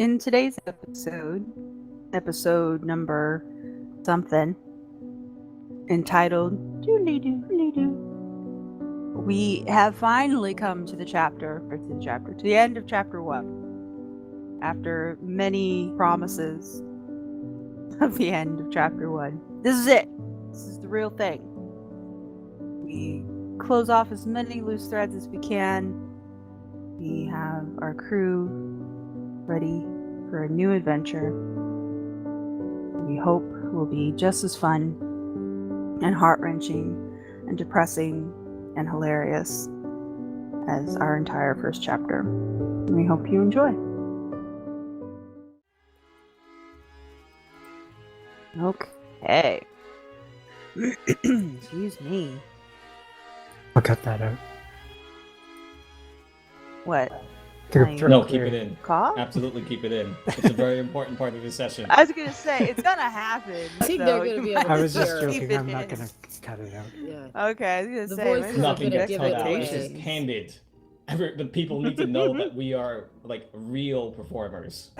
In today's episode number something, entitled Doodleedoo, we have finally come to the to the end of chapter 1. After many promises of the end of chapter 1. This is it. This is the real thing. We close off as many loose threads as we can. We have our crew ready for a new adventure. We hope will be just as fun and heart-wrenching and depressing and hilarious as our entire first chapter. We hope you enjoy. Okay. Excuse me. I'll cut that out. What? No, keep it in. Cough? Absolutely keep it in. It's a very important part of the session. I was gonna say it's gonna happen. I think they're gonna be able to I was just hear it. joking. I'm not gonna cut it out. Yeah. Okay, I was gonna The say voices are Nothing gonna gets give cut it out. away. It's just candid. The people need to know that we are like real performers.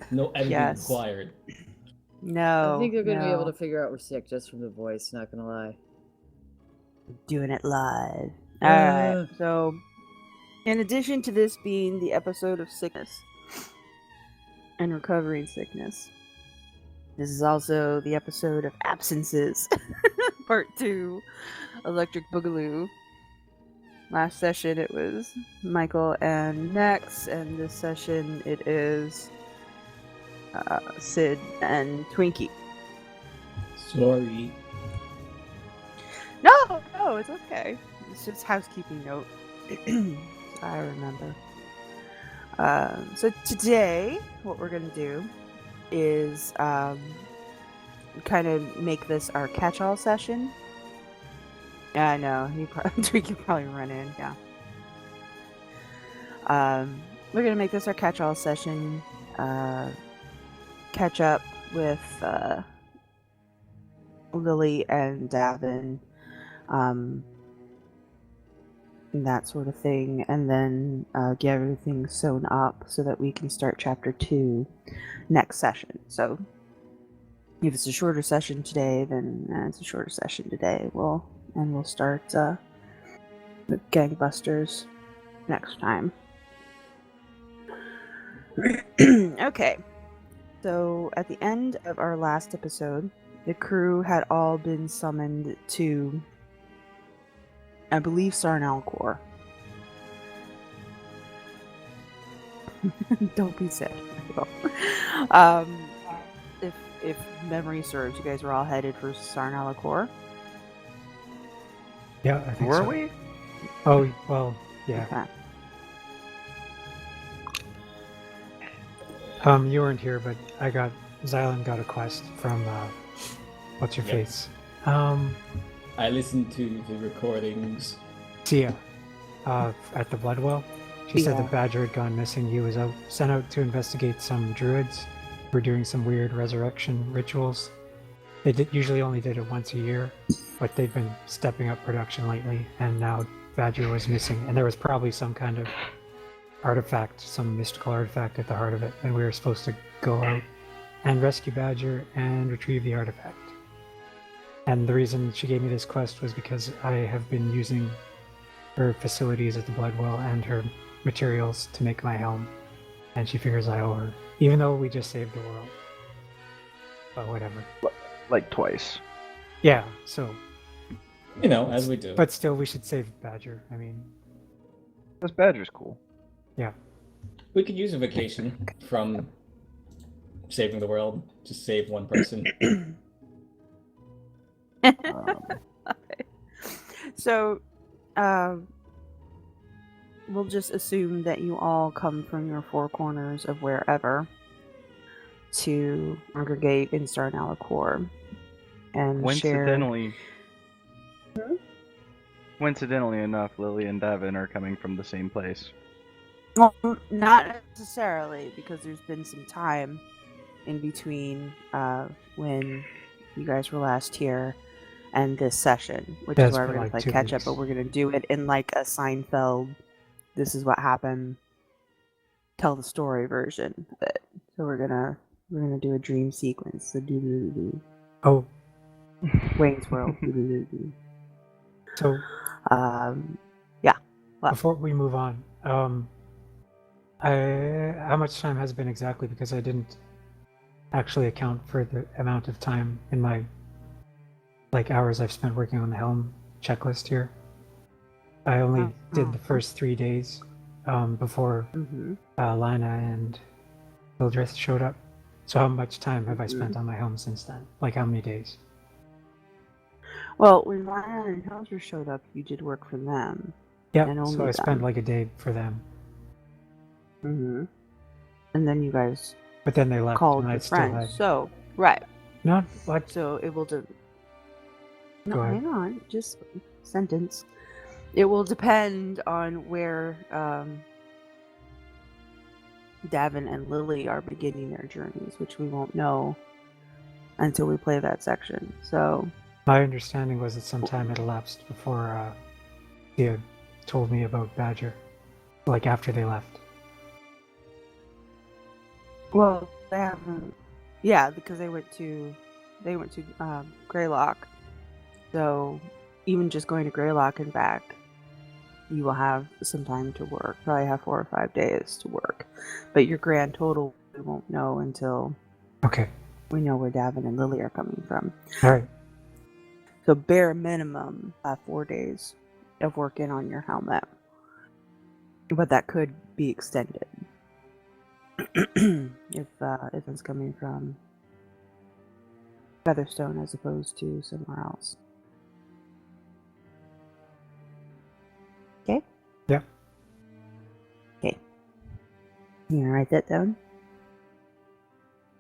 No editing required. No. I think they're gonna be able to figure out we're sick just from the voice, not gonna lie. Doing it live. Alright, so in addition to this being the episode of sickness and recovering sickness, this is also the episode of absences. Part 2, Electric Boogaloo. Last session it was Michael and Nex, and this session it is Sid and Twinki. Sorry. No, it's okay. It's just housekeeping note. I remember. So today, what we're going to do is kind of make this our catch-all session. Yeah, I know. We could probably run in, yeah. We're going to make this our catch-all session. Catch up with Lily and Davynn. That sort of thing, and then get everything sewn up so that we can start chapter 2 next session. So if it's a shorter session today, then it's a shorter session today. We'll start the gangbusters next time. Okay, so at the end of our last episode, the crew had all been summoned to, I believe, Sarnalcor. Don't be sad. If memory serves, you guys were all headed for Sarnalcor. Yeah, I think Were so. we? Oh, well, yeah. Okay. You weren't here, but Xylund got a quest from, what's your face? I listened to the recordings. Sia, at the Bloodwell. She said the badger had gone missing. He was sent out to investigate some druids who were doing some weird resurrection rituals. They usually only did it once a year, but they've been stepping up production lately, and now Badger was missing. And there was probably some kind of artifact, some mystical artifact at the heart of it, and we were supposed to go out and rescue Badger and retrieve the artifact. And the reason she gave me this quest was because I have been using her facilities at the Bloodwell and her materials to make my helm. And she figures I owe her, even though we just saved the world. But whatever. Like twice. Yeah, so... You know, as we do. But still, we should save Badger. I mean... This badger's cool. Yeah. We could use a vacation from saving the world. Just save one person. So, we'll just assume that you all come from your four corners of wherever to congregate in Sarnalcor and Coincidentally enough, Lily and Davynn are coming from the same place. Well, not necessarily, because there's been some time in between when you guys were last here and this session, which is why we're going to play catch up, but we're going to do it in like a Seinfeld, this is what happened, tell the story version of it. So we're gonna do a dream sequence. The Doodleedoo. Oh, Wayne's World. Doodleedoo. so Yeah. What? before we move on, how much time has it been exactly? Because I didn't actually account for the amount of time in my hours I've spent working on the helm checklist here. I only did the first 3 days before Lana and Hildreth showed up. So how much time have I spent on my helm since then? Like how many days? Well, when Lana and Hildreth showed up, you did work for them. Yeah, and only so I spent them. like a day for them. And then you guys But then they left called and I your still friends. had... So, right. Not what? So it will do. No, Go ahead. hang on. Just sentence. It will depend on where Davynn and Lily are beginning their journeys, which we won't know until we play that section. So My understanding was that some time had elapsed before he had told me about Badger, like after they left. well, they haven't. Yeah, because they went to Greylock. So even just going to Greylock and back, you will have some time to work. Probably have 4 or 5 days to work. But your grand total we won't know until Okay. we know where Davynn and Lily are coming from. All right. So bare minimum 4 days of working on your helmet. But that could be extended. if it's coming from Featherstone as opposed to somewhere else. Okay? Yeah. Okay. You gonna write that down?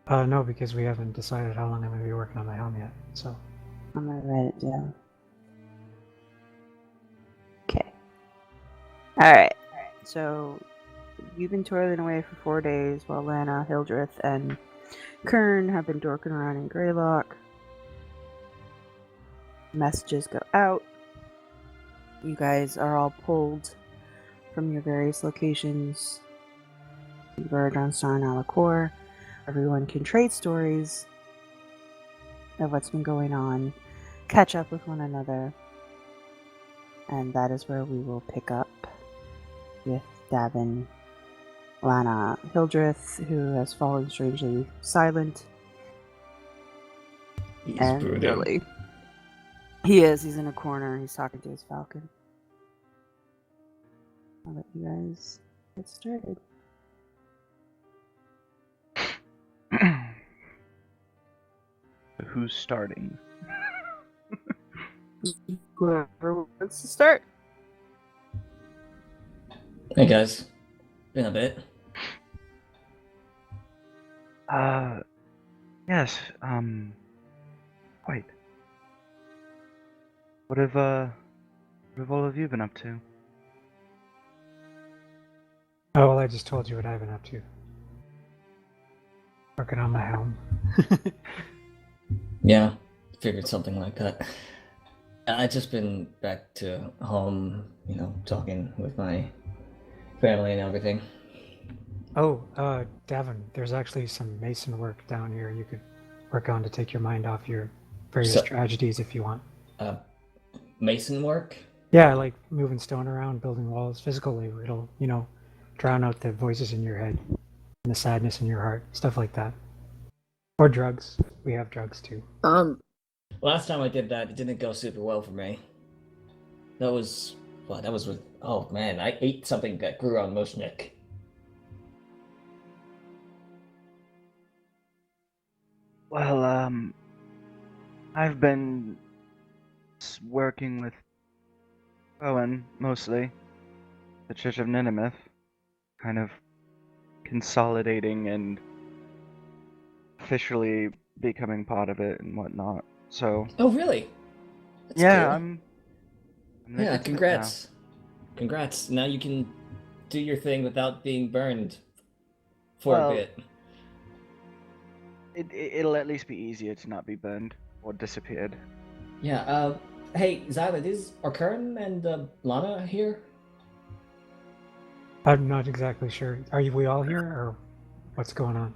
No, because we haven't decided how long I'm going to be working on my helm yet, so... I'm gonna write it down. Okay. Alright. So, you've been toiling away for 4 days while Lana, Hildreth, and Kern have been dorking around in Greylock. Messages go out. You guys are all pulled from your various locations. You verge on Star and Alacor. Everyone can trade stories of what's been going on, catch up with one another, and that is where we will pick up with Davynn, Lana, Hildreth, who has fallen strangely silent, He's and brooding. Lily. He is. He's in a corner. He's talking to his falcon. I'll let you guys get started. Who's starting? Whoever wants to start. Hey guys, been a bit. Yes, quite. What have all of you been up to? Oh, well, I just told you what I've been up to. Working on my helm. Yeah, figured something like that. I just been back to home, talking with my family and everything. Oh, Davynn, there's actually some mason work down here you could work on to take your mind off your various tragedies if you want. Mason work? Yeah, like moving stone around, building walls. Physical labor. It'll, drown out the voices in your head and the sadness in your heart. Stuff like that. Or drugs. We have drugs too. Last time I did that, it didn't go super well for me. That was with... Oh man, I ate something that grew on Moshnik. Well, I've been working with Owen, mostly. The Church of Ninimith. Kind of consolidating and officially becoming part of it and whatnot. So... Oh really? That's yeah, cool. I'm yeah, congrats. Congrats. Now you can do your thing without being burned for a bit. It'll at least be easier to not be burned or disappeared. Yeah, hey, Xylund, are Kern and Lana here? I'm not exactly sure. Are we all here, or what's going on?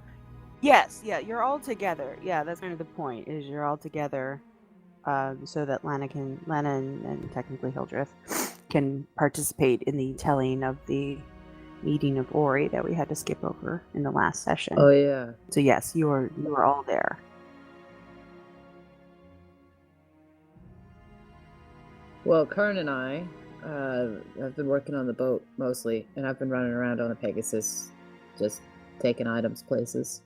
Yes, yeah, you're all together. Yeah, that's kind of the point. Is you're all together, so that Lana and technically Hildreth can participate in the telling of the meeting of Ori that we had to skip over in the last session. Oh yeah. So yes, you are all there. Well, Karn and I have been working on the boat mostly, and I've been running around on a Pegasus, just taking items places.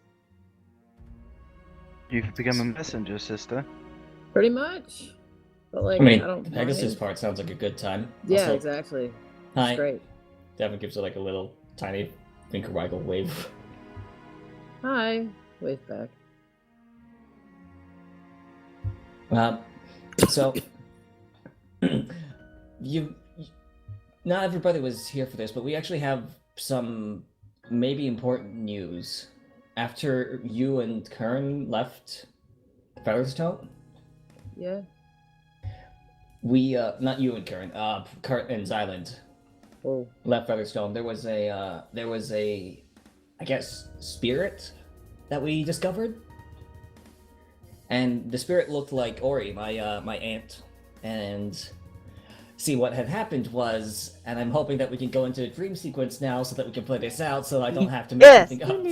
You've become a messenger, sister. Pretty much. But like, I mean, don't the Pegasus mind. part sounds like a good time. Yeah, Also, exactly. hi. It's great. Davynn gives her like a little tiny finger waggle wave. Hi. Wave back. So not everybody was here for this, but we actually have some maybe important news. After you and Kern left Featherstone, Yeah. we not you and Kern, Kurt and Xylund Oh. left Featherstone. There was a I guess spirit that we discovered, and the spirit looked like Ori, my aunt. And see, what had happened was, and I'm hoping that we can go into a dream sequence now so that we can play this out, so I don't have to make Yes. anything up.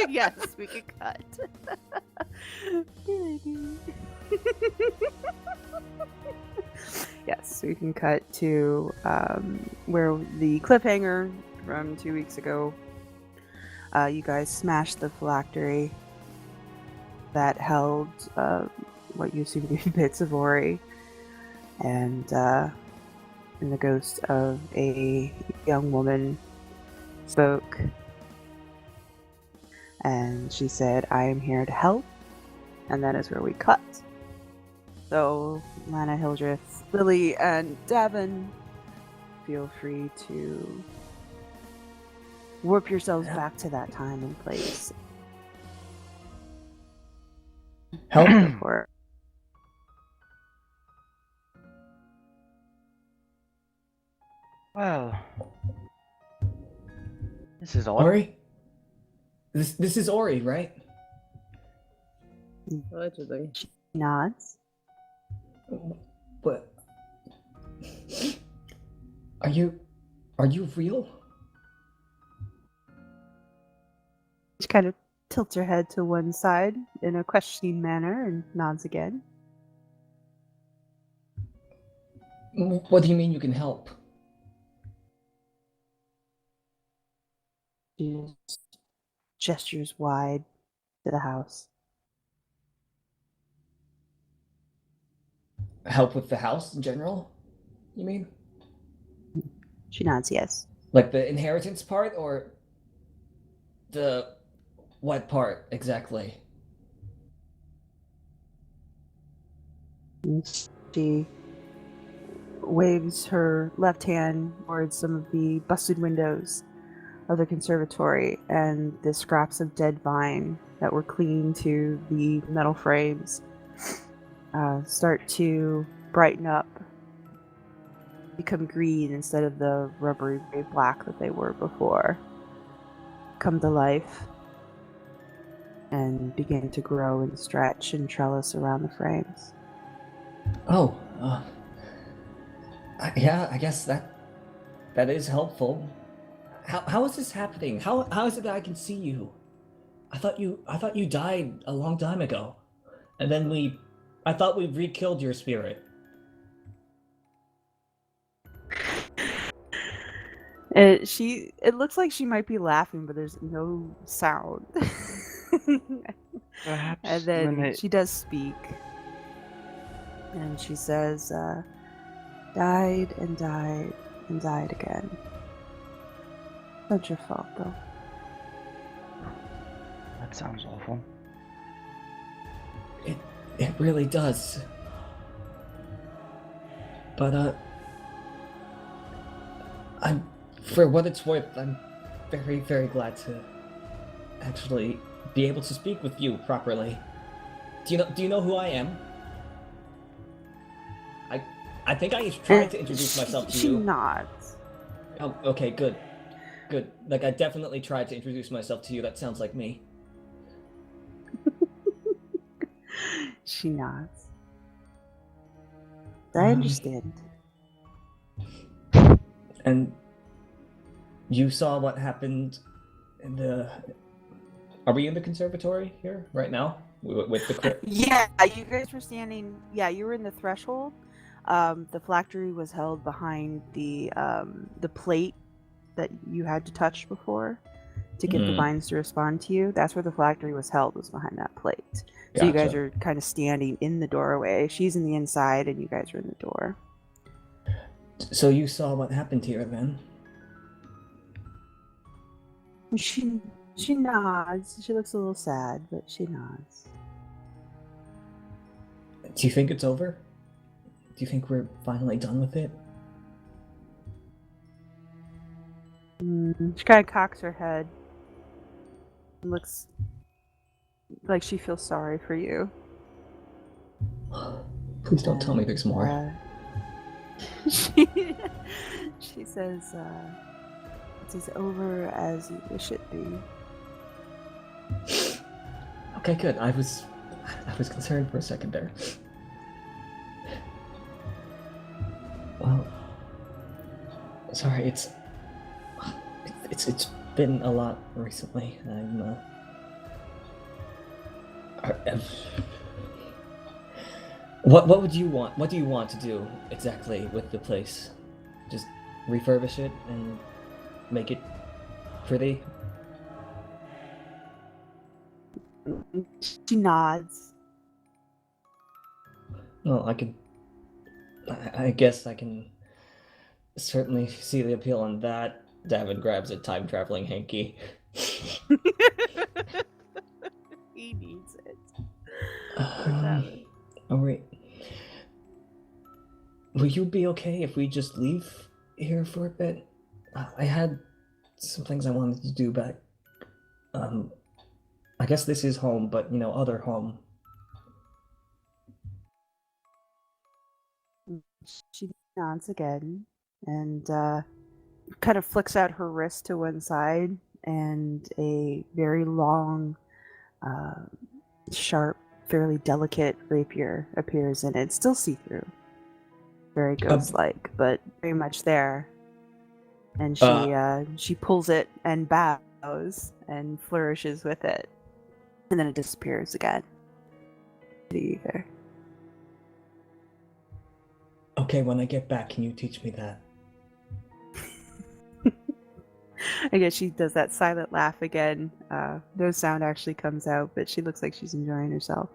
Yes, we can cut. Yes, we can cut to where the cliffhanger from 2 weeks ago. You guys smashed the phylactery that held what you assume to be bits of Ori, and the ghost of a young woman spoke, and she said, "I am here to help," and that is where we cut. So, Lana, Hildreth, Lily, and Davynn, feel free to warp yourselves back to that time and place. Help. For Well, this is odd. Ori? This is Ori, right? Allegedly. nods. But are you real? She kind of tilts her head to one side in a questioning manner and nods again. What do you mean you can help? She just gestures wide to the house. Help with the house in general? You mean? She nods yes. Like the inheritance part, or the what part exactly? She waves her left hand towards some of the busted windows of the conservatory and the scraps of dead vine that were clinging to the metal frames start to brighten up, become green instead of the rubbery gray black that they were before, come to life, and begin to grow and stretch and trellis around the frames. Oh, yeah, I guess that is helpful. How is this happening? How is it that I can see you? I thought you died a long time ago, and then I thought we re-killed your spirit. It looks like she might be laughing, but there's no sound. Perhaps And then when she does speak. And she says, died and died and died again. Not your fault, though. That sounds awful. It really does. But I'm, for what it's worth, I'm very, very glad to actually be able to speak with you properly. Do you know who I am? I think I tried to introduce myself to she you. nods. Oh, okay, good. Good. Like, I definitely tried to introduce myself to you. That sounds like me. She nods. I understand. And you saw what happened in the... Are we in the conservatory here right now? With the crypt? Yeah, you guys were standing. Yeah, you were in the threshold. The phylactery was held behind the plate that you had to touch before to get the vines to respond to you. That's where the phylactery was held, was behind that plate. So you guys are kind of standing in the doorway. She's in the inside, and you guys are in the door. So you saw what happened here then? She nods. She looks a little sad, but she nods. Do you think it's over? Do you think we're finally done with it? She kind of cocks her head. And looks like she feels sorry for you. Please don't tell me there's more. She says, it's as over as you wish it be. Okay, good. I was concerned for a second there. Well, sorry, it's been a lot recently. What would you want? What do you want to do exactly with the place? Just refurbish it and make it pretty? She nods. Well, I guess I can certainly see the appeal on that. Davynn grabs a time-traveling hanky. He needs it. Oh, wait. Will you be okay if we just leave here for a bit? I had some things I wanted to do back. I guess this is home, but, other home. She nods again and kind of flicks out her wrist to one side, and a very long, sharp, fairly delicate rapier appears in it. Still see-through. Very ghost-like, but very much there. And she pulls it and bows and flourishes with it. And then it disappears again. Either. Okay, when I get back, can you teach me that? I guess she does that silent laugh again. No sound actually comes out, but she looks like she's enjoying herself.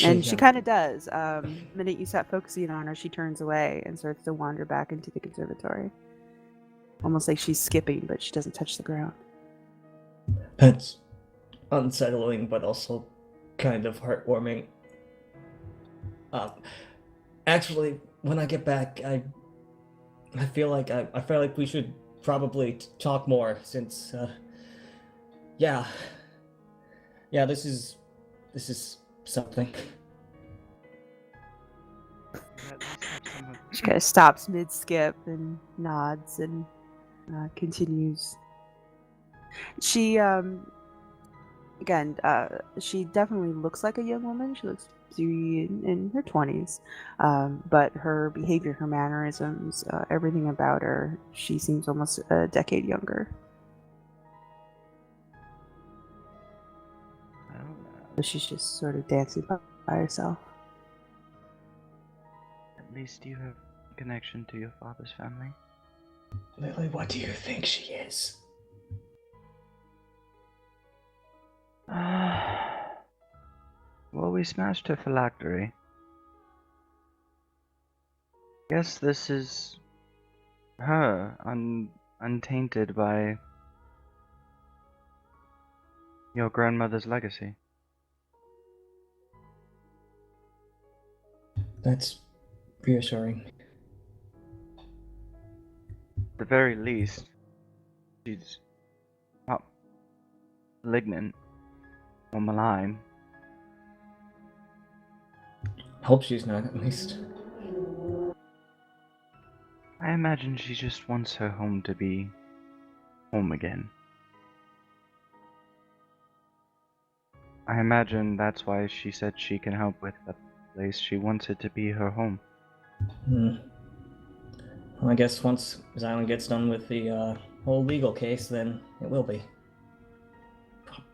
And she kind of does. The minute you start focusing on her, she turns away and starts to wander back into the conservatory. Almost like she's skipping, but she doesn't touch the ground. That's unsettling, but also kind of heartwarming. Actually, when I get back, I feel like we should probably talk more, since yeah, this is something. She kind of stops mid-skip and nods and continues. She she definitely looks like a young woman. She looks to be in her 20s, but her behavior, her mannerisms, everything about her, she seems almost a decade younger. So she's just sort of dancing by herself. At least you have a connection to your father's family. Lily, what do you think she is? Well, we smashed her phylactery. Guess this is her, untainted by your grandmother's legacy. That's reassuring. At the very least, she's not malignant or malign. Hope she's not, at least. I imagine she just wants her home to be home again. I imagine that's why she said she can help with the place. She wants it to be her home. Hmm. Well, I guess once Xylund gets done with the whole legal case, then it will be.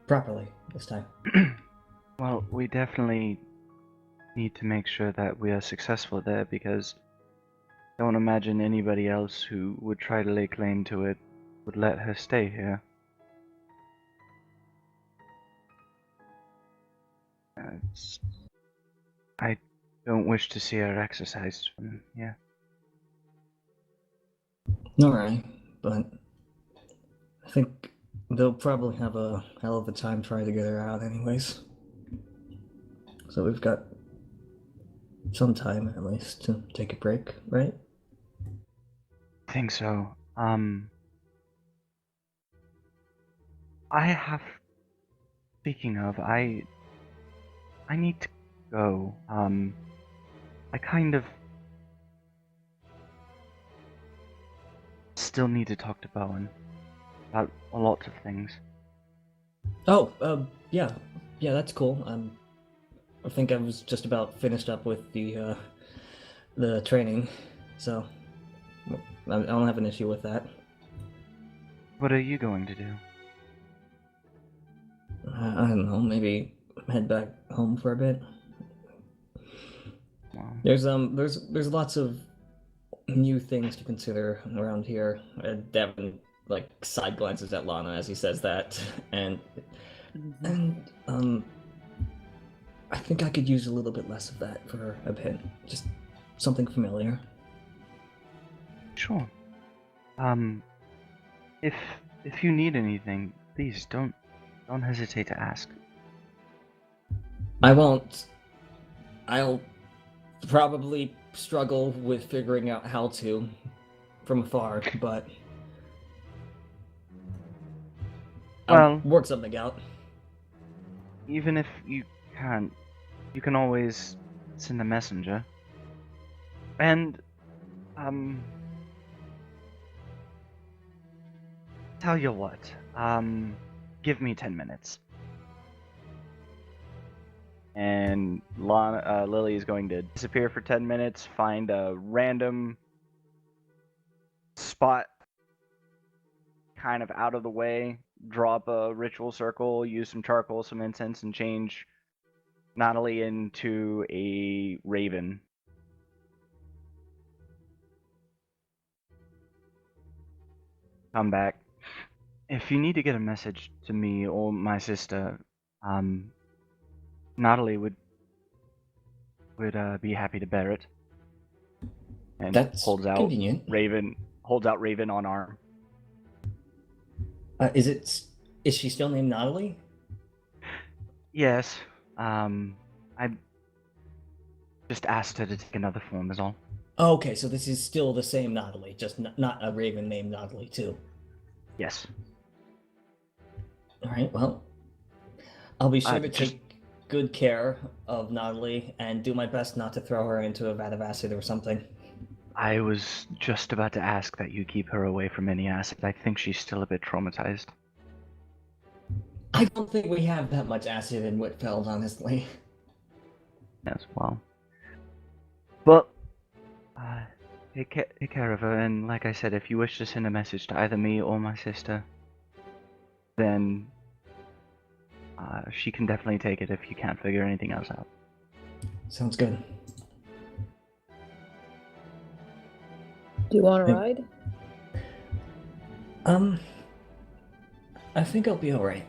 Properly, this time. Well, we definitely need to make sure that we are successful there, because I don't imagine anybody else who would try to lay claim to it would let her stay here. I don't wish to see her exercised from here. Alright, but I think they'll probably have a hell of a time trying to get her out anyways. So we've got some time at least to take a break, right? I think so. I have. Speaking of, I need to go. I kind of still need to talk to Bowen about a lot of things. Oh, yeah, that's cool. I think I was just about finished up with the training, so I don't have an issue with that. What are you going to do? I don't know, maybe head back home for a bit. Well, There's lots of new things to consider around here. Davynn like side glances at Lana as he says that, and I think I could use a little bit less of that for a bit. Just something familiar. sure. If you need anything, please don't hesitate to ask. I won't. I'll probably struggle with figuring out how to from afar, but I'll Well, work something out. even if you can't, you can always send a messenger. And, tell you what, give me 10 minutes. And Lily is going to disappear for 10 minutes, find a random spot kind of out of the way, drop a ritual circle, use some charcoal, some incense, and change Natalie into a raven. Come back. If you need to get a message to me or my sister, Natalie would be happy to bear it. And That's holds out convenient. Raven on arm. Is she still named Natalie? Yes. I just asked her to take another form is all. Oh, okay, so this is still the same Natalie, just not a raven named Natalie too. Yes. All right, well, I'll be sure to just- take good care of Natalie and do my best not to throw her into a vat of acid or something. I was just about to ask that you keep her away from any acid. I think she's still a bit traumatized. I don't think we have that much acid in Whitfeld, honestly. Yes, well. But, take care of her, and like I said, if you wish to send a message to either me or my sister, then she can definitely take it if you can't figure anything else out. Sounds good. Do you want to Hey. ride? I think I'll be alright,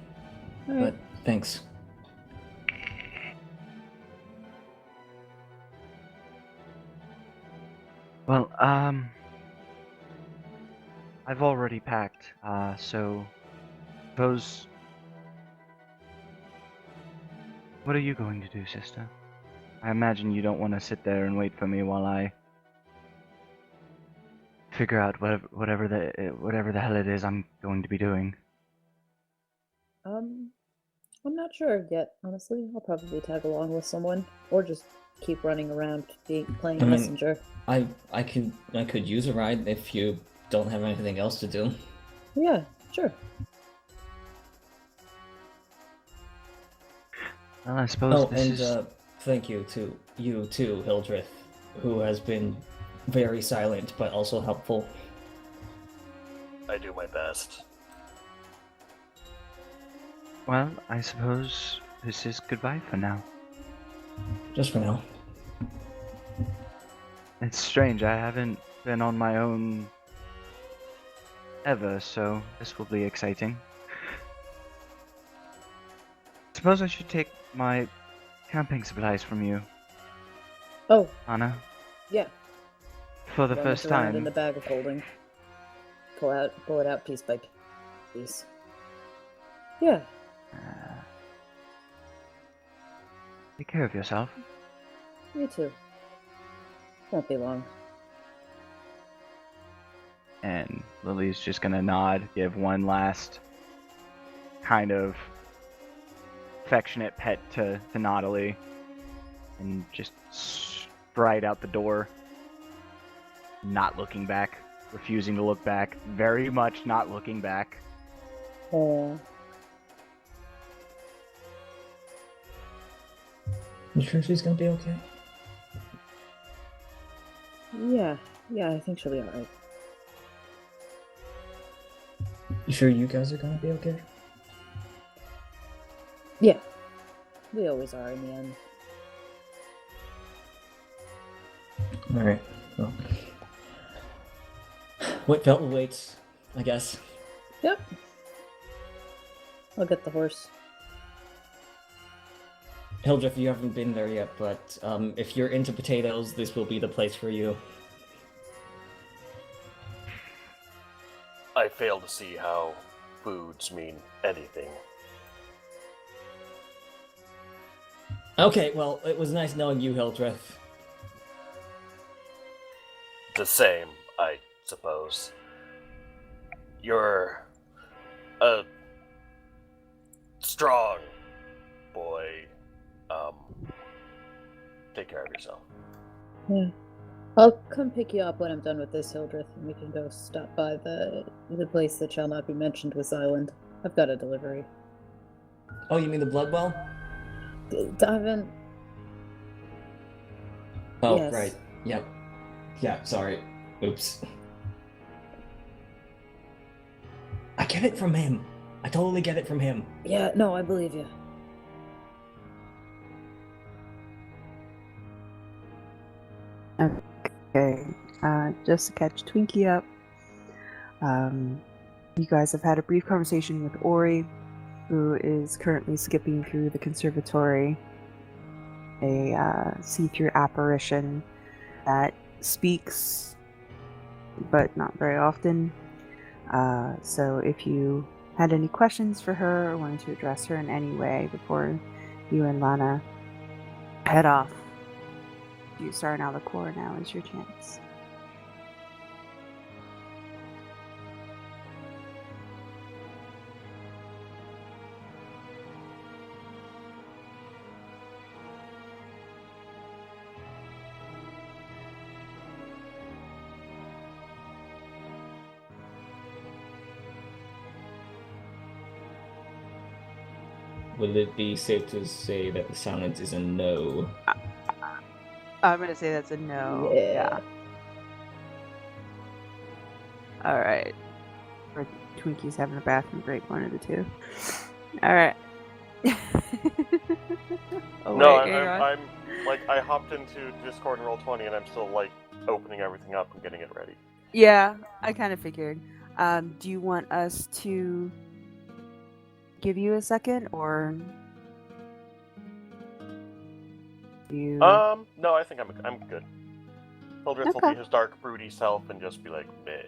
but thanks. Well, I've already packed, so suppose. What are you going to do, sister? I imagine you don't want to sit there and wait for me while I figure out whatever the hell it is I'm going to be doing. I'm not sure yet, honestly. I'll probably tag along with someone, or just keep running around playing I mean- messenger. I could use a ride if you don't have anything else to do. Yeah, sure. Well, I suppose Oh, this and is... thank you to you too, Hildreth, who has been very silent but also helpful. I do my best. Well, I suppose this is goodbye for now. Just for now. It's strange, I haven't been on my own ever, so this will be exciting. Suppose I should take my camping supplies from you, Oh, Anna, yeah. for the Rummage first around time. in the bag of holding. Pull it out piece by piece. Yeah. Take care of yourself. You too. Won't be long. And Lily's just gonna nod, give one last kind of affectionate pet to Nautilus, and just stride out the door, not looking back, refusing to look back, very much not looking back. Oh. You sure she's gonna be okay? Yeah, I think she'll be alright. You sure you guys are gonna be okay? Yeah. We always are in the end. Alright, well. Whitfeld waits, I guess. Yep. I'll get the horse. Hildreth, you haven't been there yet, but if you're into potatoes, this will be the place for you. I fail to see how foods mean anything. Okay, well, it was nice knowing you, Hildreth. The same, I suppose. You're a strong boy. Take care of yourself. Yeah. I'll come pick you up when I'm done with this, Hildreth, and we can go stop by the place that shall not be mentioned with Xylund. I've got a delivery. Oh, you mean the Bloodwell? Davynn. Oh, Yes. right. Yep. Yeah, sorry. Oops. I get it from him. I totally get it from him. Yeah, no, I believe you. Okay, just to catch Twinki up, you guys have had a brief conversation with Ori, who is currently skipping through the conservatory, a see-through apparition that speaks, but not very often. So if you had any questions for her or wanted to address her in any way before you and Lana head off, you start now the core. Now is your chance. Would it be safe to say that the silence is a no? I'm gonna say that's a no. Yeah. All right. Or Twinki's having a bathroom break. One of the two. All right. Oh, No, wait, hang on. I'm like, I hopped into Discord and Roll20 and I'm still like opening everything up and getting it ready. Yeah, I kind of figured. Do you want us to give you a second, or you? No, I think I'm good. Hildreth will Okay. be his dark, broody self and just be like, meh.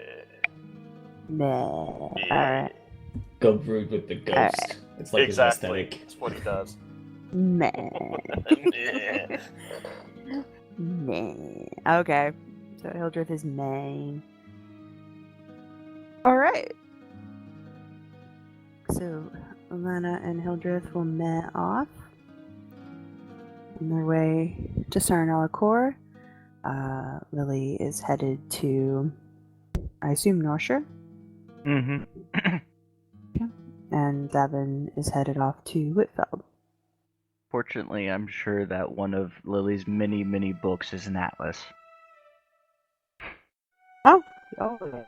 Nah. All right. Go brood with the ghost. Alright. It's like Exactly. his aesthetic. That's what he does. Meh. Meh. Meh. Okay. So Hildreth is main. All right. So Lana and Hildreth will meh off. on their way to Sarnalacor. Lily is headed to, I assume, Norshire, Mm-hmm. and Davynn is headed off to Whitfeld. Fortunately, I'm sure that one of Lily's many, many books is an atlas. Oh yeah.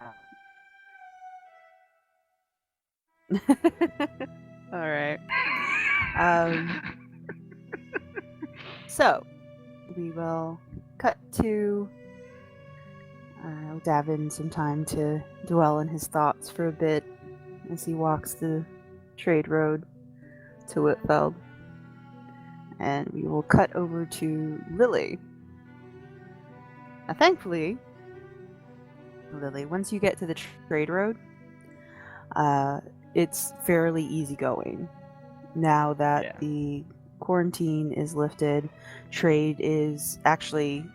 All right. So we will cut to Davin some time to dwell in his thoughts for a bit as he walks the trade road to Whitfeld. And we will cut over to Lily. Now, thankfully, Lily, once you get to the trade road, it's fairly easygoing. Now that the quarantine is lifted, trade is actually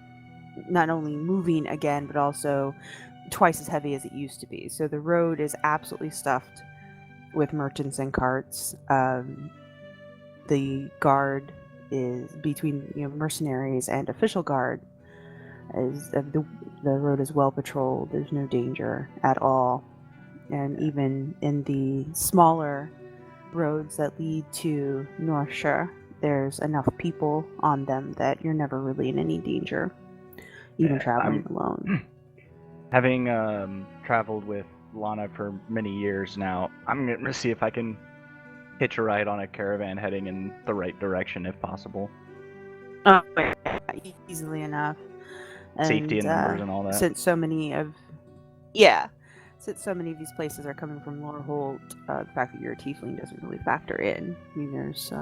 not only moving again, but also twice as heavy as it used to be. So the road is absolutely stuffed with merchants and carts. The guard is between mercenaries and official guard. The road is well patrolled. There's no danger at all. And even in the smaller roads that lead to Northshire, there's enough people on them that you're never really in any danger, even traveling alone. Having traveled with Lana for many years now, I'm going to see if I can hitch a ride on a caravan heading in the right direction if possible. Oh, yeah, easily enough. Safety in numbers and all that. Since so many of these places are coming from Lorehold, the fact that you're a tiefling doesn't really factor in. I mean, there's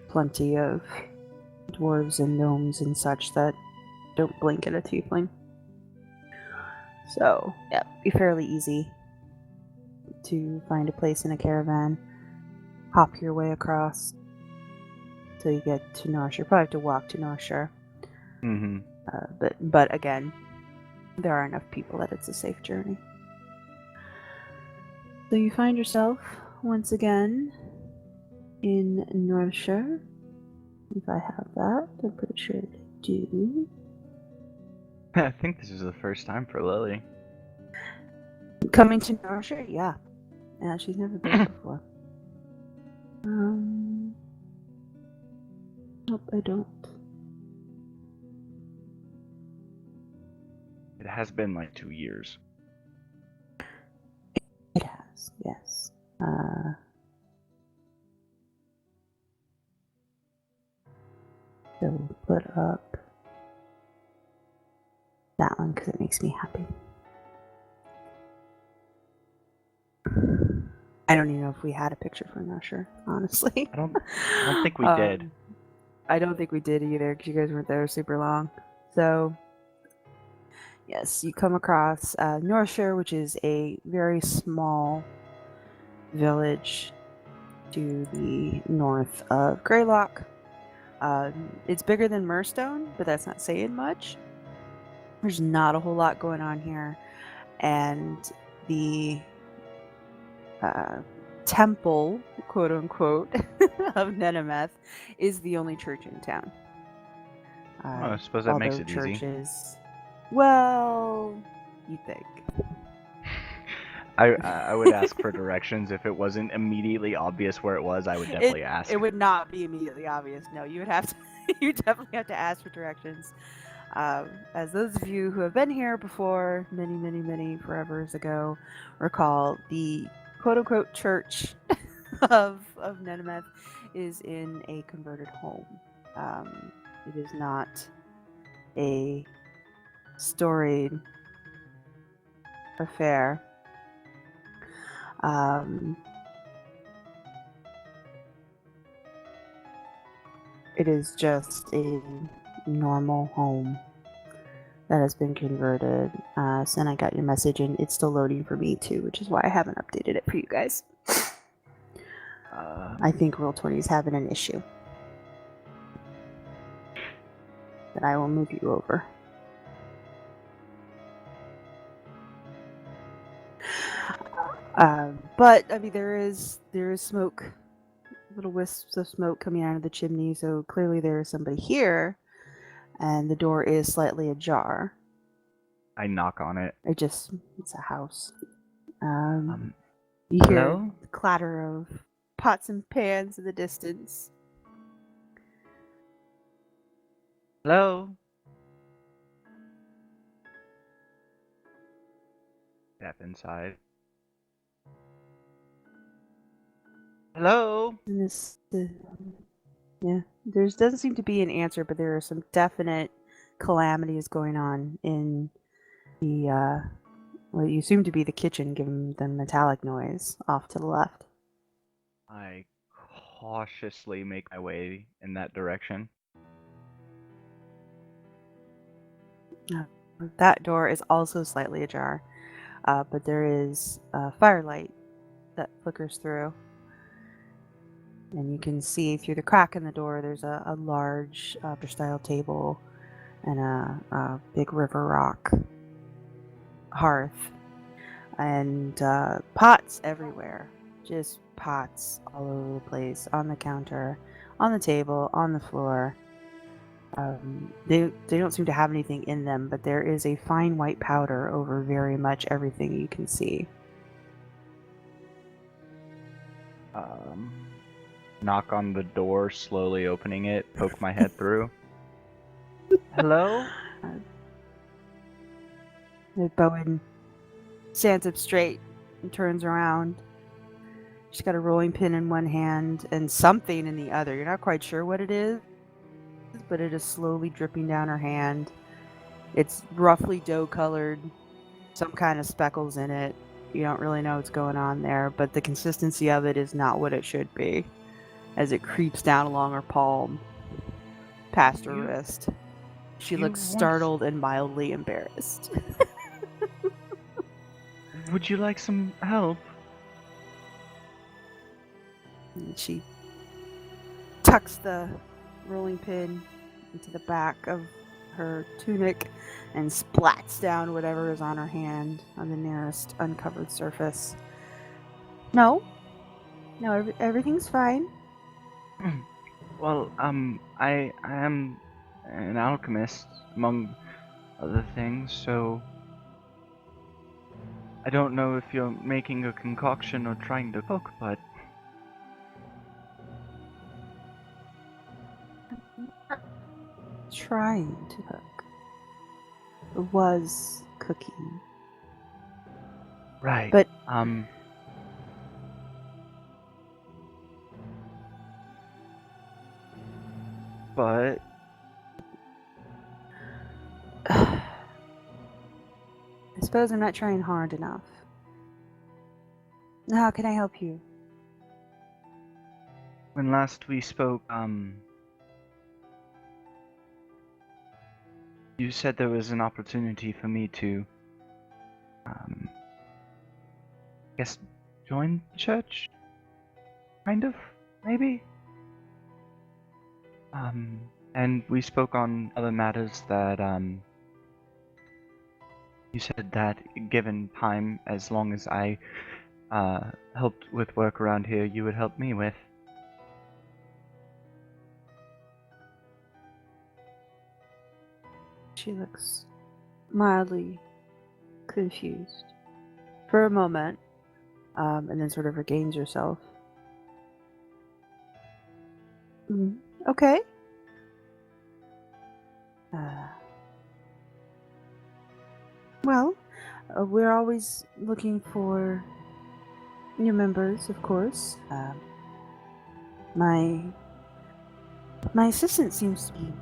plenty of dwarves and gnomes and such that don't blink at a tiefling. So, yeah, be fairly easy to find a place in a caravan, hop your way across till you get to Norshire. You probably have to walk to Norshire. Mm-hmm. But again, there are enough people that it's a safe journey. So you find yourself once again in Northshire. If I have that, I'm pretty sure I do. I think this is the first time for Lily. Coming to Northshire? Yeah. She's never been before. Nope, I don't. It has been like 2 years. It has, yes. So we'll put up that one because it makes me happy. I don't even know if we had a picture for Northshire, honestly. I don't think we did. I don't think we did either because you guys weren't there super long. So, yes, you come across Northshire, which is a very small village to the north of Greylock. It's bigger than Murstone, but that's not saying much. There's not a whole lot going on here. And the temple, quote unquote, of Nenemeth is the only church in town. I suppose that makes it easy. Well, you think. I would ask for directions. If it wasn't immediately obvious where it was, I would definitely ask. It would not be immediately obvious. No, you would have to. You definitely have to ask for directions. As those of you who have been here before, many forevers ago, recall, the quote-unquote church of Nenemeth is in a converted home. It is not a storied affair. It is just a normal home that has been converted. So then I got your message and it's still loading for me too, which is why I haven't updated it for you guys. I think Roll20 is having an issue. But I will move you over. But I mean, there is smoke little wisps of smoke coming out of the chimney, so clearly there is somebody here, and the door is slightly ajar. I knock on it. It's a house. Um, You hear hello? the clatter of pots and pans in the distance. Hello? Step inside. Hello? And yeah, there doesn't seem to be an answer, but there are some definite calamities going on in the what you assume to be the kitchen, given the metallic noise off to the left. I cautiously make my way in that direction. That door is also slightly ajar, but there is firelight that flickers through. And you can see through the crack in the door there's a large style table and a big river rock hearth. And pots everywhere. Just pots all over the place. On the counter, on the table, on the floor. They don't seem to have anything in them, but there is a fine white powder over very much everything you can see. Knock on the door, slowly opening it, poke my head through. Hello? Bowen stands up straight and turns around. She's got a rolling pin in one hand and something in the other. You're not quite sure what it is, but it is slowly dripping down her hand. It's roughly dough-colored, some kind of speckles in it. You don't really know what's going on there, but the consistency of it is not what it should be as it creeps down along her palm, past her wrist. She looks startled and mildly embarrassed. Would you like some help? And she tucks the rolling pin into the back of her tunic and splats down whatever is on her hand on the nearest uncovered surface. No, everything's fine. Well, I am an alchemist, among other things, so I don't know if you're making a concoction or trying to cook, but Trying to cook. It was cooking. right. But but I suppose I'm not trying hard enough. How can I help you? when last we spoke, you said there was an opportunity for me to, guess, join the church? Kind of, maybe? And we spoke on other matters that, you said that given time, as long as I, helped with work around here, you would help me with. She looks mildly confused for a moment, and then sort of regains herself. Okay. Well, we're always looking for new members, of course. My assistant seems to be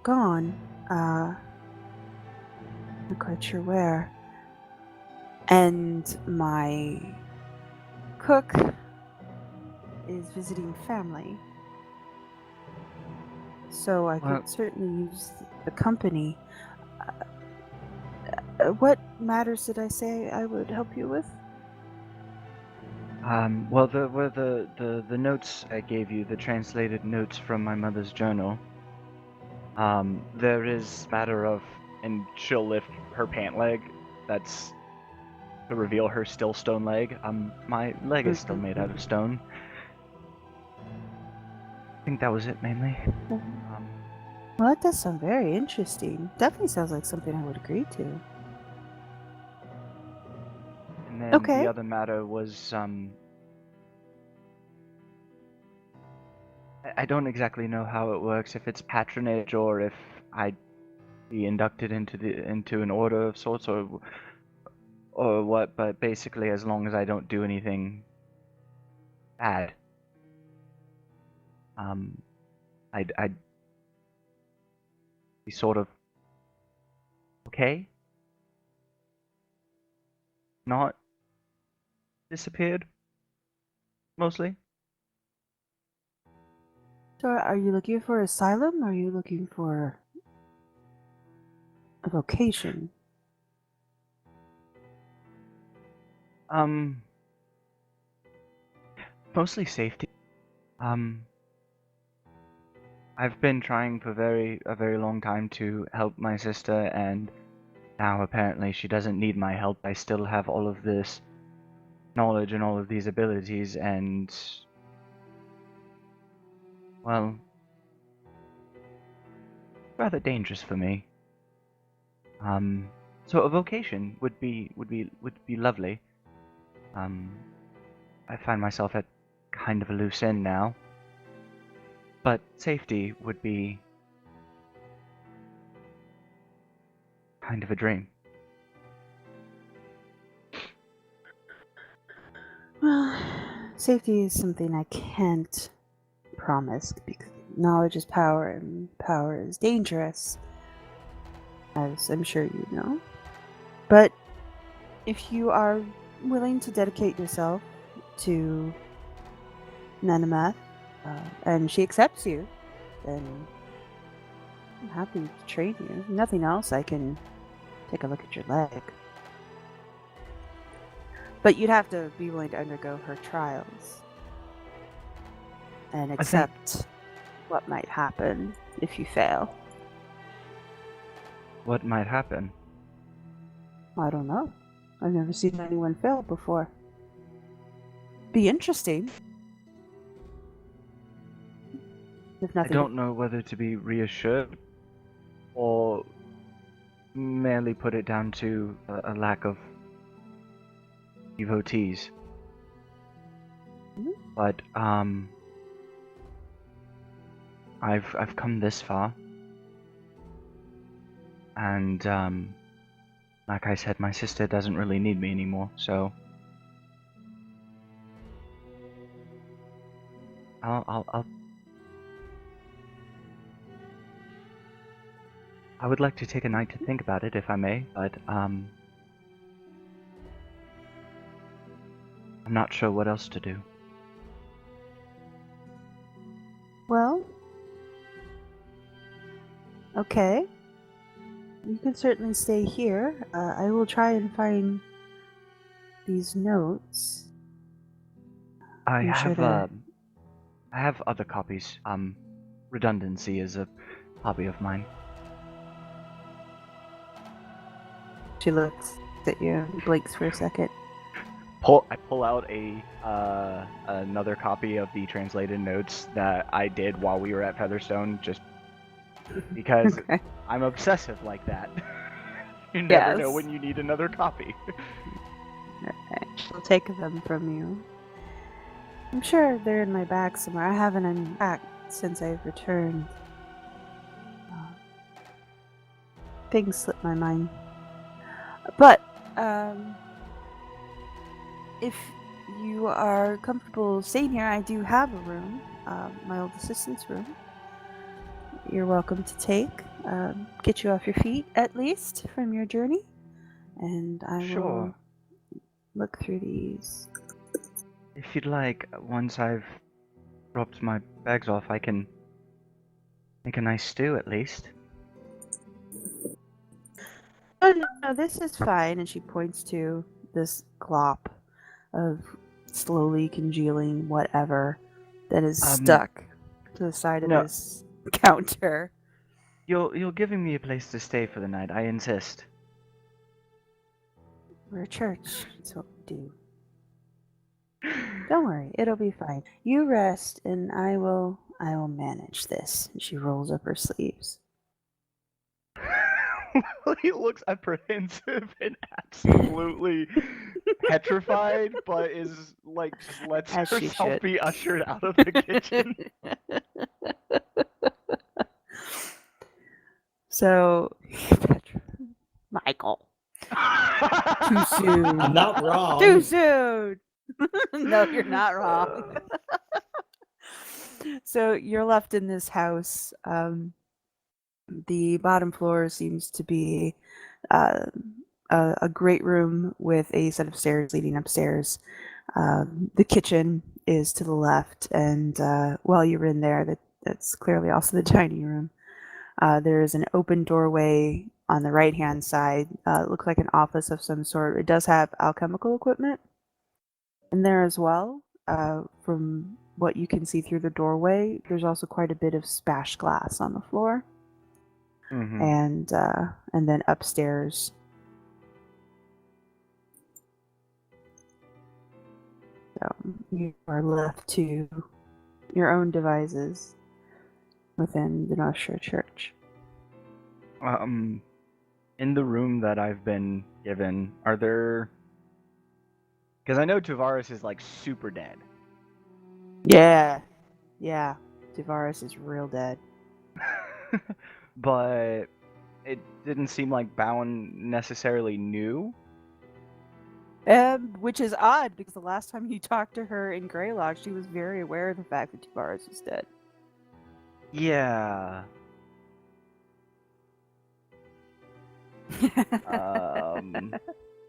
gone. Not quite sure where. And my cook is visiting family. So I could certainly use the company. What matters did I say I would help you with? Well, the notes I gave you, the translated notes from my mother's journal. There is matter of, and she'll lift her pant leg. That's to reveal her still stone leg. My leg is still made out of stone. think that was it mainly. Well, that does sound very interesting. Definitely sounds like something I would agree to. And then Okay. the other matter was I don't exactly know how it works, if it's patronage or if I'd be inducted into an order of sorts or what, but basically as long as I don't do anything bad, I'd be sort of okay. Not disappeared, mostly. So, are you looking for asylum or are you looking for a vocation? Mostly safety. I've been trying for a very long time to help my sister, and now apparently she doesn't need my help. I still have all of this knowledge and all of these abilities, and well, rather dangerous for me. So a vocation would be lovely. I find myself at kind of a loose end now, but safety would be kind of a dream. Well, safety is something I can't promise because knowledge is power and power is dangerous, as I'm sure you know. But if you are willing to dedicate yourself to Nanamath, and she accepts you, then I'm happy to train you. If nothing else, I can take a look at your leg. But you'd have to be willing to undergo her trials and accept what might happen if you fail. What might happen? I don't know. I've never seen anyone fail before. Be interesting. If I nothing. don't know whether to be reassured or merely put it down to a lack of devotees. Mhm. But I've come this far, and like I said, my sister doesn't really need me anymore, so I would like to take a night to think about it, if I may, but I'm not sure what else to do. Well, okay. You can certainly stay here. I will try and find these notes. I I'm sure have they're- I have other copies. Redundancy is a hobby of mine. She looks at you and blinks for a second. I pull out another copy of the translated notes that I did while we were at Featherstone, just because Okay. I'm obsessive like that. You never know Yes. when you need another copy. Okay. She'll take them from you. I'm sure they're in my bag somewhere. I haven't unpacked since I've returned. Things slip my mind. But, if you are comfortable staying here, I do have a room, my old assistant's room. You're welcome to take. Get you off your feet, at least, from your journey. And I Sure. will look through these. If you'd like, once I've dropped my bags off, I can make a nice stew at least. Oh, no, this is fine. And she points to this glop of slowly congealing whatever that is stuck to the side of no. this counter. You're giving me a place to stay for the night, I insist. We're a church. That's what we do. Don't worry, it'll be fine. You rest, and I will I will manage this. She rolls up her sleeves. He looks apprehensive and absolutely petrified, but is like just lets As she herself should. be ushered out of the kitchen. So, Michael. Too soon. I'm not wrong. Too soon. No, you're not wrong. So you're left in this house. The bottom floor seems to be a great room with a set of stairs leading upstairs. The kitchen is to the left, and while you're in there, that's clearly also the dining room. There is an open doorway on the right-hand side. It looks like an office of some sort. It does have alchemical equipment in there as well. From what you can see through the doorway, there's also quite a bit of splashed glass on the floor. Mhm. And then upstairs. So you are left to your own devices within the North Shore Church. In the room that I've been given, are there? Because I know Tavares is like super dead. Yeah. Tavares is real dead. But it didn't seem like Bowen necessarily knew. Which is odd because the last time you talked to her in Greylock, she was very aware of the fact that Tavares is dead. Yeah.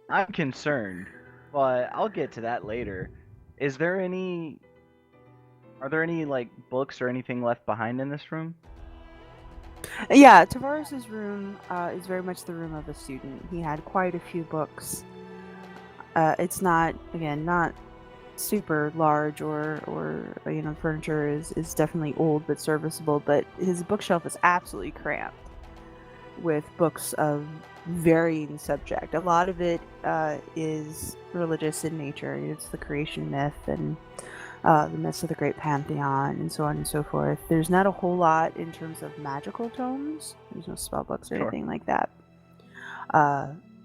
I'm concerned, but I'll get to that later. Are there any like books or anything left behind in this room? Yeah, Tavares' room is very much the room of a student. He had quite a few books. It's not super large or furniture is definitely old but serviceable, but his bookshelf is absolutely cramped with books of varying subject. A lot of it is religious in nature. It's the creation myth and the myths of the Great Pantheon and so on and so forth. There's not a whole lot in terms of magical tomes. There's no spell books or anything like that.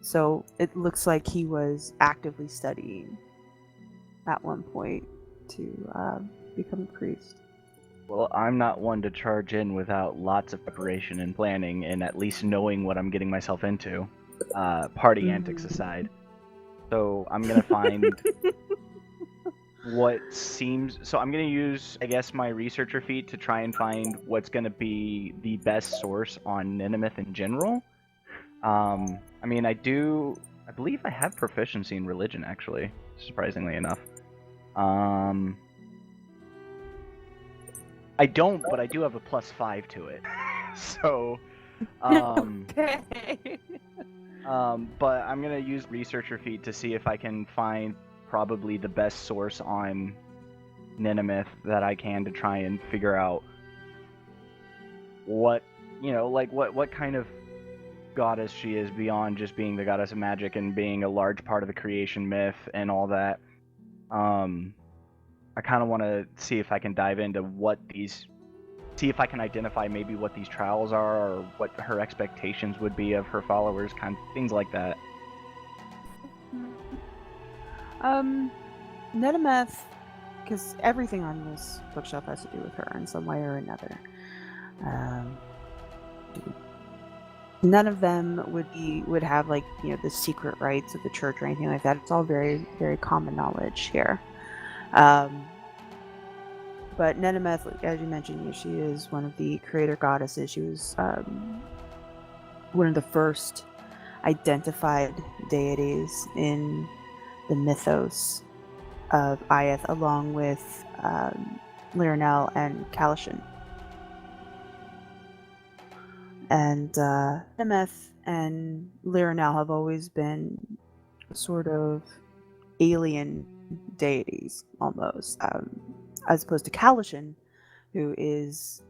So it looks like he was actively studying at one point to become a priest. Well, I'm not one to charge in without lots of preparation and planning and at least knowing what I'm getting myself into, party antics aside. So I'm going to find so I'm going to use, I guess, my researcher feat to try and find what's going to be the best source on Ninimith in general. I mean, I believe I have proficiency in religion, actually, surprisingly enough. I don't, but I do have a +5 to it. So, Okay. but I'm gonna use researcher feat to see if I can find probably the best source on Ninimith that I can to try and figure out what kind of goddess she is beyond just being the goddess of magic and being a large part of the creation myth and all that. I kind of want to see if I can dive into see if I can identify maybe what these trials are or what her expectations would be of her followers, kind of things like that. Netameth, because everything on this bookshelf has to do with her in some way or another. None of them would have the secret rites of the church or anything like that. It's all very, very common knowledge here. But Netameth, as you mentioned, she is one of the creator goddesses. She was one of the first identified deities in the mythos of Iyith, along with Liranel and Kalishin. And Netameth and Liranel have always been sort of alien deities, almost, as opposed to Kalishin, who is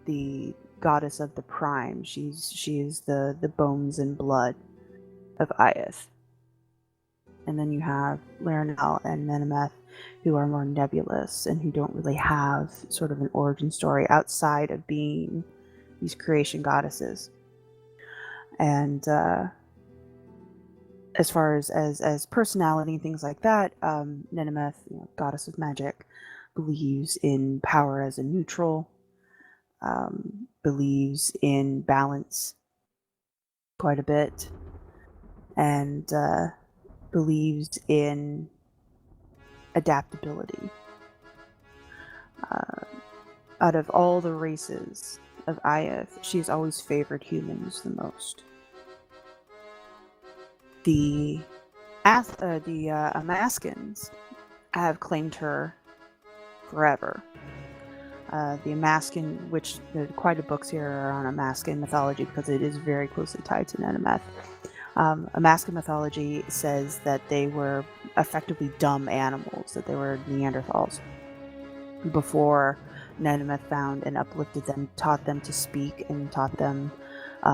the goddess of the prime. She is the bones and blood of Iyith. And then you have Laranel and Nenemeth, who are more nebulous and who don't really have sort of an origin story outside of being these creation goddesses. And as far as personality and things like that, Nenemeth, goddess of magic, believes in power as a neutral, believes in balance quite a bit, and believes in adaptability. Out of all the races of Iyith, she's always favored humans the most. The Amaskins have claimed her forever. The Amaskin, which there are quite a books here are on Amaskin mythology because it is very closely tied to Nenemeth. Amaskin mythology says that they were effectively dumb animals, that they were Neanderthals, before Nenemeth found and uplifted them, taught them to speak, and taught them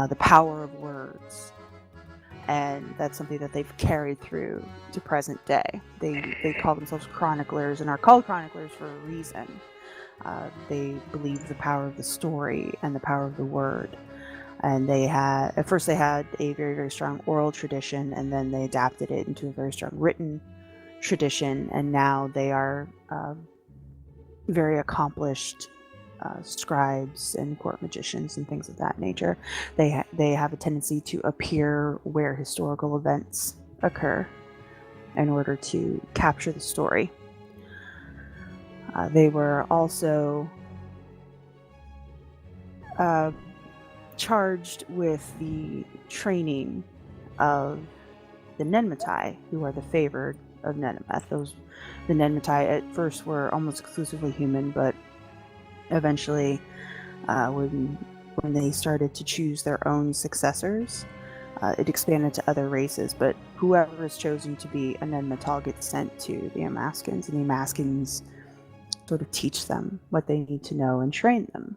the power of words. And that's something that they've carried through to present day. They call themselves chroniclers and are called chroniclers for a reason. They believe the power of the story and the power of the word. And at first they had a very, very strong oral tradition, and then they adapted it into a very strong written tradition, and now they are very accomplished scribes and court magicians and things of that nature. They have a tendency to appear where historical events occur in order to capture the story. They were also charged with the training of the Nenmatai, who are the favored of Nenemeth. The Nenmatai at first were almost exclusively human, but eventually, when they started to choose their own successors, it expanded to other races. But whoever is chosen to be a Nenmatal gets sent to the Amaskins, and the Amaskins sort of teach them what they need to know and train them.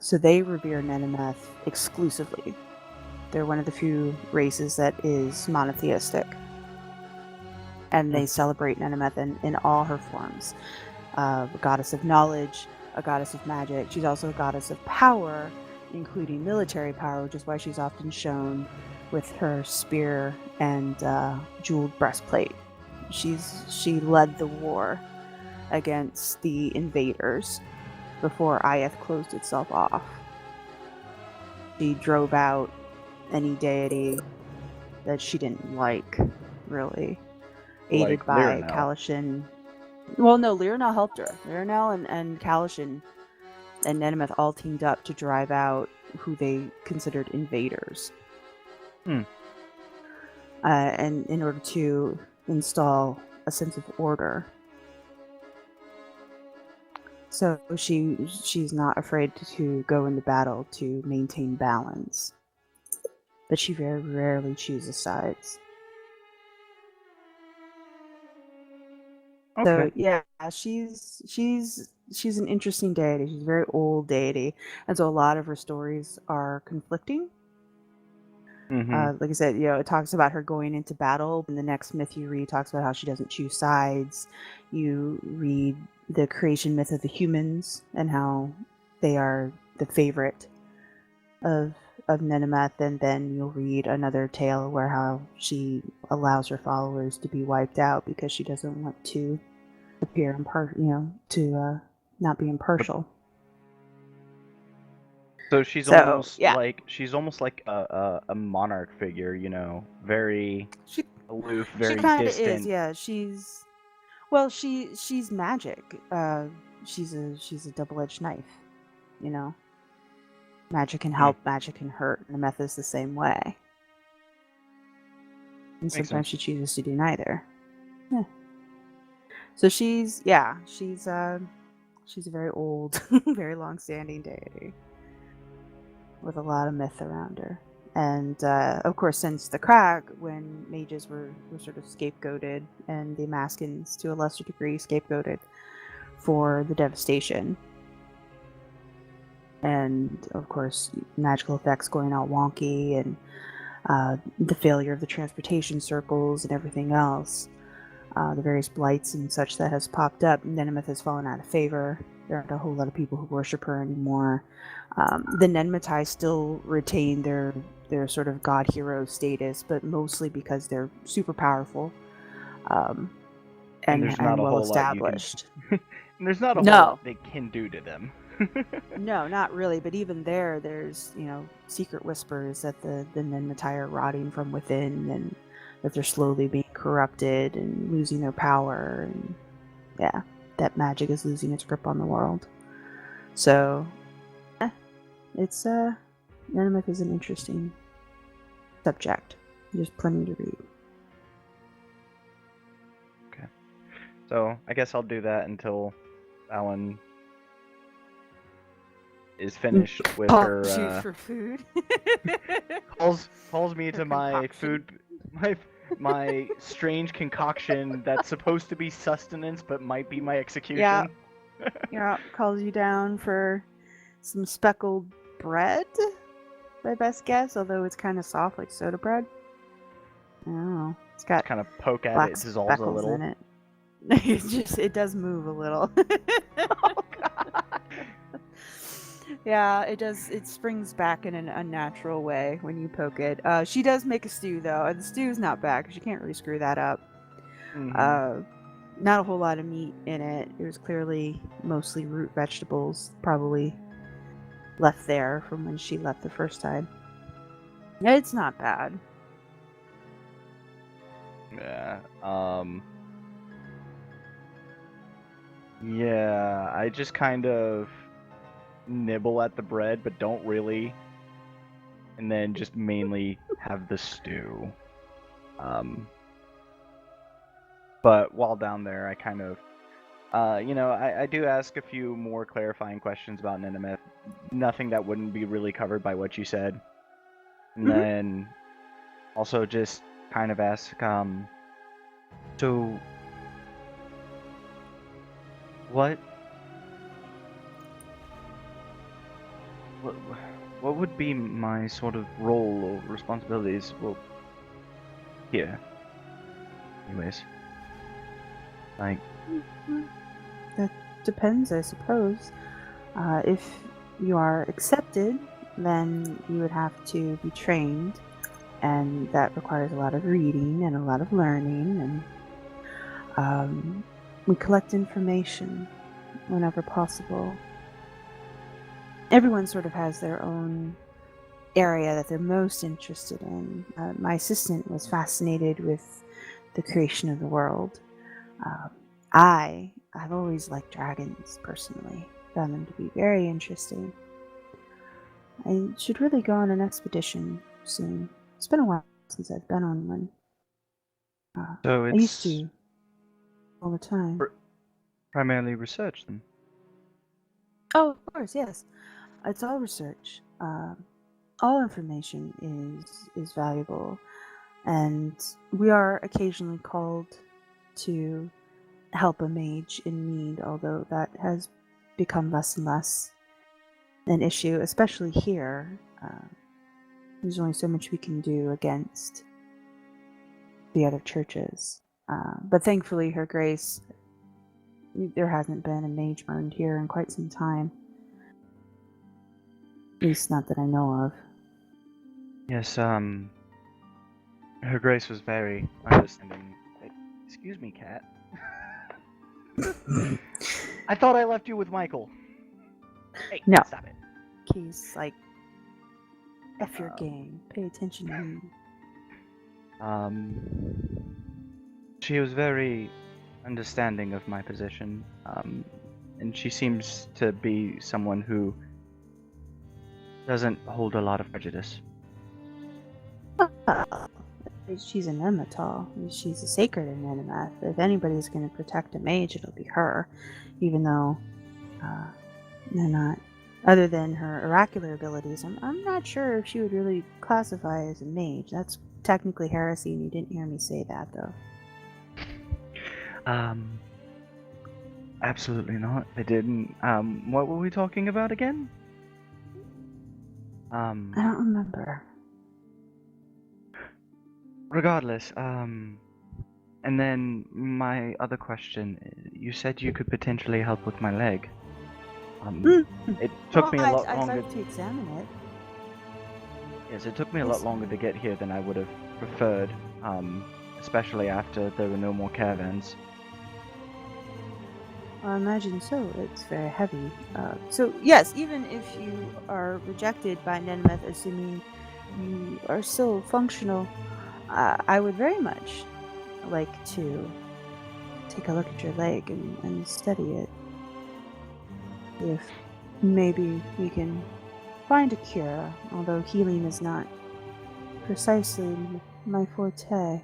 So they revere Nenemeth exclusively. They're one of the few races that is monotheistic. And they celebrate Nenemeth in all her forms. A goddess of knowledge, a goddess of magic. She's also a goddess of power, including military power, which is why she's often shown with her spear and jeweled breastplate. She led the war against the invaders before Iyith closed itself off. She drove out any deity that she didn't like, really. Aided Like by Liranel. Kalishin. Well, no, Liranel helped her. Liranel and Kalishin and Nenemeth all teamed up to drive out who they considered invaders. And in order to install a sense of order. So she's not afraid to go into battle to maintain balance. But she very rarely chooses sides. Okay. So yeah, she's an interesting deity. She's a very old deity, and so a lot of her stories are conflicting. Like I said, it talks about her going into battle. In the next myth you read, talks about how she doesn't choose sides. You read the creation myth of the humans and how they are the favorite of Nenemeth, and then you'll read another tale where how she allows her followers to be wiped out because she doesn't want to appear to not be impartial. So she's almost like a monarch figure, very aloof, very she kind of distant. is, yeah. She's magic. She's a double-edged knife, Magic can help, magic can hurt, and the method is the same way. And Makes sometimes sense. she chooses to do neither. Yeah. So she's a very old, very long-standing deity with a lot of myth around her. And of course, since the crack, when mages were sort of scapegoated, and the Amaskins, to a lesser degree, scapegoated for the devastation. And of course, magical effects going all wonky, and the failure of the transportation circles and everything else, the various blights and such that has popped up, Nenimeth has fallen out of favor. There aren't a whole lot of people who worship her anymore. The Nenmatai still retain their sort of god hero status, but mostly because they're super powerful and there's not a well whole lot you can- established. And there's not a whole No. lot they can do to them. No, not really. But even there's secret whispers that the Nenmatai are rotting from within, and that they're slowly being corrupted and losing their power, and that magic is losing its grip on the world. So, it's Nenimeth is an interesting subject. There's plenty to read. So I guess I'll do that until Alan is finished with her. For food. calls me to Her my concoction. food, my strange concoction that's supposed to be sustenance but might be my execution. Yeah, calls you down for some speckled bread, my best guess, although it's kind of soft like soda bread. I don't know. It's got Kind of poke at black it, dissolves a speckles little. in it. It does move a little. Oh god. Yeah, it does. It springs back in an unnatural way when you poke it. She does make a stew though, and the stew's not bad because you can't really screw that up. Mhm. Not a whole lot of meat in it. It was clearly mostly root vegetables, probably left there from when she left the first time. It's not bad. Yeah. Yeah, I just kind of nibble at the bread, but don't really, and then just mainly have the stew. But while down there, I kind of, I do ask a few more clarifying questions about Nenimeth. Nothing that wouldn't be really covered by what you said. And then also just kind of ask, so what would be my sort of role or responsibilities? Well, here. Anyways. Like, That depends, I suppose. If you are accepted, then you would have to be trained, and that requires a lot of reading and a lot of learning, and we collect information whenever possible. Everyone sort of has their own area that they're most interested in. My assistant was fascinated with the creation of the world. I've always liked dragons, personally. Found them to be very interesting. I should really go on an expedition soon. It's been a while since I've been on one. so I it's used to all the time. primarily research then. Oh, of course, yes. It's all research. All information is valuable, and we are occasionally called to help a mage in need, although that has become less and less an issue, especially here. There's only so much we can do against the other churches. But thankfully, Her Grace, there hasn't been a mage burned here in quite some time. At least not that I know of. Yes, Her Grace was very understanding. Excuse me, cat. I thought I left you with Michael. Hey, No. stop it. He's like, F your game. Pay attention to me. She was very understanding of my position, and she seems to be someone who doesn't hold a lot of prejudice. She's an Nemetal. She's a sacred in Nenimeth. If anybody's going to protect a mage, it'll be her. Even though they're not. Other than her oracular abilities, I'm not sure if she would really classify as a mage. That's technically heresy, and you didn't hear me say that, though. Absolutely not. I didn't. What were we talking about again? I don't remember. regardless, and then my other question, you said you could potentially help with my leg. It took me a lot I'd longer. like to examine it. Yes, it took me a Yes. lot longer to get here than I would have preferred, especially after there were no more caravans. I imagine so. It's very heavy. So yes, even if you are rejected by Nenmeth, assuming you are still functional, I would very much like to take a look at your leg and study it. If maybe we can find a cure, although healing is not precisely my forte.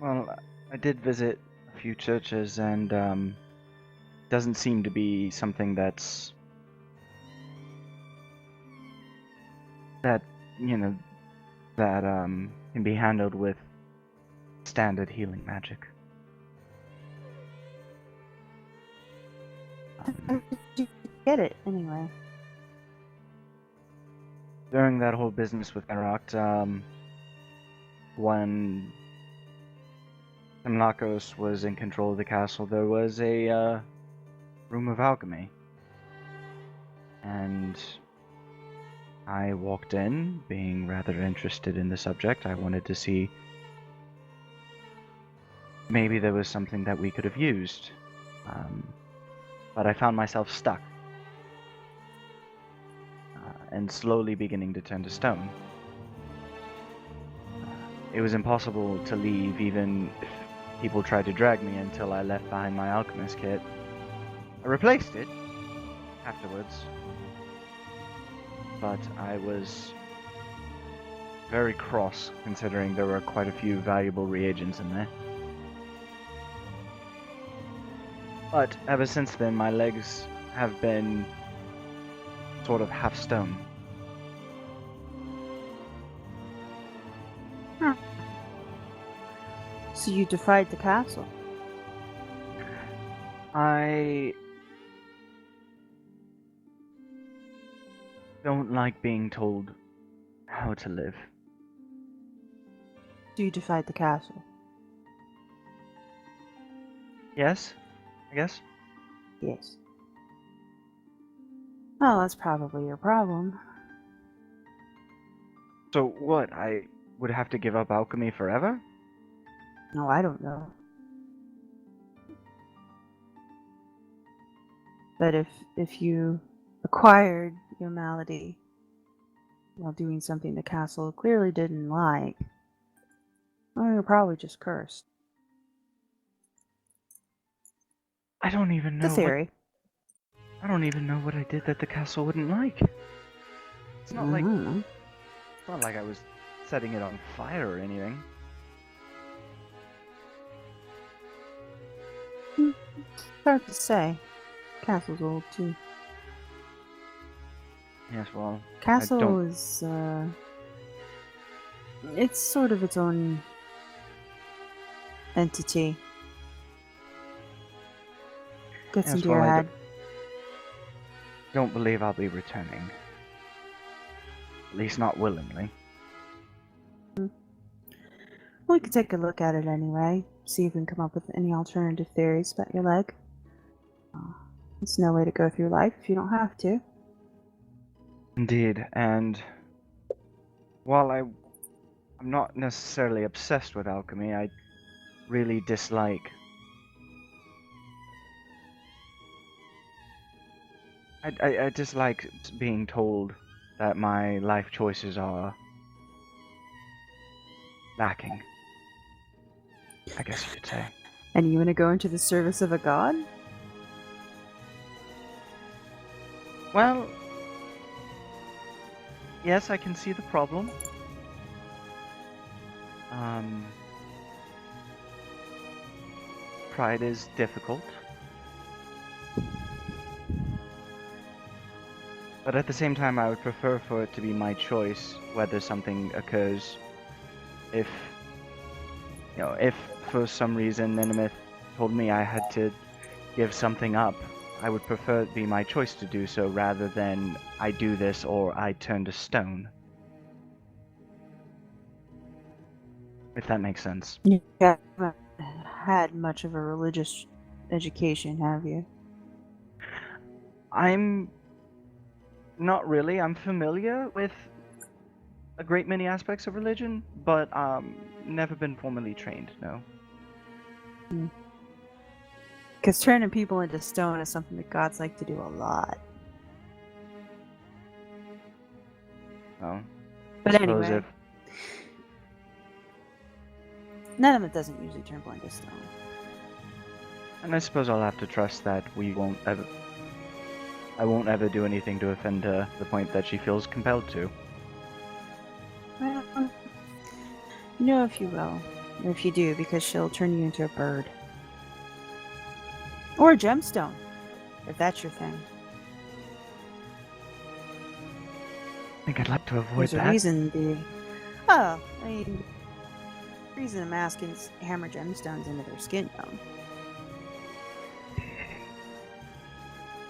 Well, I did visit a few churches, and doesn't seem to be something that can be handled with standard healing magic. How did you get it anyway? During that whole business with Geralt, when Simlakos was in control of the castle, there was a room of alchemy. And I walked in, being rather interested in the subject. I wanted to see maybe there was something that we could have used. But I found myself stuck. And slowly beginning to turn to stone. It was impossible to leave even if people tried to drag me until I left behind my alchemist kit. I replaced it afterwards, but I was very cross considering there were quite a few valuable reagents in there. But ever since then, my legs have been sort of half stone. So you defied the castle? I don't like being told how to live. So you defied the castle? Yes, I guess. Yes. Well, that's probably your problem. So what, I would have to give up alchemy forever? No, I don't know. But if you acquired your malady while doing something the castle clearly didn't like, well, you're probably just cursed. I don't even know The theory. I don't even know what I did that the castle wouldn't like. It's not like I was setting it on fire or anything. It's hard to say. Castle's old too. Yes, well, Castle don't- is it's sort of its own entity. Gets Yes, into well, your I head. don't believe I'll be returning. At least not willingly. We could take a look at it anyway. See if we can come up with any alternative theories about your leg. It's no way to go through life if you don't have to. Indeed, and while I'm not necessarily obsessed with alchemy, I really dislike... I dislike being told that my life choices are lacking, I guess you could say. And you want to go into the service of a god? Well, yes, I can see the problem. Pride is difficult. But at the same time, I would prefer for it to be my choice whether something occurs. If for some reason Nenmeth told me I had to give something up, I would prefer it be my choice to do so rather than I do this or I turn to stone. if that makes sense. You haven't had much of a religious education, have you? I'm not really. I'm familiar with a great many aspects of religion, but never been formally trained, no. Because turning people into stone is something that gods like to do a lot. No. But I suppose anyway, none of it doesn't usually turn people into stone. And I suppose I'll have to trust that I won't ever do anything to offend her to the point that she feels compelled to. Well, you know if you will, or if you do, because she'll turn you into a bird. Or a gemstone, if that's your thing. I think I'd like to avoid There's a that. reason the... Oh, I mean... The reason I'm asking is hammer gemstones into their skin tone.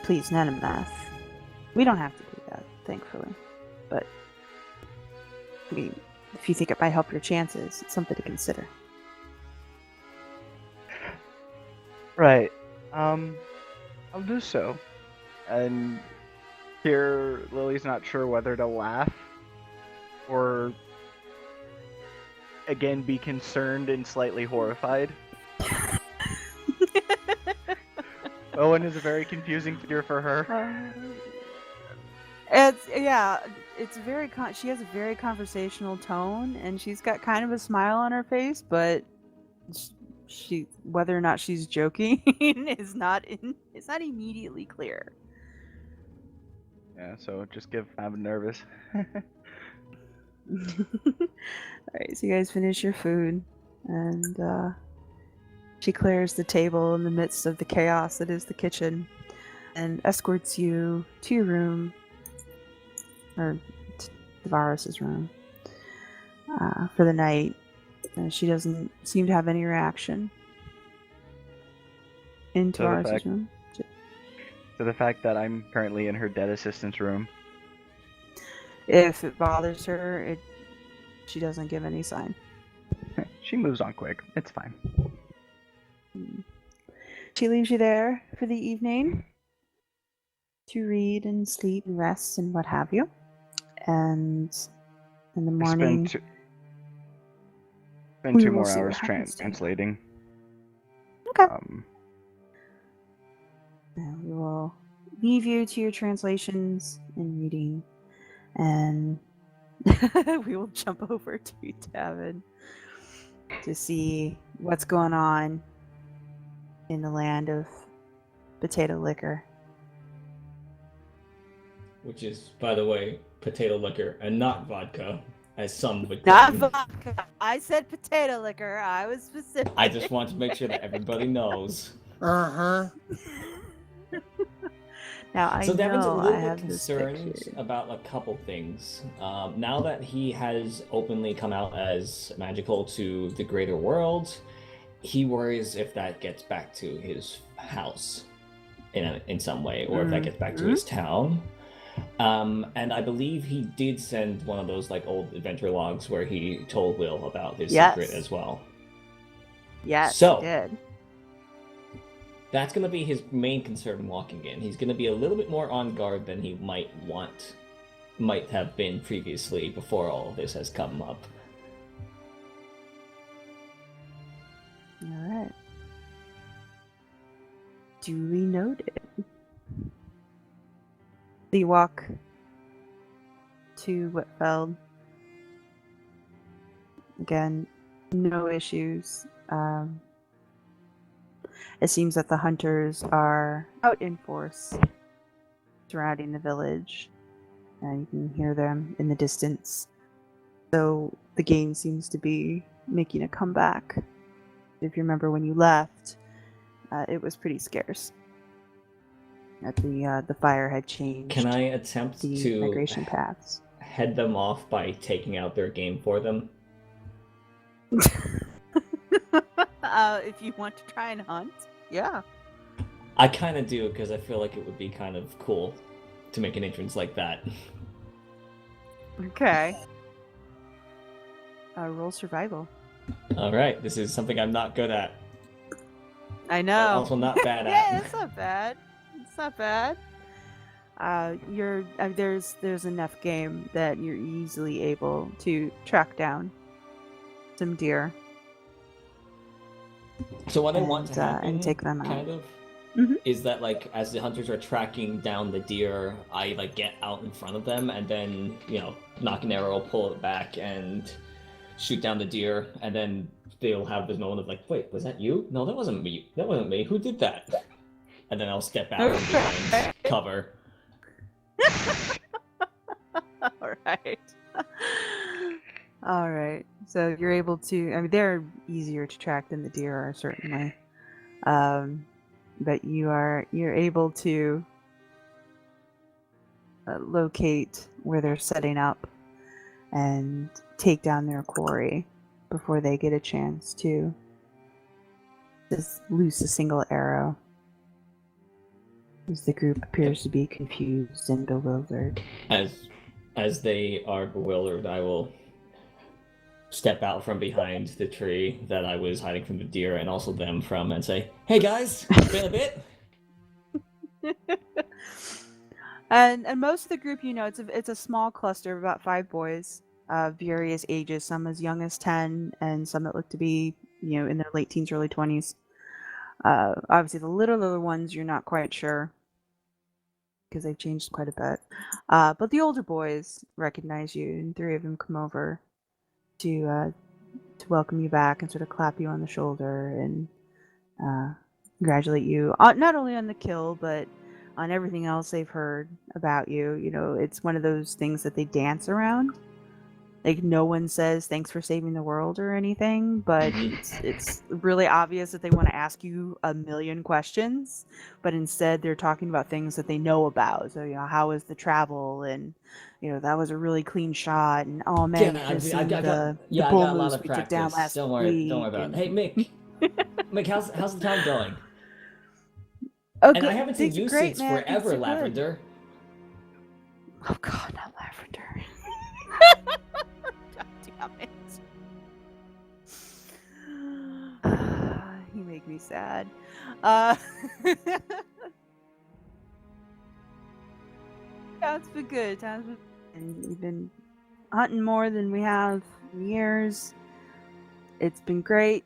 Please, none of math. We don't have to do that, thankfully. But... I mean, if you think it might help your chances, it's something to consider. Right. I'll do so. And here, Lily's not sure whether to laugh or again be concerned and slightly horrified. Owen is a very confusing figure for her. It's very she has a very conversational tone, and she's got kind of a smile on her face, but she whether or not she's joking is not immediately clear. Yeah, so just I'm nervous. Alright, so you guys finish your food, and she clears the table in the midst of the chaos that is the kitchen, and escorts you to your room, or to Tavares' room, for the night. She doesn't seem to have any reaction in Tavares' room. So the fact that I'm currently in her dead assistant's room. If it bothers her, she doesn't give any sign. She moves on quick. It's fine. She leaves you there for the evening to read and sleep and rest and what have you. And in the morning... Spend 2 will more see what hours happens to you. translating. Okay. We will leave you to your translations and reading, and we will jump over to Davynn to see what's going on in the land of potato liquor. Which is, by the way, potato liquor and not vodka, as some would Not claim. vodka. I said potato liquor. I was specific. I just want to make sure that everybody knows. Now I So Davynn's a know I little have bit this concerned picture. about a couple things. Now that he has openly come out as magical to the greater world, he worries if that gets back to his house in some way, or if that gets back to his town. And I believe he did send one of those like old adventure logs where he told Will about his secret as well. Yes, So, he did. That's going to be his main concern walking in. He's going to be a little bit more on guard than he might have been previously before all of this has come up. All right. Duly noted. So you walk to Whitfeld. Again, no issues. It seems that the hunters are out in force surrounding the village, and you can hear them in the distance. So the game seems to be making a comeback. If you remember when you left, it was pretty scarce. The fire had changed. Can I attempt the to migration paths? head them off by taking out their game for them? If you want to try and hunt, yeah. I kind of do, because I feel like it would be kind of cool to make an entrance like that. Okay. Roll survival. All right, this is something I'm not good at. I But know. also not bad Yeah, at. it's not bad. It's not bad. There's enough game that you're easily able to track down some deer So what I want to happen, and take them out. kind of, Mhm. is that like as the hunters are tracking down the deer, I like get out in front of them and then knock an arrow, pull it back, and shoot down the deer, and then they'll have this moment of like, wait, was that you? No, that wasn't me. That wasn't me. Who did that? And then I'll step out from behind cover. All right. All right. So you're able to. I mean, they're easier to track than the deer are, certainly. But you're able to locate where they're setting up and take down their quarry before they get a chance to just loose a single arrow. As the group appears to be confused and bewildered. As they are bewildered, I will step out from behind the tree that I was hiding from the deer and also them from and say, "Hey guys, it's been a bit." And most of the group, it's a small cluster of about 5 boys of various ages, some as young as 10 and some that look to be, in their late teens, early 20s. Obviously the littler ones you're not quite sure because they've changed quite a bit. But the older boys recognize you, and 3 of them come over to welcome you back and sort of clap you on the shoulder and congratulate you, not only on the kill, but on everything else they've heard about you. It's one of those things that they dance around. Like, no one says thanks for saving the world or anything, but it's really obvious that they want to ask you a million questions, but instead they're talking about things that they know about. So, how was the travel? And, that was a really clean shot. And, oh man, Yeah, you should've seen I got the a bull lot moose of we took down practice. last Don't worry week. about it. Hey Mick, Mick, how's the town going? Oh, And good. I haven't seen Things are you great, since man. Things forever, are good. Lavender. Oh god, not Lavender. God damn it. You make me sad. Yeah, it's been good. And we've been hunting more than we have in years. It's been great.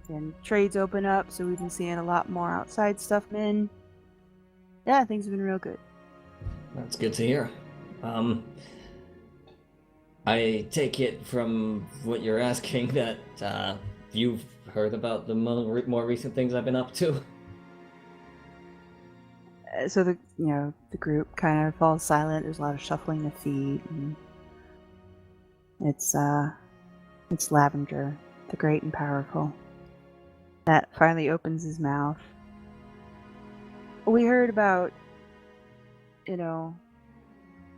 And trades open up, so we've been seeing a lot more outside stuff in. Yeah, things have been real good. That's good to hear. I take it from what you're asking that you've heard about the more recent things I've been up to. So the group kind of falls silent. There's a lot of shuffling of feet, and it's Lavender, the great and powerful, that finally opens his mouth. We heard about,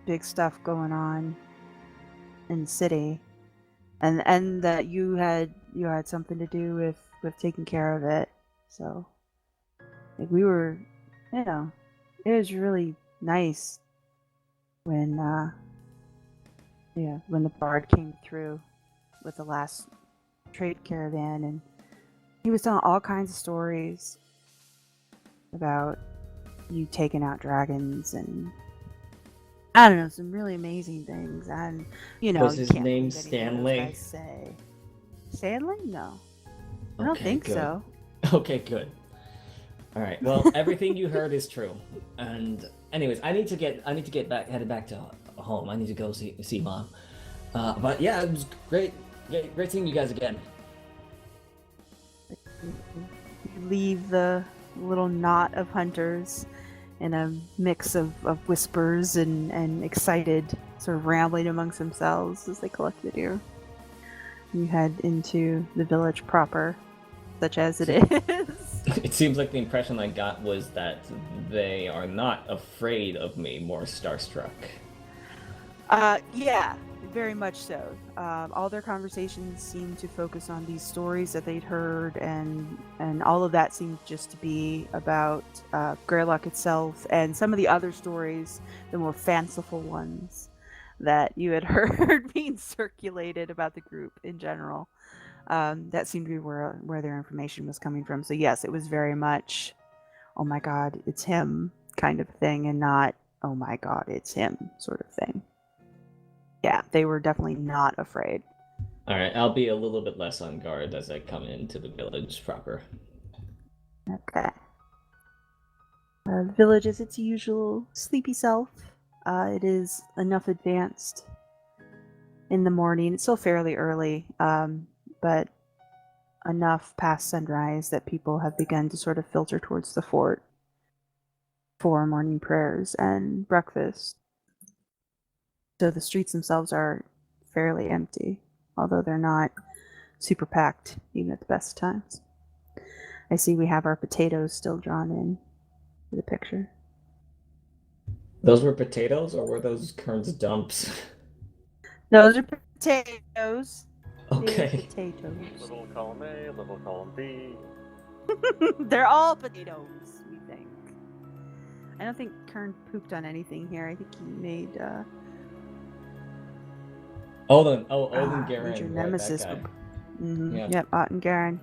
big stuff going on in the city, and that you had something to do with taking care of it. So, like, we were, it was really nice when when the bard came through with the last trade caravan, and he was telling all kinds of stories about you taking out dragons and I don't know, some really amazing things. And Was you his can't name believe anything those Stanley? guys say. Stanley? No, I don't Okay, think good. so. Okay, good. All right. Well, everything you heard is true. And anyways, I need to get headed back to home. I need to go see Mom. But yeah, it was great seeing you guys again. You leave the little knot of hunters in a mix of whispers and excited, sort of rambling amongst themselves as they collect the deer. You head into the village proper, such as it is. It seems like the impression I got was that they are not afraid of me, more starstruck. Yeah, very much so. All their conversations seem to focus on these stories that they'd heard, and all of that seemed just to be about Greylock itself, and some of the other stories, the more fanciful ones, that you had heard being circulated about the group in general. That seemed to be where their information was coming from. So yes, it was very much, oh my god, it's him kind of thing, and not, oh my god, it's him sort of thing. Yeah, they were definitely not afraid. Alright, I'll be a little bit less on guard as I come into the village proper. Okay. The village is its usual sleepy self. It is enough advanced in the morning. It's still fairly early, but enough past sunrise that people have begun to sort of filter towards the fort for morning prayers and breakfast. So the streets themselves are fairly empty, although they're not super packed even at the best times. I see we have our potatoes still drawn in for the picture. Those were potatoes, or were those Kern's dumps? Those are potatoes. Okay. Potatoes. Little column A, little column B. They're all potatoes, we think. I don't think Kern pooped on anything here. I think he made Odin major Garen, nemesis. right, that guy. Mm-hmm. Yeah. Yep, Otten Garen.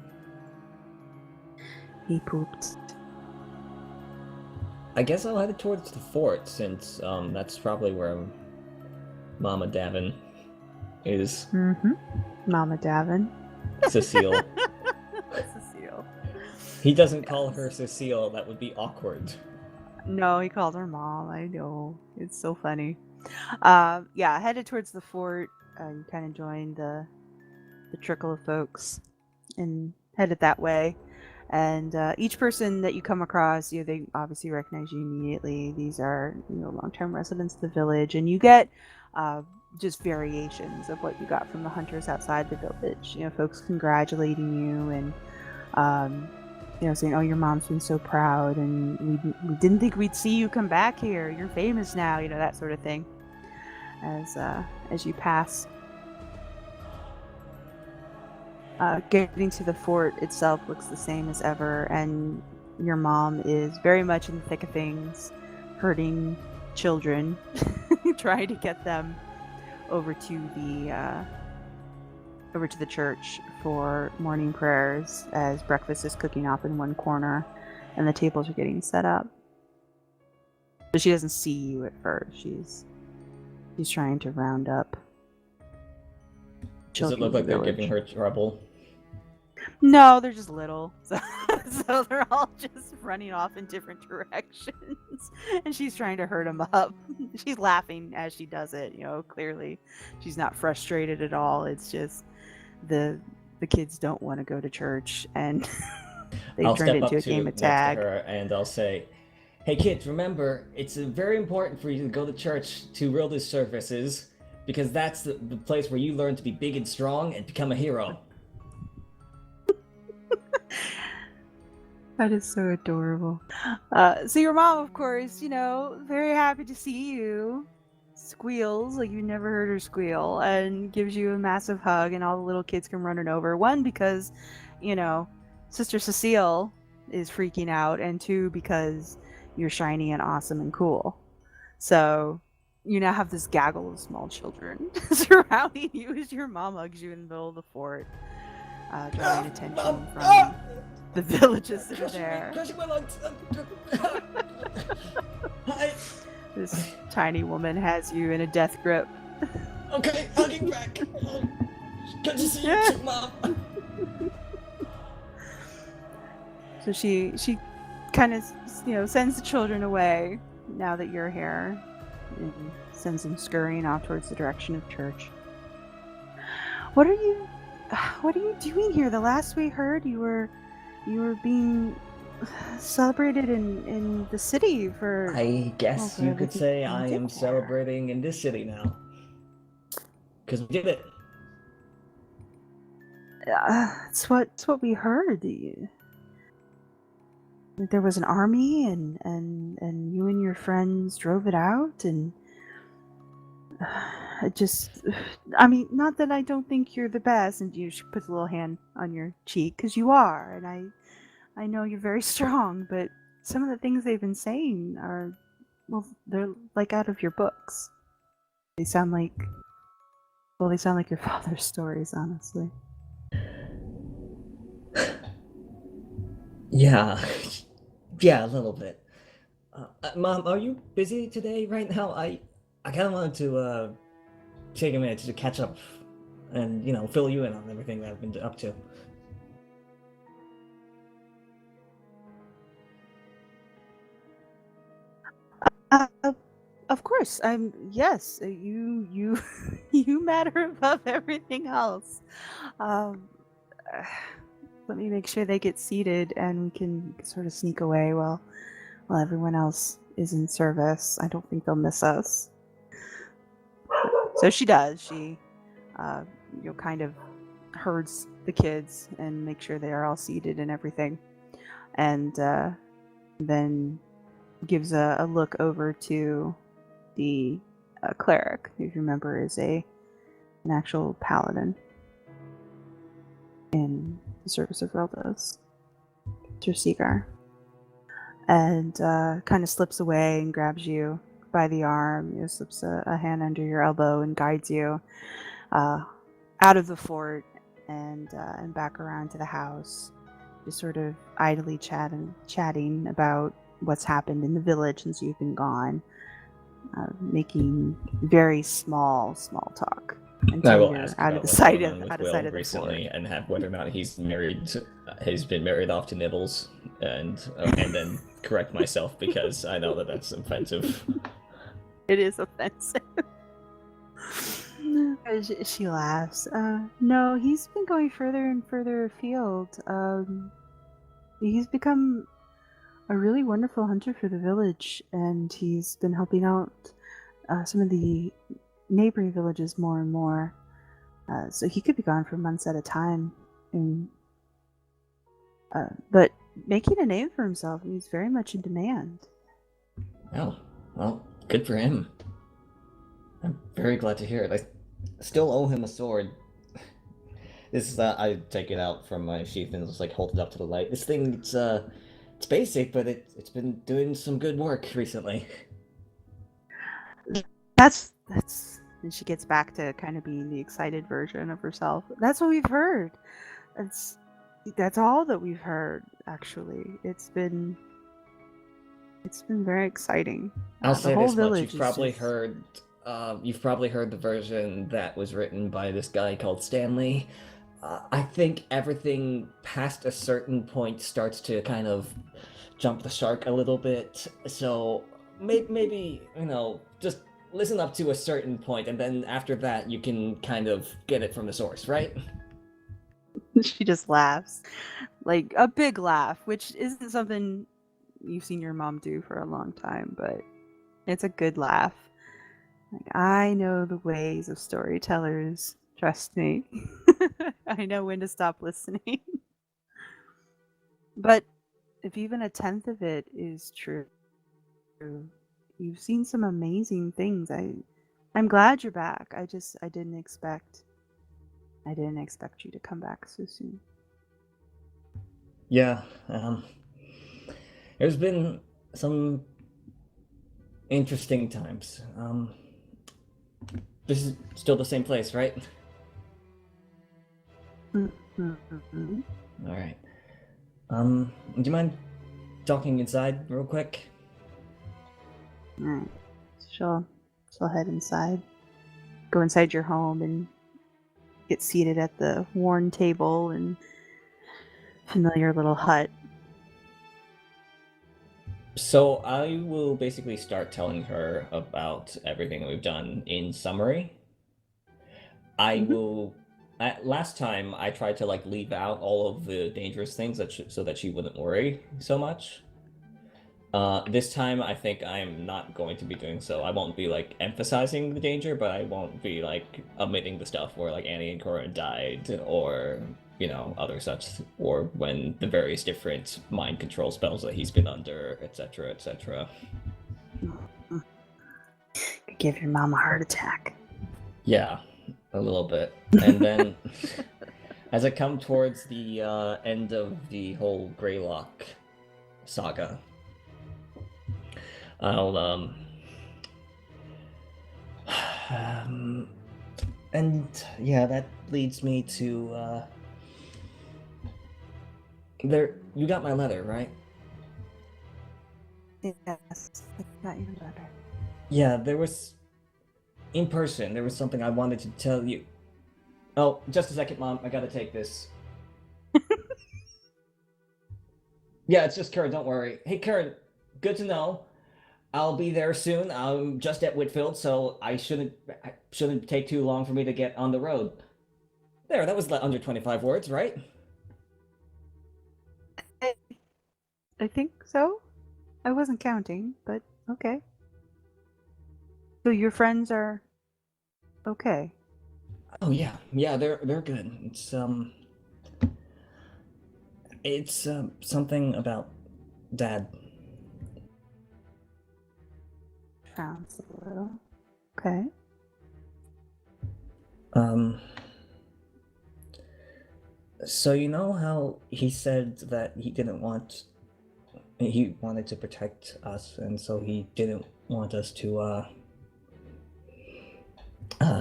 He pooped. I guess I'll head towards the fort, since that's probably where Mama Davynn is. Mm-hmm. Mama Davynn. Cecile. Cecile. He doesn't call her Cecile, that would be awkward. No, he called her mom. I know. It's so funny. Yeah, headed towards the fort. You kind of joined the trickle of folks and headed that way. And each person that you come across, they obviously recognize you immediately. These are, long-term residents of the village, and you get just variations of what you got from the hunters outside the village. Folks congratulating you and saying, "Oh, your mom's been so proud, and we didn't think we'd see you come back here. You're famous now," that sort of thing. As you pass. Getting to the fort itself looks the same as ever, and your mom is very much in the thick of things, herding children, trying to get them over to the church for morning prayers, as breakfast is cooking up in one corner and the tables are getting set up. So she doesn't see you at first. She's trying to round up Does it look like they're giving her trouble? No, they're just little. So they're all just running off in different directions. And she's trying to herd them up. She's laughing as she does it, clearly. She's not frustrated at all. It's just the kids don't want to go to church, and they've turned it into a game of tag. Next to her and I'll say, "Hey kids, remember, it's very important for you to go to church to religious services, because that's the place where you learn to be big and strong and become a hero." That is so adorable. So your mom, of course, very happy to see you. Squeals like you never heard her squeal, and gives you a massive hug, and all the little kids come running over. One, because, Sister Cecile is freaking out, and two, because you're shiny and awesome and cool. So you now have this gaggle of small children surrounding you as your mom hugs you in the middle of the fort, drawing attention from the villages that are there. This tiny woman has you in a death grip. Okay, hugging back. Good to see you too, Mom. So she kind of sends the children away now that you're here, and sends them scurrying off towards the direction of church. What are you doing here? The last we heard, you were being celebrated in the city for... I guess you could say I am celebrating in this city now. Because we did it. It's what we heard. There was an army, and you and your friends drove it out, and not that I don't think you're the best, and you put a little hand on your cheek, because you are, and I know you're very strong, but some of the things they've been saying are, well, they're like out of your books. They sound like, well, they sound like your father's stories, honestly. Yeah, yeah, a little bit. Mom, are you busy today right now? I kind of wanted to take a minute to catch up and, fill you in on everything that I've been up to. Uh, of course, yes, you you matter above everything else. Um, let me make sure they get seated and we can sort of sneak away while everyone else is in service. I don't think they'll miss us. So she does. She, kind of herds the kids and make sure they are all seated and everything, and then gives a look over to the cleric, who, if you remember, is an actual paladin in the service of Reldos, Tersigar, and kind of slips away and grabs you by the arm, slips a hand under your elbow and guides you out of the fort and back around to the house, just sort of idly chatting about what's happened in the village since you've been gone, making very small talk I until will you're ask out about of the what's sight going on of with out of Will sight of the recently, fort. and whether or not he's been married off to Nibbles, and then correct myself because I know that that's offensive. It is offensive. She laughs. No, he's been going further and further afield. He's become a really wonderful hunter for the village, and he's been helping out some of the neighboring villages more and more. So he could be gone for months at a time, and but making a name for himself. He's very much in demand. Oh, well, good for him. I'm very glad to hear it. I still owe him a sword. This I take it out from my sheath and just hold it up to the light. This thing, it's basic, but it's been doing some good work recently. That's and she gets back to kind of being the excited version of herself. That's what we've heard. That's all that we've heard, actually. It's been very exciting. I'll The say whole this much: village you've probably is just... heard, the version that was written by this guy called Stanley. I think everything past a certain point starts to kind of jump the shark a little bit. So maybe just listen up to a certain point, and then after that, you can kind of get it from the source, right? She just laughs, like a big laugh, which isn't something you've seen your mom do for a long time, but it's a good laugh. Like, I know the ways of storytellers. Trust me. I know when to stop listening. But if even a tenth of it is true, you've seen some amazing things. I'm glad you're back. I didn't expect you to come back so soon. Yeah, there's been some interesting times. This is still the same place, right? Mm-hmm. All right. Do you mind talking inside real quick? Alright. She'll head inside. Go inside your home and get seated at the worn table and familiar little hut. So I will basically start telling her about everything that we've done in summary. I will. Last time I tried to leave out all of the dangerous things so that she wouldn't worry so much. This time I think I'm not going to be doing so. I won't be emphasizing the danger, but I won't be omitting the stuff where Annie and Cora died, or other such, or when the various different mind control spells that he's been under, etc., etc. Give your mom a heart attack. Yeah, a little bit. And then as I come towards the end of the whole Greylock saga, I'll And yeah, that leads me to there. You got my letter, right? Yes, I got your letter. Yeah, there was in person. There was something I wanted to tell you. Oh, just a second, Mom. I gotta take this. Yeah, it's just Karen. Don't worry. Hey, Karen. Good to know. I'll be there soon. I'm just at Whitfeld, so I shouldn't take too long for me to get on the road. There, that was under 25 words, right? I think so. I wasn't counting, but okay. So your friends are okay. Oh yeah, they're good. It's something about Dad. Sounds a little okay. So you know how he said that he wanted to protect us, and so he didn't want us to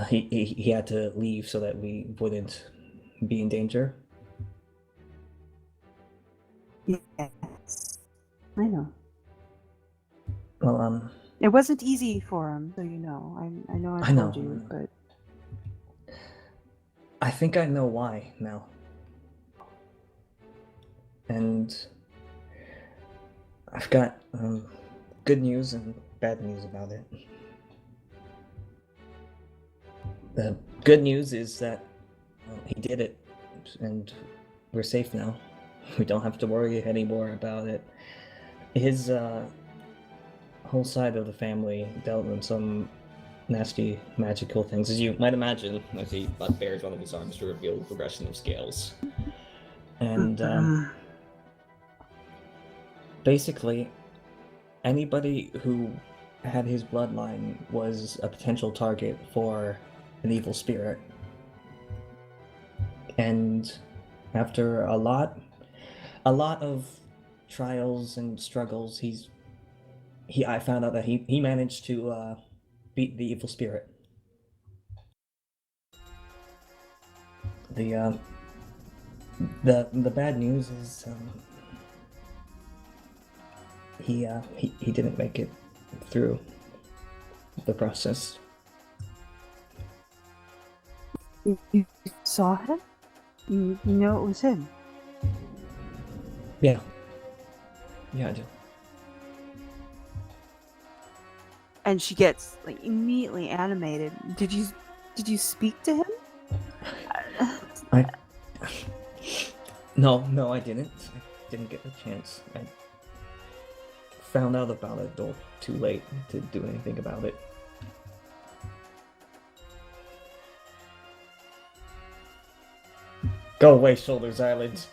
he had to leave so that we wouldn't be in danger. Yes, I know. Well, It wasn't easy for him, so you know. I know I told you, but I think I know why now. And I've got good news and bad news about it. The good news is that he did it, and we're safe now. We don't have to worry anymore about it. His whole side of the family dealt with some nasty magical things, as you might imagine, as he bares one of his arms to reveal the progression of scales. And basically, anybody who had his bloodline was a potential target for an evil spirit. And after a lot of trials and struggles, I found out that he managed to beat the evil spirit. The bad news is he didn't make it through the process. you saw him? You know it was him? Yeah, I do. And she gets like immediately animated. Did you speak to him? No, I didn't. I didn't get the chance. I found out about it though too late to do anything about it. Go away, Shoulders Island.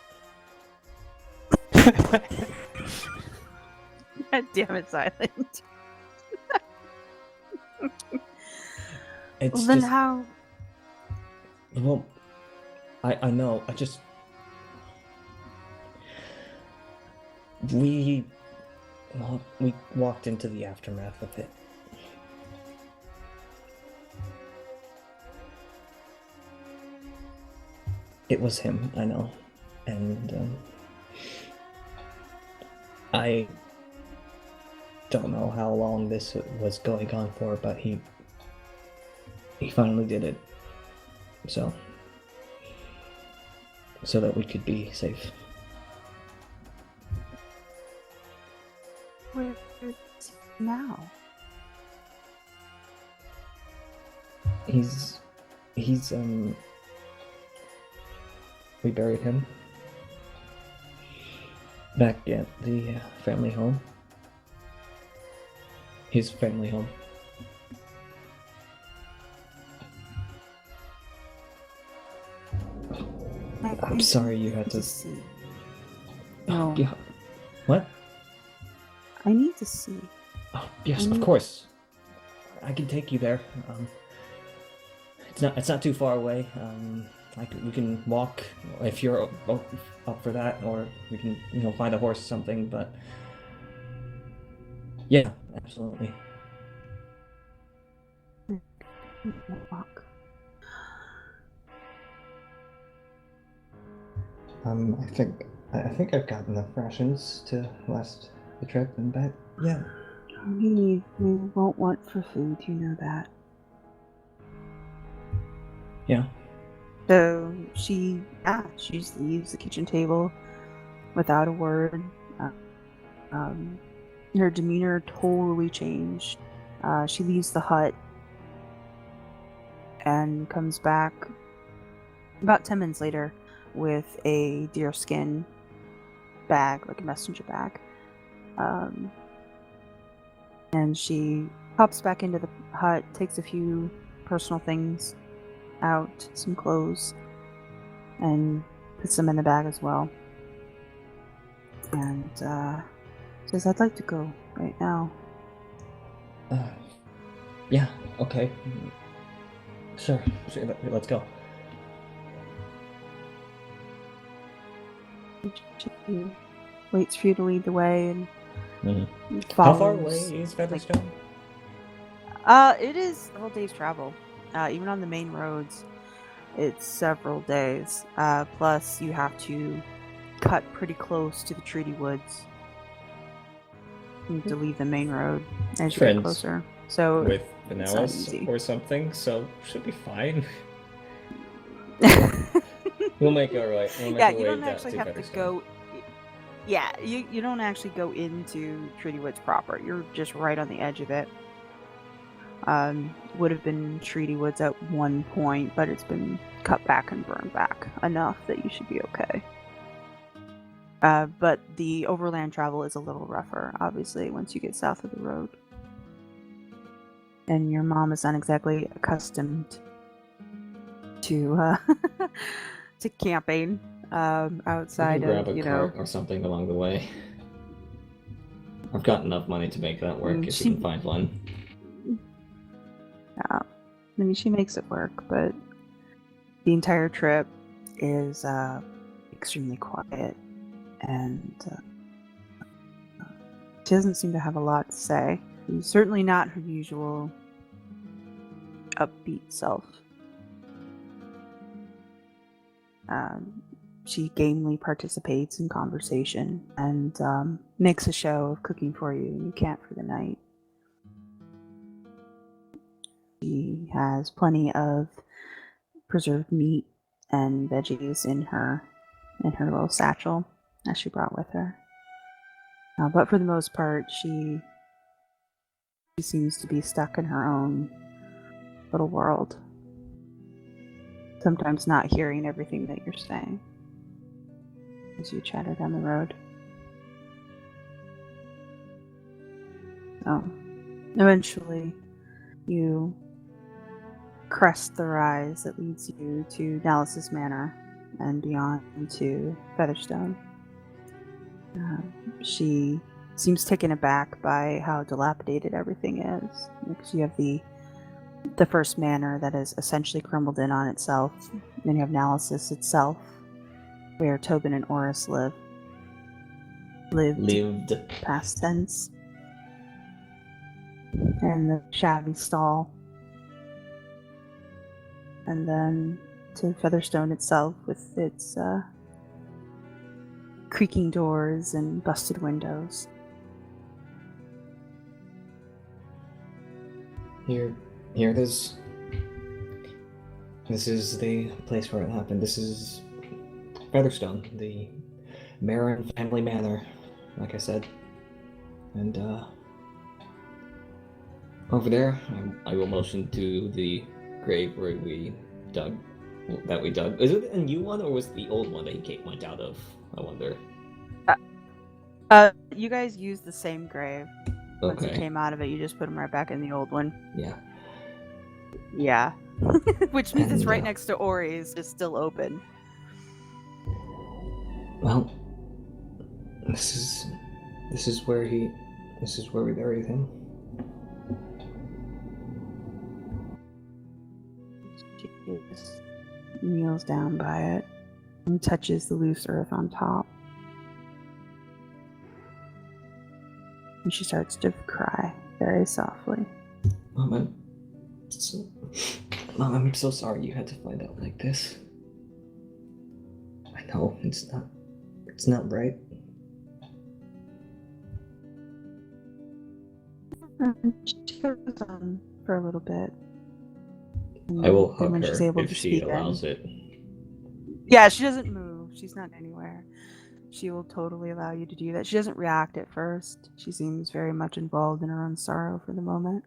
God damn it, Silent. It's Well, then just, how? well, I know. We walked into the aftermath of it. It was him, I know, and I don't know how long this was going on for, but he finally did it. So that we could be safe. Where is he now? He's we buried him back at the family home. His family home. I'm sorry you had to see. Oh, No. yeah. What? I need to see. Oh, yes, of course. I can take you there. It's not too far away. We can walk if you're up for that, or we can find a horse or something. But yeah, absolutely. Walk. I think I've got enough rations to last the trip and back. Yeah. We won't want for food, you know that. Yeah. So she leaves the kitchen table without a word. Her demeanor totally changed. She leaves the hut and comes back about 10 minutes later with a deerskin bag, like a messenger bag. And she pops back into the hut, takes a few personal things out, some clothes, and puts them in the bag as well. And says, I'd like to go right now. Yeah, okay. Sure, let's go. She waits for you to lead the way and follows. How far away is Featherstone? It is several days' travel. Even on the main roads, it's several days. Plus, you have to cut pretty close to the treaty woods. You need to leave the main road as you get closer. So with it's not Vanellis easy. or something, so should be fine. We'll make it alright. Yeah, you don't actually have to go. Yeah, you don't actually go into Treaty Woods proper. You're just right on the edge of it. Would have been Treaty Woods at one point, but it's been cut back and burned back enough that you should be okay. But the overland travel is a little rougher, obviously, once you get south of the road. And your mom is not exactly accustomed to to camping outside grab of, a cart or something along the way. I've got enough money to make that work if you can find one. Yeah, I mean, she makes it work, but the entire trip is extremely quiet, and she doesn't seem to have a lot to say. She's certainly not her usual upbeat self. She gamely participates in conversation and makes a show of cooking for you. You can't for the night. She has plenty of preserved meat and veggies in her little satchel that she brought with her. But for the most part, she seems to be stuck in her own little world. Sometimes not hearing everything that you're saying as you chatter down the road. So, eventually, you crest the rise that leads you to Dallas's Manor and beyond to Featherstone. She seems taken aback by how dilapidated everything is, because you have the first manor that is essentially crumbled in on itself. Then you have Nalasis itself, where Tobin and Oris lived. Past tense. And the shabby stall. And then to Featherstone itself with its creaking doors and busted windows. Here it is. This is the place where it happened. This is Featherstone, the Marin family manor, like I said. And over there, I will motion to the grave where we dug. Is it a new one, or was it the old one that he went out of? I wonder. You guys used the same grave. Once Okay. you came out of it, you just put him right back in the old one. Yeah. Yeah. Which means it's right next to Ori's, just still open. Well, this is where we buried him. She just kneels down by it and touches the loose earth on top. And she starts to cry very softly. Mom, Mom, I'm so sorry you had to find out like this. I know, it's not right. She goes on for a little bit. I will Then hug when she's her able if to she speak allows in. it. Yeah, she doesn't move. She's not anywhere. She will totally allow you to do that. She doesn't react at first. She seems very much involved in her own sorrow for the moment.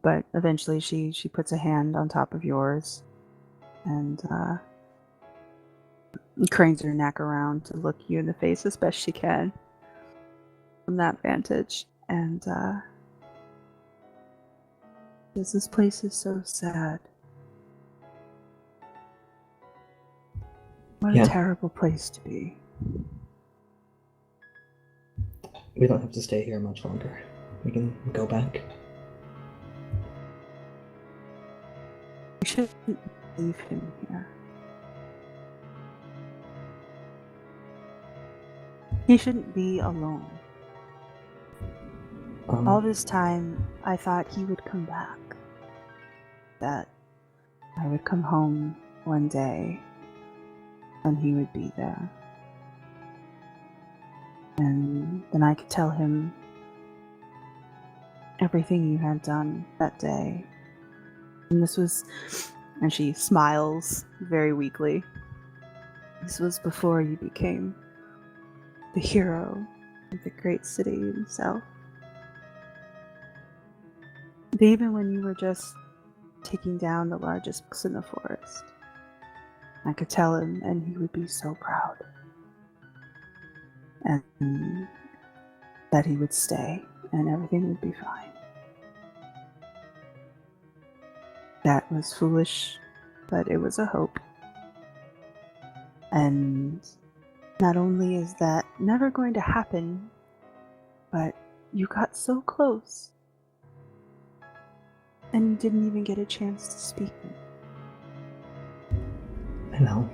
But eventually she puts a hand on top of yours and cranes her neck around to look you in the face as best she can from that vantage. And says, this place is so sad. What Yeah. a terrible place to be. We don't have to stay here much longer. We can go back. You shouldn't leave him here. He shouldn't be alone. All this time, I thought he would come back. That I would come home one day and he would be there. And then I could tell him everything you had done that day. And this was, and she smiles very weakly. This was before you became the hero of the great city in the south. Even when you were just taking down the largest books in the forest, I could tell him, and he would be so proud. And that he would stay, and everything would be fine. That was foolish, but it was a hope. And not only is that never going to happen, but you got so close. And you didn't even get a chance to speak. I know.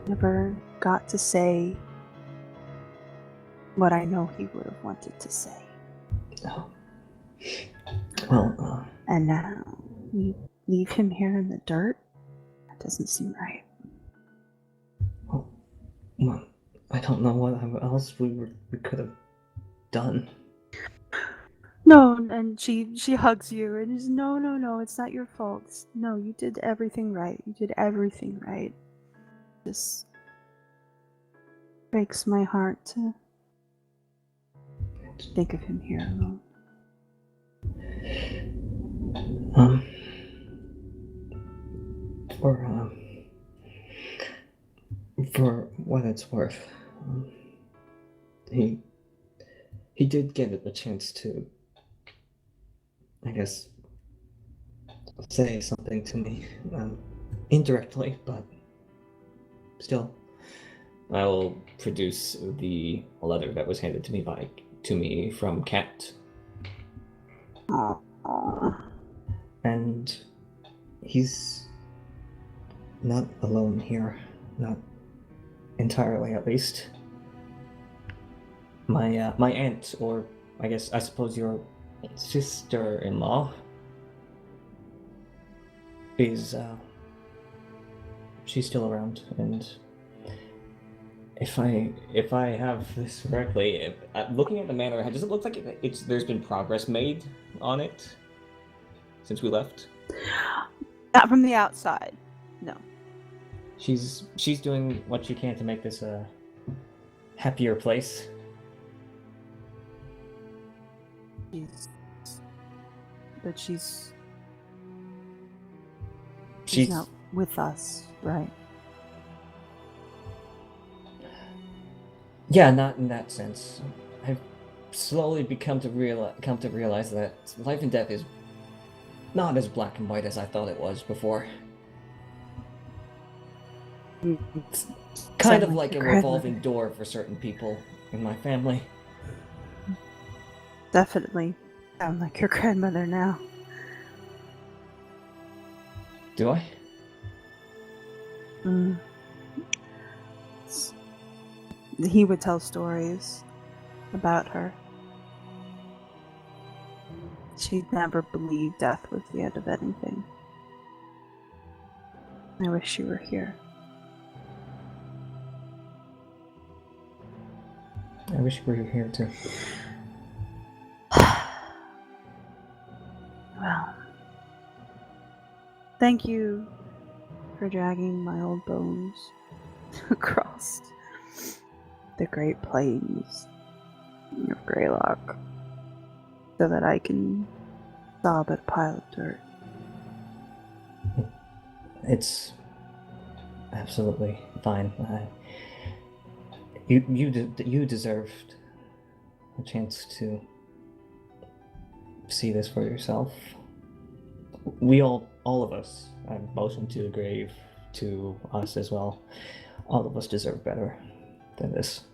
Never got to say what I know he would have wanted to say. No. Well, And now you leave him here in the dirt? That doesn't seem right. well, I don't know what else we could have done. No, and she hugs you and is, no, it's not your fault. No, you did everything right. You did everything right. This breaks my heart to think of him here alone. For what it's worth, he did get a chance to, I guess, say something to me, indirectly, but still. I will produce the letter that was handed to me from Cat. And he's not alone here, not entirely at least. My aunt, or I suppose your sister-in-law, is she's still around, and if I have this correctly, looking at the manor, does it look like there's been progress made on it since we left? Not from the outside, no. She's doing what she can to make this a happier place. She's not with us, right? Yeah, not in that sense. I've slowly come to realize that life and death is not as black and white as I thought it was before. It's kind of like a revolving door for certain people in my family. Definitely sound like your grandmother now. Do I? He would tell stories about her. She never believed death was the end of anything. I wish you were here. I wish we were here too. Well, thank you for dragging my old bones across the Great Plains of Greylock so that I can sob at a pile of dirt. It's absolutely fine. You deserved a chance to see this for yourself. We all of us, motion to the grave, to us as well. All of us deserve better than this.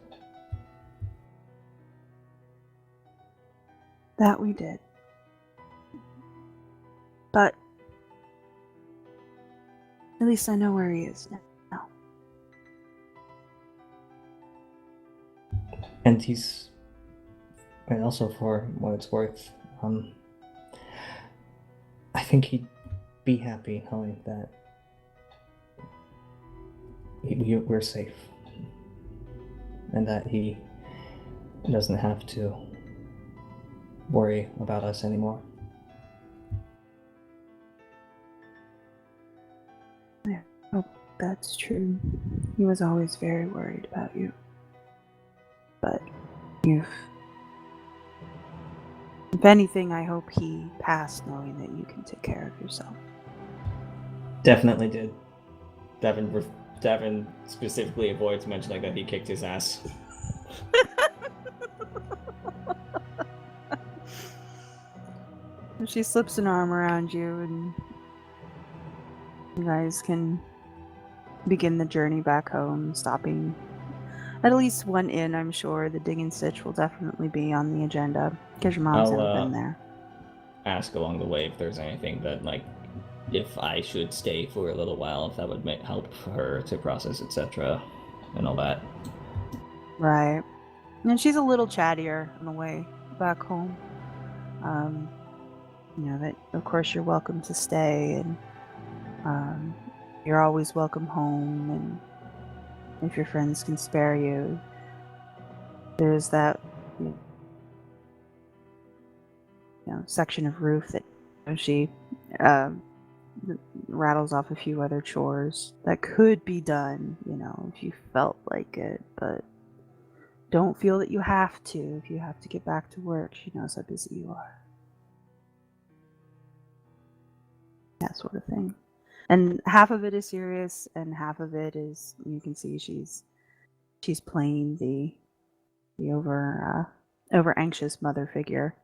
That we did. But at least I know where he is now. And also for what it's worth, I think he'd be happy knowing that we're safe. And that he doesn't have to worry about us anymore. I hope that's true. He was always very worried about you. But if anything, I hope he passed knowing that you can take care of yourself. Definitely did. Davynn specifically avoids mentioning that he kicked his ass. She slips an arm around you and you guys can begin the journey back home, stopping at least one inn, I'm sure. The Dig and Stitch will definitely be on the agenda because your mom's never been there. Ask along the way if there's anything that, like, if I should stay for a little while, if that would help her to process, etc., and all that. Right. And she's a little chattier on the way back home. That of course you're welcome to stay, and you're always welcome home, and if your friends can spare you, there's that section of roof that she rattles off a few other chores that could be done, if you felt like it, but don't feel that you have to. If you have to get back to work, she knows how busy you are. That sort of thing. And half of it is serious, and half of it is, you can see she's playing the over anxious mother figure,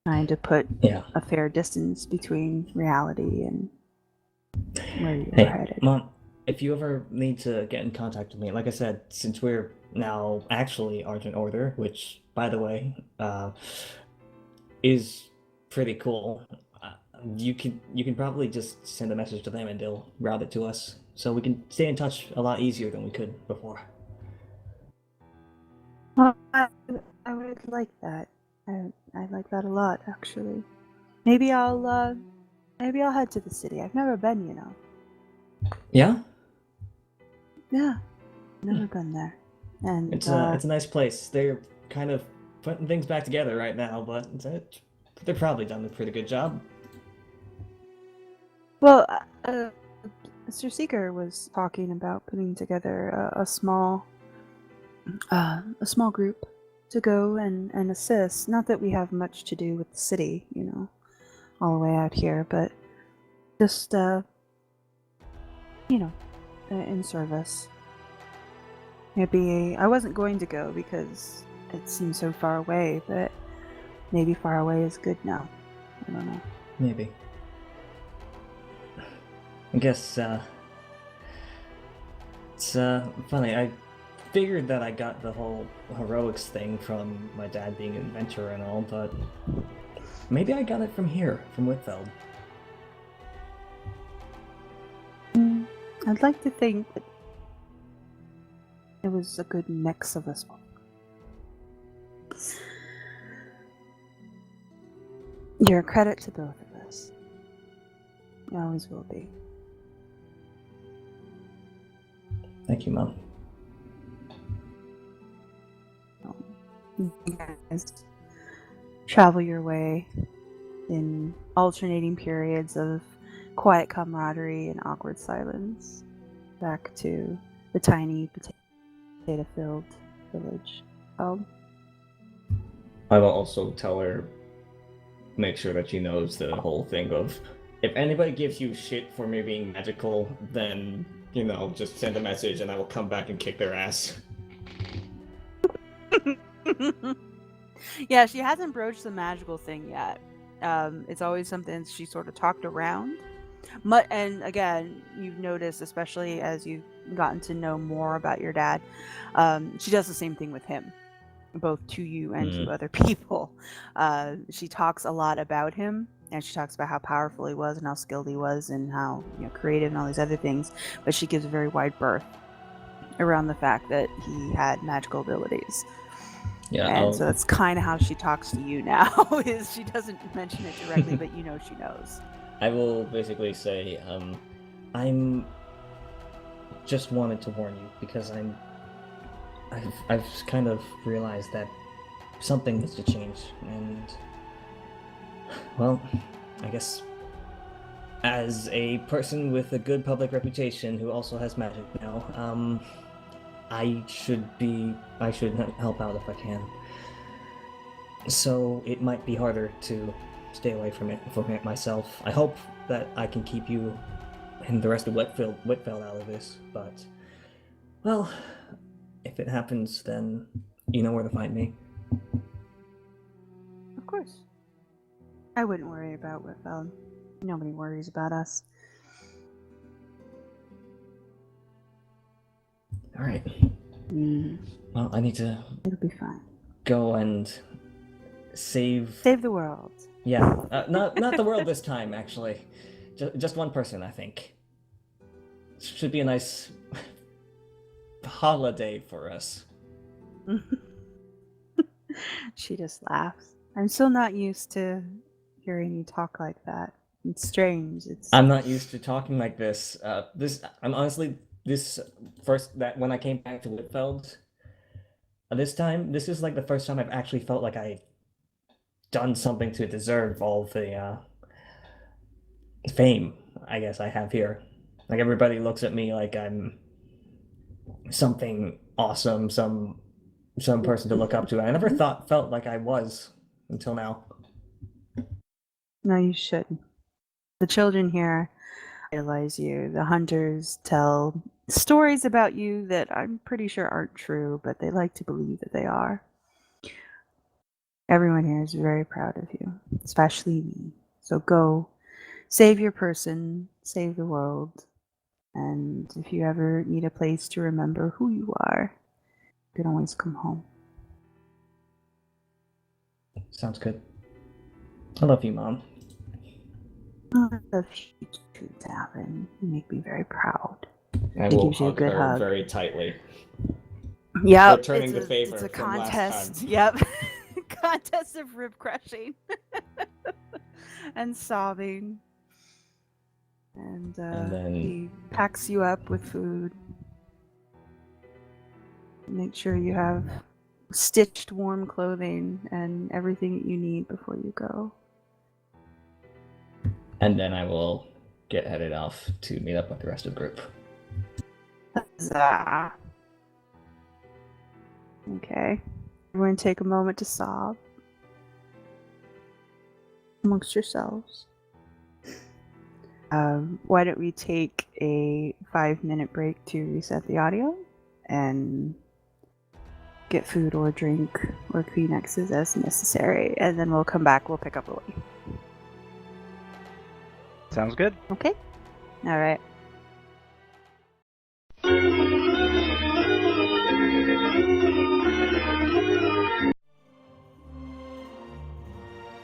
trying to put a fair distance between reality and where you're headed. Mom, if you ever need to get in contact with me, like I said, since we're now actually Argent Order, which, by the way, is pretty cool. You can probably just send a message to them and they'll route it to us, so we can stay in touch a lot easier than we could before. Well, I would like that. I like that a lot, actually. Maybe I'll head to the city. I've never been, Yeah? Yeah, never been there. And it's a nice place. They're kind of putting things back together right now, but they're probably done a pretty good job. Well, Mr. Seeker was talking about putting together a small group to go and assist. Not that we have much to do with the city, all the way out here, but just in service. Maybe I wasn't going to go because it seemed so far away, but maybe far away is good now. I don't know. Maybe. I guess, it's funny, I figured that I got the whole heroics thing from my dad being an adventurer and all, but maybe I got it from here, from Whitfeld. I'd like to think that it was a good mix of us all. You're a credit to both of us. You always will be. Thank you, Mom. You guys travel your way in alternating periods of quiet camaraderie and awkward silence back to the tiny potato-filled village. I will also tell her, make sure that she knows the whole thing of, if anybody gives you shit for me being magical, then, just send a message and I will come back and kick their ass. Yeah, she hasn't broached the magical thing yet. It's always something she sort of talked around. And again, you've noticed, especially as you've gotten to know more about your dad, she does the same thing with him, both to you and to other people. She talks a lot about him, and she talks about how powerful he was and how skilled he was and how creative and all these other things, but she gives a very wide berth around the fact that he had magical abilities. Yeah, and so that's kind of how she talks to you now. Is she doesn't mention it directly, but she knows. I will basically say, I'm just wanted to warn you because I've kind of realized that something needs to change, and well, I guess as a person with a good public reputation who also has magic now, I should help out if I can. So it might be harder to stay away from it myself. I hope that I can keep you and the rest of Whitfeld out of this, but well, if it happens, then you know where to find me. Of course. I wouldn't worry about Whitfeld. Nobody worries about us. All right. Well, I need to It'll be fine. go and save the world. Yeah, not the world this time, actually. Just one person, I think. Should be a nice holiday for us. She just laughs. I'm still not used to hearing you talk like that. It's strange. I'm not used to talking like this. I'm honestly when I came back to Whitfeld, this is like the first time I've actually felt like I done something to deserve all the fame I guess I have here. Like, everybody looks at me like I'm something awesome, some person to look up to. I never felt like I was until now. No, you shouldn't. The children here idolize you. The hunters tell stories about you that I'm pretty sure aren't true, but they like to believe that they are. Everyone here is very proud of you, especially me. So go, save your person, save the world, and if you ever need a place to remember who you are, you can always come home. Sounds good. I love you, Mom. I love you too, Davynn. You make me very proud. I He will gives you a hug good her hug. very tightly. Yeah, Returning the favor It's a from last contest. time. Yep, contest of rib crushing and sobbing. And then he packs you up with food. Make sure you have stitched warm clothing and everything that you need before you go. And then I will get headed off to meet up with the rest of the group. Huzzah. Okay. Everyone take a moment to sob amongst yourselves. Why don't we take a 5-minute break to reset the audio and get food or drink or Kleenexes as necessary, and then we'll come back. We'll pick up Lily. Sounds good. Okay? Alright.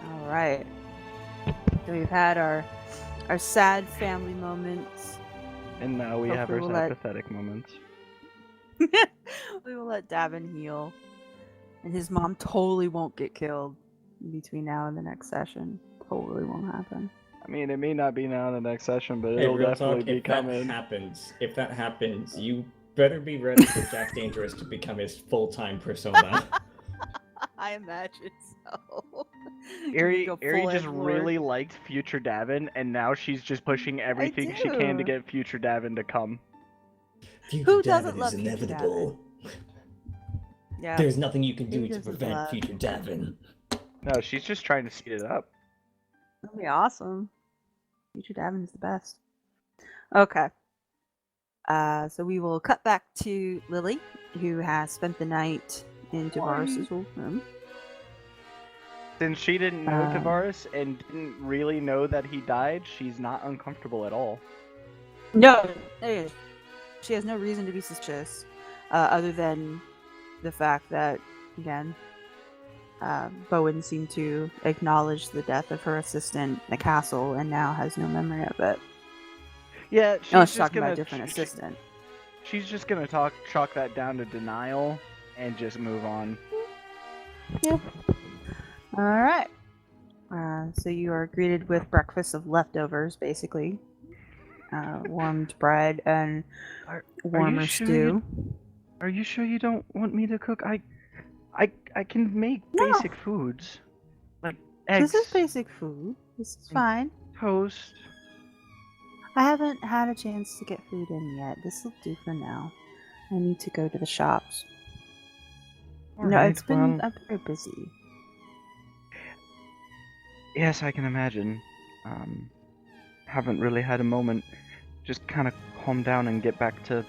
Alright. So we've had our sad family moments. And now we have Hopefully our we'll sad let- pathetic moments. We will let Davynn heal. And his mom totally won't get killed in between now and the next session. totally won't happen. I mean, it may not be now in the next session, but Hey, it'll real definitely talk, be if that coming. happens, you better be ready for Jack Dangerous to become his full-time persona. I imagine so. Ari You go full just edgelord. really liked future Davynn, and now she's just pushing everything she can to do. get future Davynn to come. Who doesn't love future Davynn? Yeah. There's nothing you can do Who to doesn't prevent love- future Davynn. No, she's just trying to speed it up. That'd be awesome. Future Davin is the best. Okay. So we will cut back to Lily, who has spent the night in Tavares' room. Since she didn't know Um, Tavares and didn't really know that he died, she's not uncomfortable at all. No, she has no reason to be suspicious, other than the fact that, again, Bowen seemed to acknowledge the death of her assistant in the castle and now has no memory of it. Yeah, she's Unless just talking gonna about a different assistant. She's just gonna chalk that down to denial and just move on. Yep. All right. So you are greeted with breakfast of leftovers, basically. Warmed bread and warmer stew. Are you sure you don't want me to cook? I can make No. basic foods. Like eggs, This is basic food. This is fine. toast. I haven't had a chance to get food in yet. This will do for now. I need to go to the shops. Alright, I'm well, very busy. yes, I can imagine. Haven't really had a moment. Just kind of calm down and get back to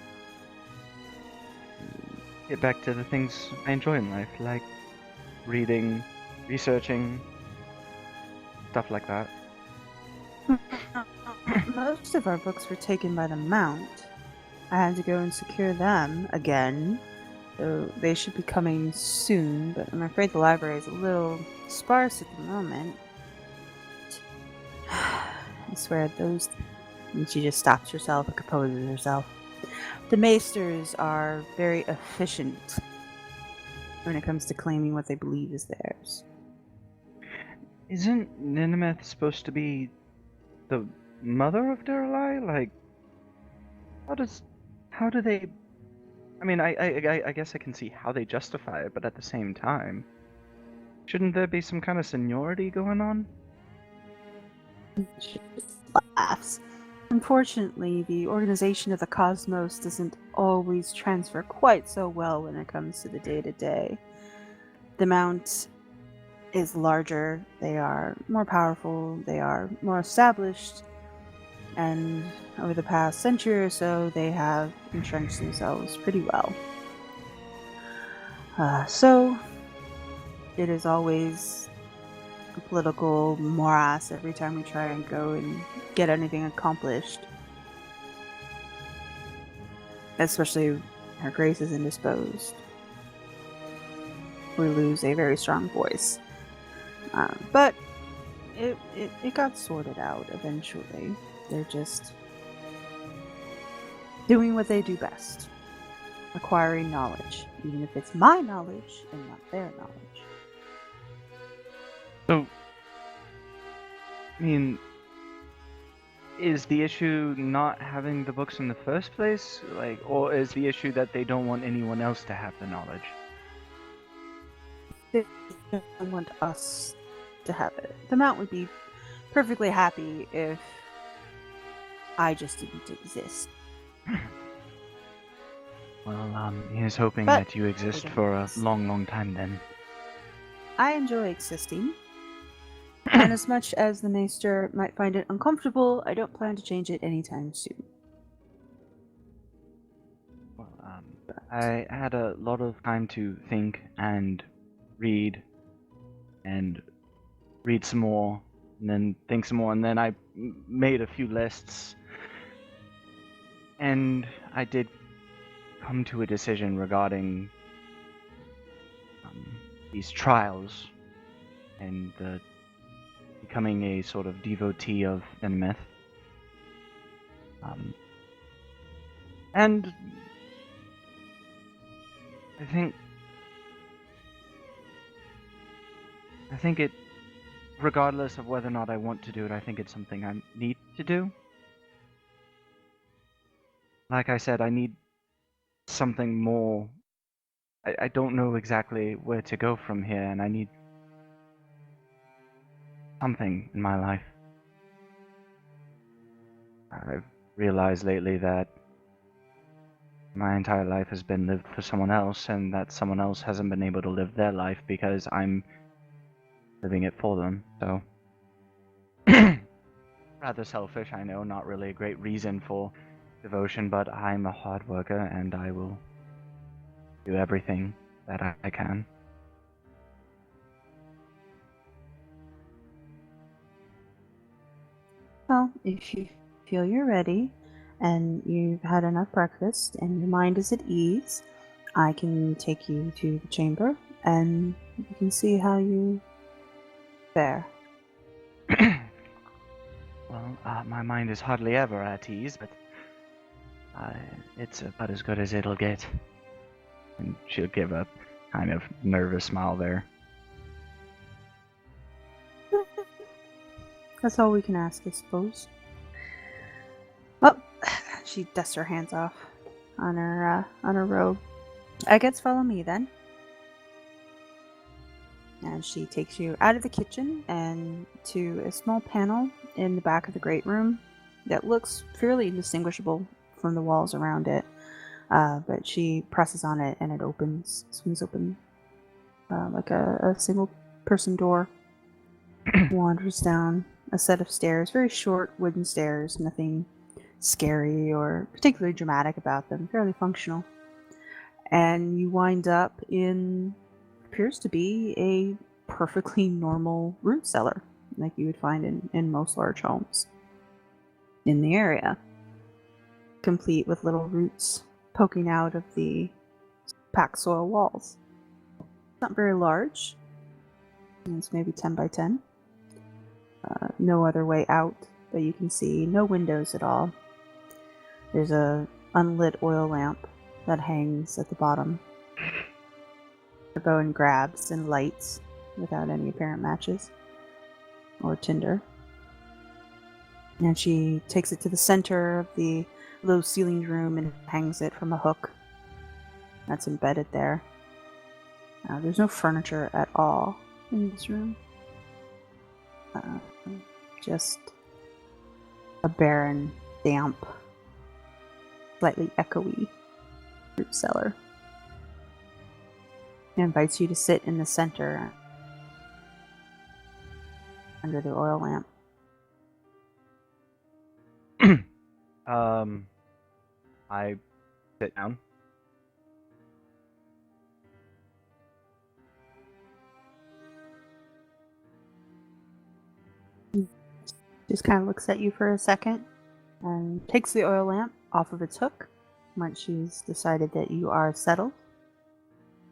the things I enjoy in life, like reading, researching, stuff like that. Most of our books were taken by the Mount. I had to go and secure them again. So they should be coming soon, but I'm afraid the library is a little sparse at the moment. I swear those... And she just stops herself and composes herself. The Maesters are very efficient when it comes to claiming what they believe is theirs. Isn't Ninimeth supposed to be the mother of Derelai? Like, how do they... I mean, I guess I can see how they justify it, but at the same time, shouldn't there be some kind of seniority going on? She just laughs. Unfortunately, the organization of the cosmos doesn't always transfer quite so well when it comes to the day-to-day. The Mount is larger, they are more powerful, they are more established, and over the past century or so, they have entrenched themselves pretty well. So, it is always a political morass every time we try and go and get anything accomplished. Especially when Her Grace is indisposed. We lose a very strong voice. But it got sorted out eventually. They're just doing what they do best. Acquiring knowledge, even if it's my knowledge and not their knowledge. So, I mean, is the issue not having the books in the first place? Like, or is the issue that they don't want anyone else to have the knowledge? They don't want us to have it. The Mount would be perfectly happy if I just didn't exist. Well, here's hoping But that you exist don't for a exist. long, long time then. I enjoy existing. And as much as the Maester might find it uncomfortable, I don't plan to change it anytime soon. Well, I had a lot of time to think and read some more, and then think some more, and then I made a few lists, and I did come to a decision regarding these trials and becoming a sort of devotee of Ninimeth. And I think regardless of whether or not I want to do it, I think it's something I need to do. Like I said, I need something more. I don't know exactly where to go from here, and I need something in my life. I've realized lately that my entire life has been lived for someone else, and that someone else hasn't been able to live their life because I'm living it for them, so... Rather selfish, I know, not really a great reason for devotion, but I'm a hard worker, and I will do everything that I can. Well, if you feel you're ready, and you've had enough breakfast, and your mind is at ease, I can take you to the chamber, and you can see how you fare. Well, my mind is hardly ever at ease, but it's about as good as it'll get. And she'll give a kind of nervous smile there. That's all we can ask, I suppose. Well, she dusts her hands off on her robe. I guess follow me then. And she takes you out of the kitchen and to a small panel in the back of the great room that looks fairly indistinguishable from the walls around it. But she presses on it and it swings open like a single person door. Wanders down a set of stairs, very short wooden stairs, nothing scary or particularly dramatic about them, fairly functional. And you wind up in appears to be a perfectly normal root cellar, like you would find in most large homes in the area, complete with little roots poking out of the packed soil walls. It's not very large. It's maybe 10 by 10. No other way out that you can see. No windows at all. There's a unlit oil lamp that hangs at the bottom. Bowen grabs and lights without any apparent matches or tinder. And she takes it to the center of the low-ceilinged room and hangs it from a hook that's embedded there. There's no furniture at all in this room. Just a barren, damp, slightly echoey root cellar. It invites you to sit in the center under the oil lamp. I sit down. Just kind of looks at you for a second and takes the oil lamp off of its hook once she's decided that you are settled,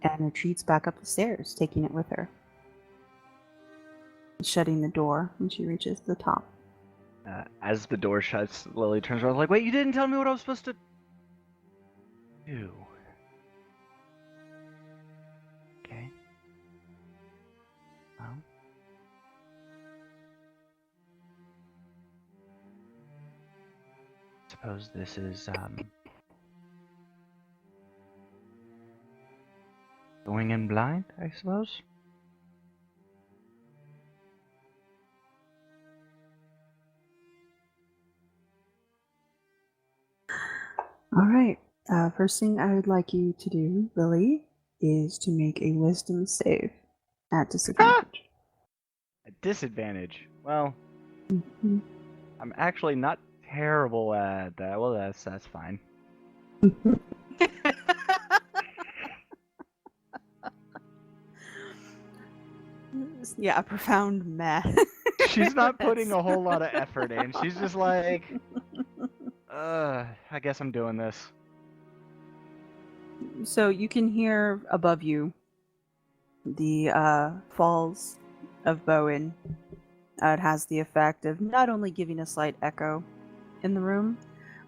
and retreats back up the stairs, taking it with her, shutting the door when she reaches the top. As the door shuts, Lily turns around like, "Wait, you didn't tell me what I was supposed to do." Okay. Well. Suppose this is, going in blind, I suppose? Alright, first thing I would like you to do, Lily, is to make a wisdom save at disadvantage. A disadvantage. Well, Mhm. I'm actually not terrible at that. Well, that's fine. Yeah, a profound meh. She's not putting a whole lot of effort in. She's just like, I guess I'm doing this. So you can hear above you the falls of Bowen. It has the effect of not only giving a slight echo in the room,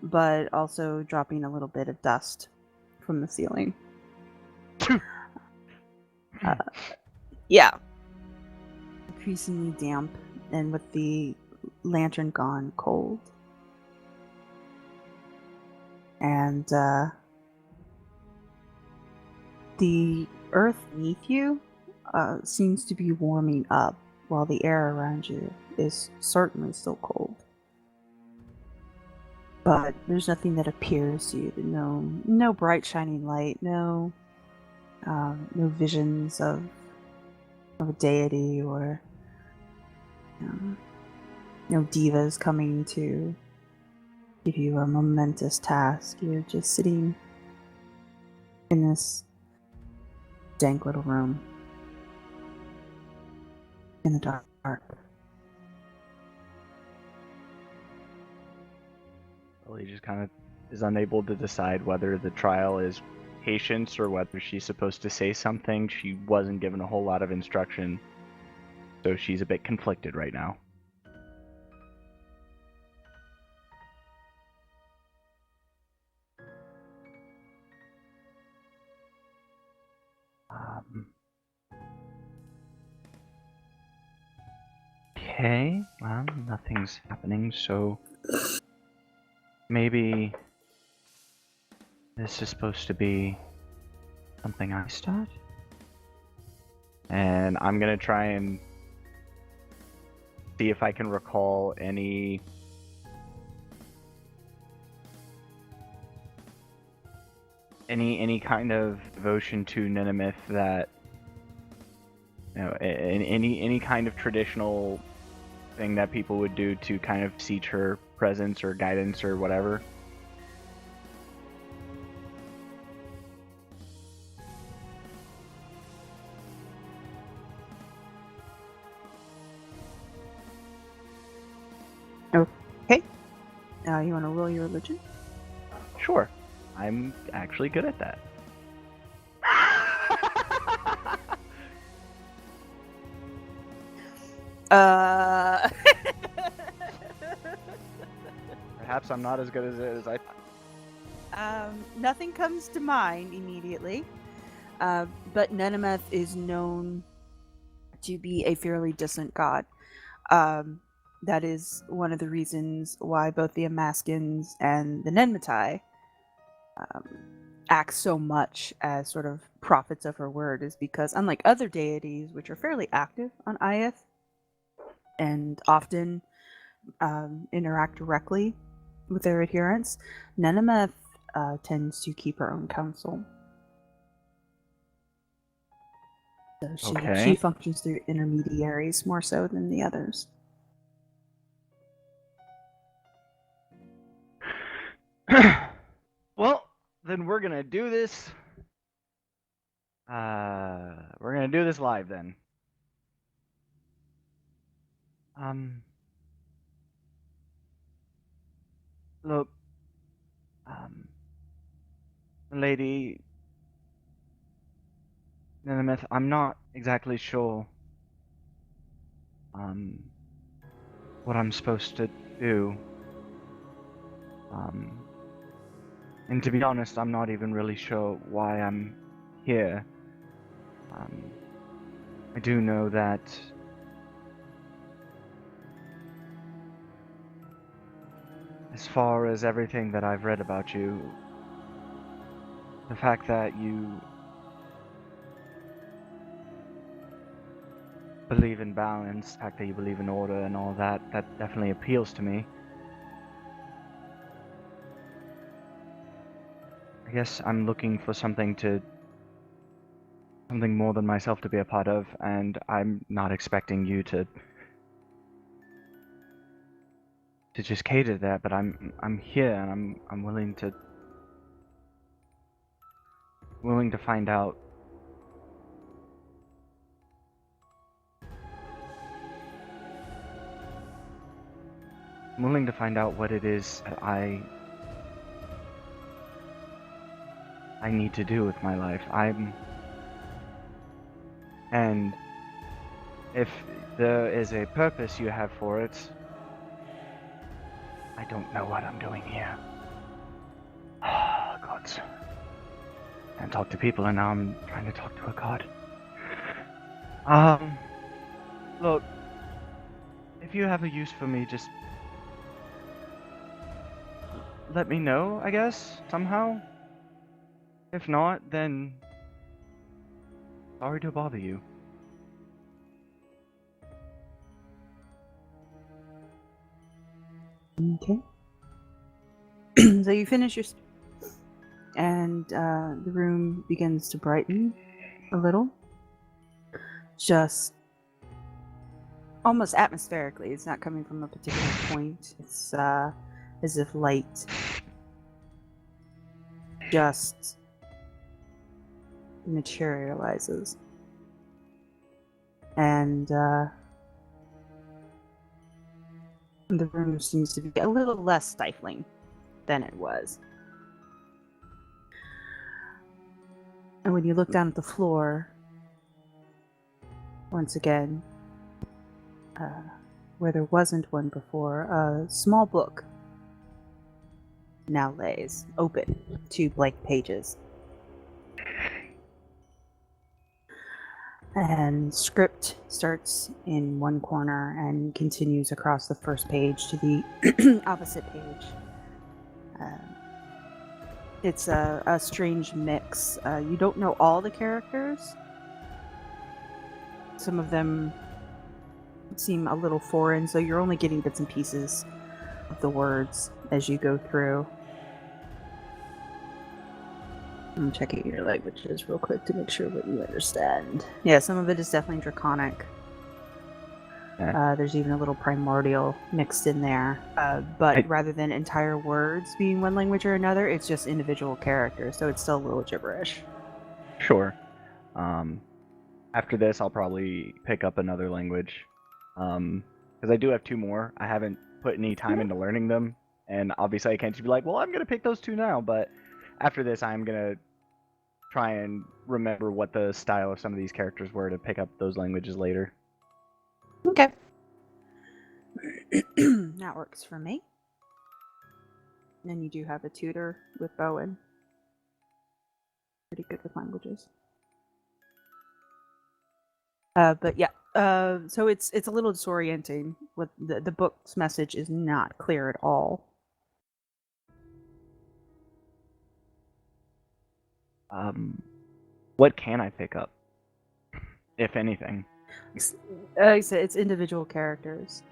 but also dropping a little bit of dust from the ceiling. Yeah. increasingly damp, and with the lantern gone, cold. And the earth beneath you seems to be warming up, while the air around you is certainly still cold. But there's nothing that appears to you. No bright shining light. No visions of a deity, or no divas coming to give you a momentous task. You're just sitting in this dank little room in the dark. Well, he just kind of is unable to decide whether the trial is patience or whether she's supposed to say something. She wasn't given a whole lot of instruction, so she's a bit conflicted right now. Okay, well, nothing's happening, so maybe this is supposed to be something I start? And I'm gonna try and see if I can recall any kind of devotion to Ninimith that, you know, any kind of traditional thing that people would do to kind of seek her presence or guidance or whatever. Okay. Now you want to roll your religion? Sure. I'm actually good at that. Perhaps I'm not as good as I thought. Nothing comes to mind immediately, but Ninimith is known to be a fairly distant god. That is one of the reasons why both the Amaskins and the Nenmatai act so much as sort of prophets of her word, is because unlike other deities, which are fairly active on Iyith and often interact directly with their adherents, Ninimith tends to keep her own counsel. So she functions through intermediaries more so than the others. Well, then we're gonna do this. We're gonna do this live then. Look, Lady Ninimith, I'm not exactly sure what I'm supposed to do. And to be honest, I'm not even really sure why I'm here. I do know that as far as everything that I've read about you, the fact that you believe in balance, the fact that you believe in order and all that, that definitely appeals to me. I guess I'm looking for something more than myself to be a part of, and I'm not expecting you to just cater to that, but I'm here and I'm willing to find out. I'm willing to find out what it is that I need to do with my life. And if there is a purpose you have for it, I don't know what I'm doing here. Gods. Can't talk to people, and now I'm trying to talk to a god. Look, if you have a use for me, just let me know, I guess, somehow. If not, then sorry to bother you. Okay. So you finish your and the room begins to brighten a little. Just almost atmospherically. It's not coming from a particular point. It's as if light just materializes. And the room seems to be a little less stifling than it was. And when you look down at the floor, once again, where there wasn't one before, a small book now lays open, 2 blank pages. And script starts in one corner and continues across the first page to the opposite page. It's a strange mix. You don't know all the characters. Some of them seem a little foreign, so you're only getting bits and pieces of the words as you go through. I'm checking your languages real quick to make sure what you understand. Yeah, some of it is definitely Draconic. There's even a little Primordial mixed in there. But rather than entire words being one language or another, it's just individual characters, so it's still a little gibberish. Sure. After this, I'll probably pick up another language. Because I do have 2 more. I haven't put any time into learning them. And obviously I can't just be like, well, I'm going to pick those 2 now. But after this, I'm going to try and remember what the style of some of these characters were to pick up those languages later. Okay. That works for me. And you do have a tutor with Bowen. Pretty good with languages. But yeah, so it's a little disorienting. With the book's message is not clear at all. What can I pick up, if anything? Like I said, it's individual characters.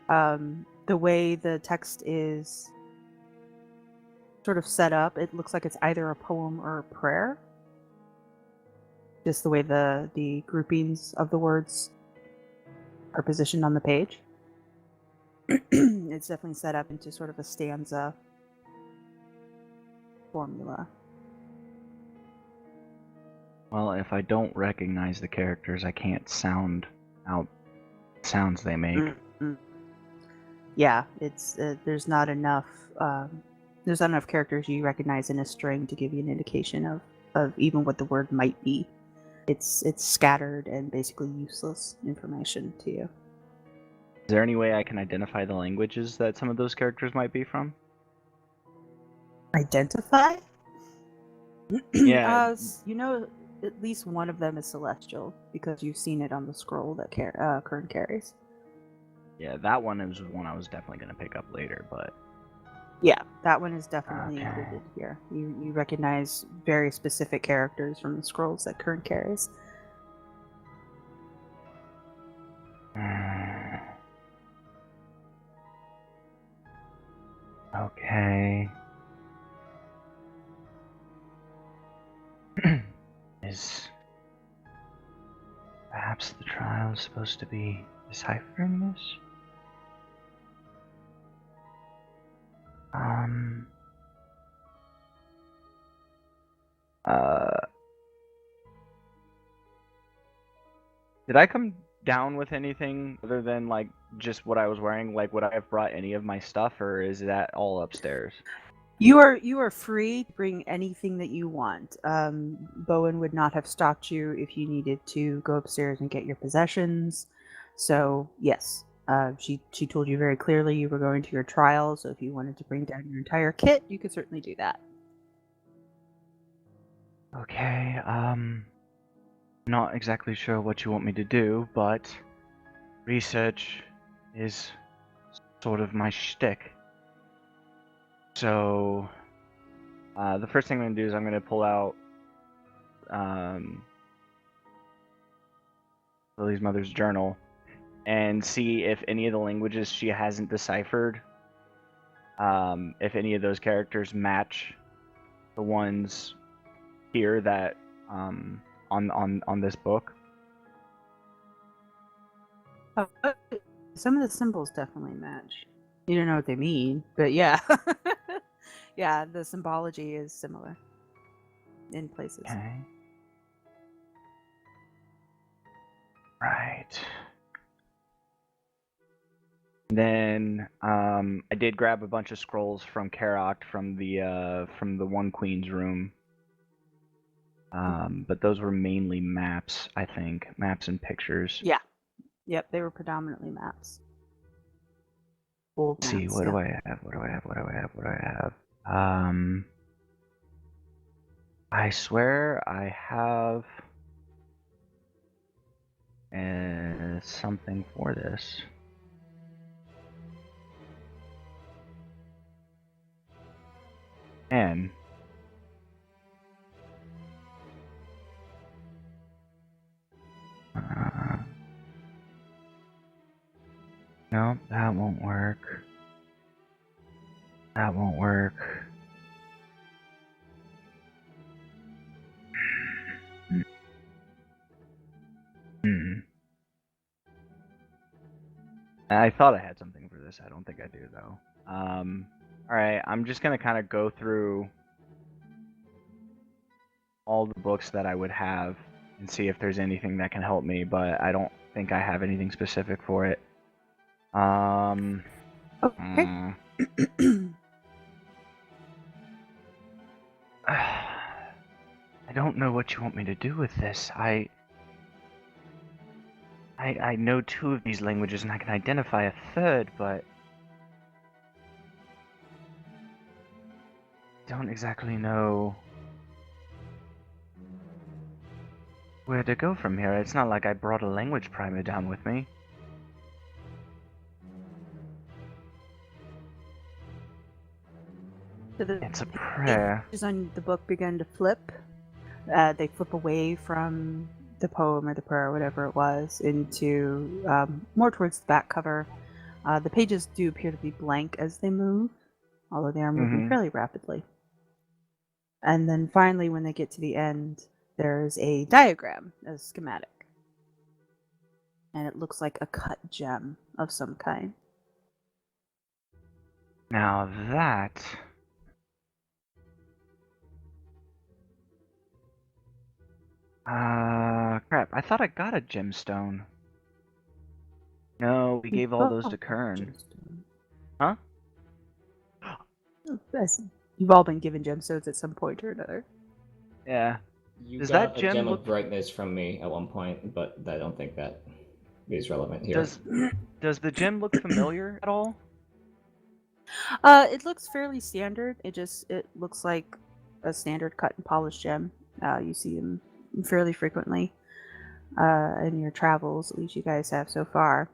The way the text is sort of set up, it looks like it's either a poem or a prayer. Just the way the groupings of the words are positioned on the page. It's definitely set up into sort of a stanza formula. Well, if I don't recognize the characters, I can't sound out sounds they make. Mm-hmm. Yeah, it's there's not enough characters you recognize in a string to give you an indication of even what the word might be. It's scattered and basically useless information to you. Is there any way I can identify the languages that some of those characters might be from? Identify? Yeah. You know, at least one of them is celestial because you've seen it on the scroll that Kern carries. Yeah, that one is one I was definitely going to pick up later, but... Yeah, that one is definitely Okay. included here. You recognize very specific characters from the scrolls that Kern carries. Okay. Is perhaps the trial supposed to be deciphering this? Did I come down with anything other than like just what I was wearing? Like, would I have brought any of my stuff, or is that all upstairs? You are free to bring anything that you want. Bowen would not have stopped you if you needed to go upstairs and get your possessions. So yes, she told you very clearly you were going to your trial. So if you wanted to bring down your entire kit, you could certainly do that. Okay, not exactly sure what you want me to do, but research is sort of my shtick. So, the first thing I'm going to do is I'm going to pull out Lily's mother's journal and see if any of the languages she hasn't deciphered, if any of those characters match the ones here that on this book. Some of the symbols definitely match. You don't know what they mean, but yeah. Yeah, the symbology is similar in places. Okay. Right. Then I did grab a bunch of scrolls from Karak from the One Queen's room. But those were mainly maps, I think. Maps and pictures. Yeah. Yep, they were predominantly maps. Old Let's see, maps, what yeah. do I have? I swear I have something for this. And no, that won't work. That won't work. I thought I had something for this. I don't think I do though. Alright, I'm just gonna kind of go through all the books that I would have and see if there's anything that can help me, but I don't think I have anything specific for it. Okay. I don't know what you want me to do with this. I know 2 of these languages and I can identify a third, but don't exactly know where to go from here. It's not like I brought a language primer down with me. So the It's a prayer. pages on the book begin to flip. They flip away from the poem or the prayer or whatever it was into more towards the back cover. The pages do appear to be blank as they move, although they are moving fairly rapidly. And then finally, when they get to the end, there's a diagram, a schematic. And it looks like a cut gem of some kind. Now that... crap, I thought I got a gemstone. No, we gave all those to Kern. Huh? You've all been given gemstones at some point or another. Yeah. You Does got that a gem gem look- of brightness from me at one point, but I don't think that is relevant here. Does the gem look familiar at all? It looks fairly standard. It looks like a standard cut and polished gem. You see them fairly frequently in your travels, at least you guys have so far.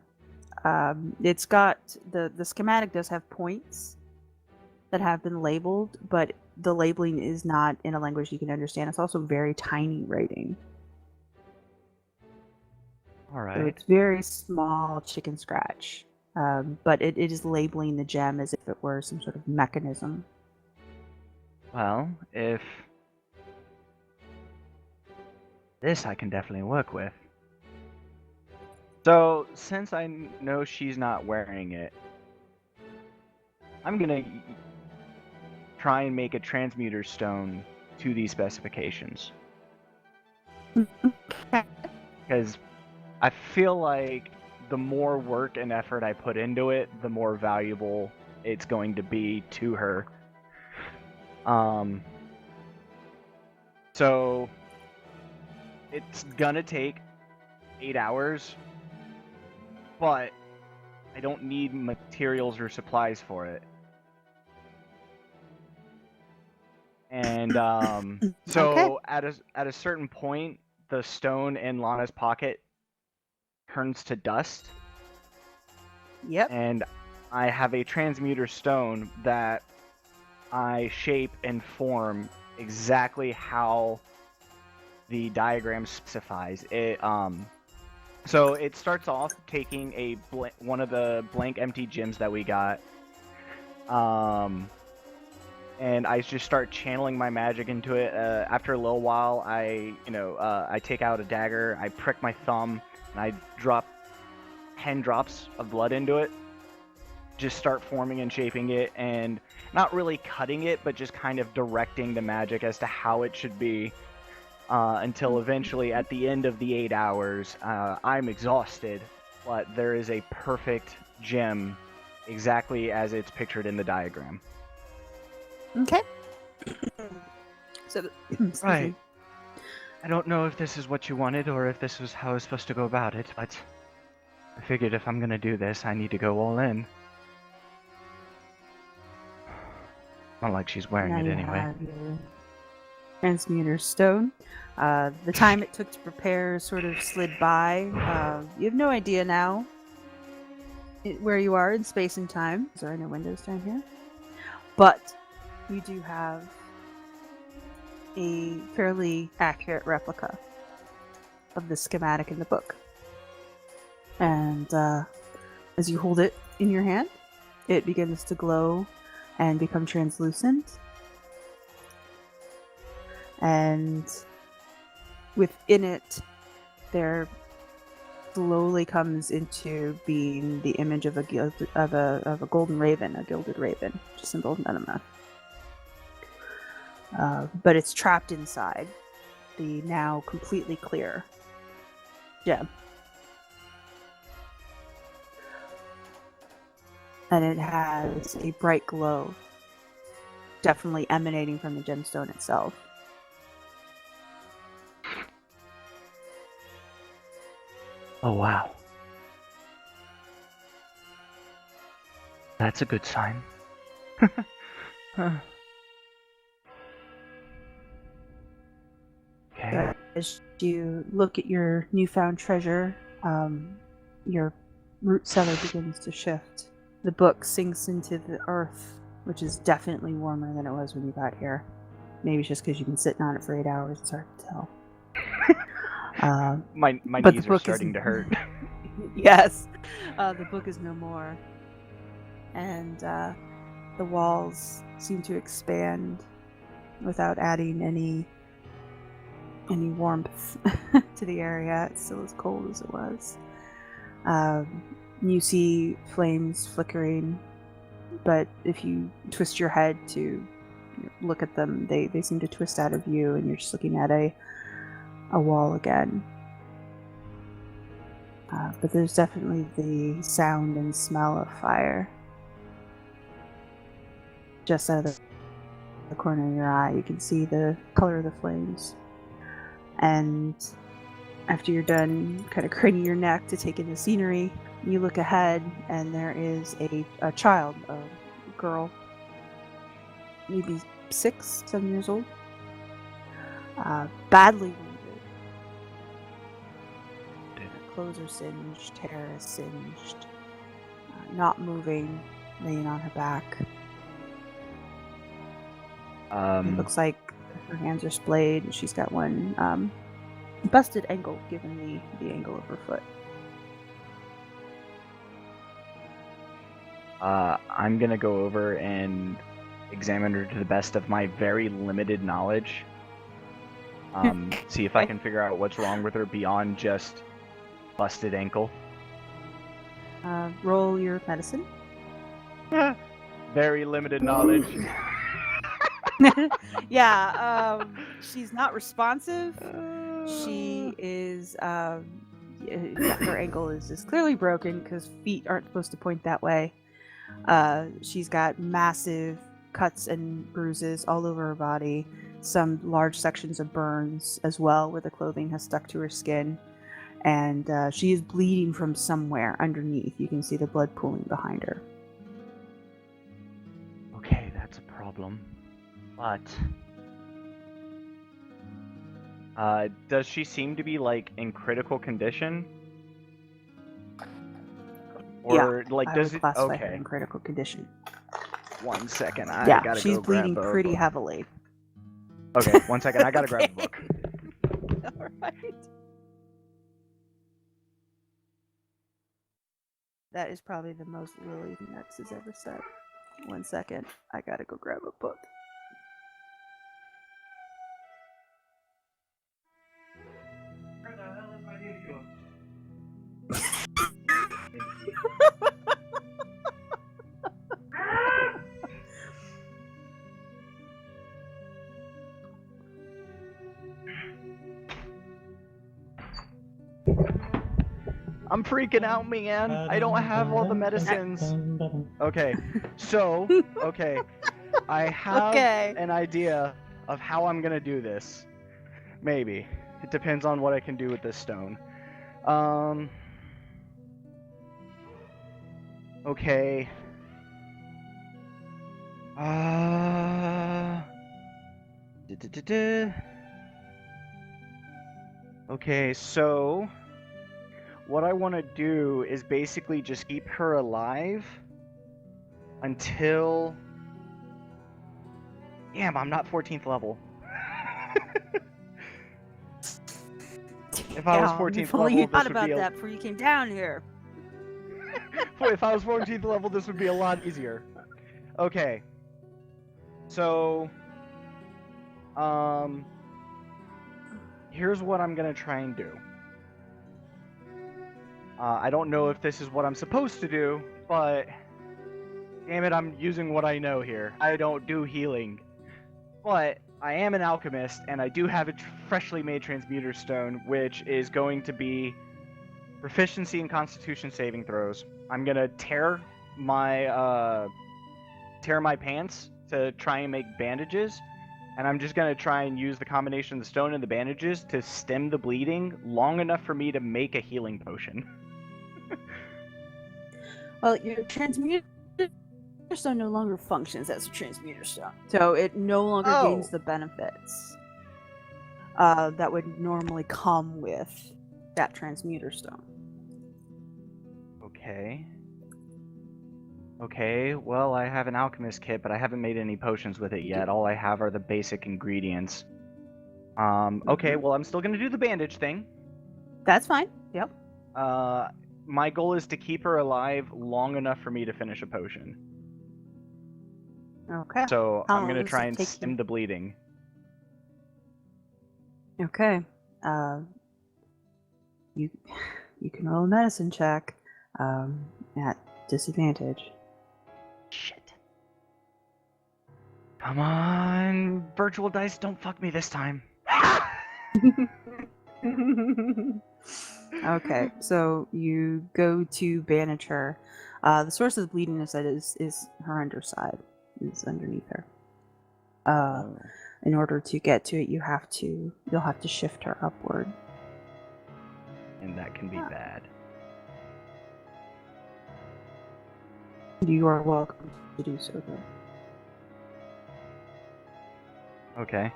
It's got the schematic does have points that have been labeled, but the labeling is not in a language you can understand. It's also very tiny writing. All So right. it's very small chicken scratch. But it is labeling the gem as if it were some sort of mechanism. Well, if this I can definitely work with. So, since I know she's not wearing it, I'm gonna try and make a transmuter stone to these specifications. Because I feel like the more work and effort I put into it, the more valuable it's going to be to her. So it's gonna take 8 hours, but I don't need materials or supplies for it. And so Okay. at a certain point, the stone in Lana's pocket turns to dust, Yep. And I have a transmuter stone that I shape and form exactly how the diagram specifies. So it starts off taking one of the blank empty gems that we got, and I just start channeling my magic into it. After a little while, I take out a dagger, I prick my thumb, and I drop 10 drops of blood into it. Just start forming and shaping it, and not really cutting it, but just kind of directing the magic as to how it should be, until eventually, at the end of the 8 hours, I'm exhausted, but there is a perfect gem exactly as it's pictured in the diagram. Okay. So, excuse Right. me. I don't know if this is what you wanted or if this was how I was supposed to go about it, but I figured if I'm gonna do this, I need to go all in. Not like she's wearing Now it you anyway. have your transmuter stone. The time it took to prepare sort of slid by. You have no idea now where you are in space and time. There are no windows down here. But you do have a fairly accurate replica of the schematic in the book. And as you hold it in your hand, it begins to glow and become translucent. And within it, there slowly comes into being the image of a golden raven, a gilded raven, which is symbol of Menemoth. But it's trapped inside the now completely clear gem. And it has a bright glow, definitely emanating from the gemstone itself. Oh wow. That's a good sign. Okay. As you look at your newfound treasure, your root cellar begins to shift. The book sinks into the earth, which is definitely warmer than it was when you got here. Maybe it's just because you've been sitting on it for 8 hours. It's hard to tell. My but knees the are book starting to hurt. Yes. The book is no more. And the walls seem to expand without adding any warmth to the area. It's still as cold as it was. You see flames flickering, but if you twist your head to look at them, they seem to twist out of view, and you're just looking at a wall again. But there's definitely the sound and smell of fire. Just out of the corner of your eye, you can see the color of the flames. And after you're done kind of craning your neck to take in the scenery, you look ahead, and there is a child, a girl, maybe 6, 7 years old, badly wounded. Her clothes are singed, hair is singed, not moving, laying on her back. It looks like her hands are splayed, and she's got one busted ankle, given the angle of her foot. I'm gonna go over and examine her to the best of my very limited knowledge. See if I can figure out what's wrong with her beyond just busted ankle. Roll your medicine. Very limited knowledge. Yeah, she's not responsive. She is, her ankle is clearly broken because feet aren't supposed to point that way. She's got massive cuts and bruises all over her body, some large sections of burns as well, where the clothing has stuck to her skin. And she is bleeding from somewhere underneath. You can see the blood pooling behind her. Okay, that's a problem. But does she seem to be like in critical condition? Or like I does would it? classify her Okay. in critical condition. 1 second. I Yeah, gotta she's go grab bleeding a pretty book. heavily. Okay, 1 second. I gotta grab a book. Alright. That is probably the most Lily Nex has ever said. 1 second. I gotta go grab a book. Where the hell is my video? I'm freaking out, man. I don't have all the medicines. Okay, so, I have Okay. an idea of how I'm gonna do this. Maybe. It depends on what I can do with this stone. Okay. Okay, so what I want to do is basically just keep her alive until... Damn, I'm not 14th level. If I was 14th if only you level, thought this would about be that before you came down here. If I was 14th level, this would be a lot easier. Okay. So, here's what I'm gonna try and do. I don't know if this is what I'm supposed to do, but damn it, I'm using what I know here. I don't do healing, but I am an alchemist, and I do have a freshly made transmuter stone, which is going to be proficiency in Constitution saving throws. I'm gonna tear my pants to try and make bandages, and I'm just gonna try and use the combination of the stone and the bandages to stem the bleeding long enough for me to make a healing potion. Well, your transmuter stone no longer functions as a transmuter stone, so it no longer gains the benefits that would normally come with that transmuter stone. Okay, well, I have an alchemist kit, but I haven't made any potions with it yet. All I have are the basic ingredients. Okay, well, I'm still gonna do the bandage thing. That's fine. Yep. My goal is to keep her alive long enough for me to finish a potion. Okay. So How I'm long gonna does try it and take stem you? the bleeding. Okay. You can roll a medicine check at disadvantage. Shit. Come on, virtual dice, don't fuck me this time. Okay, so you go to bandage her. The source of the bleeding is her underside, is underneath her. In order to get to it, you'll have to shift her upward. And that can be bad. You are welcome to do so, though. Okay.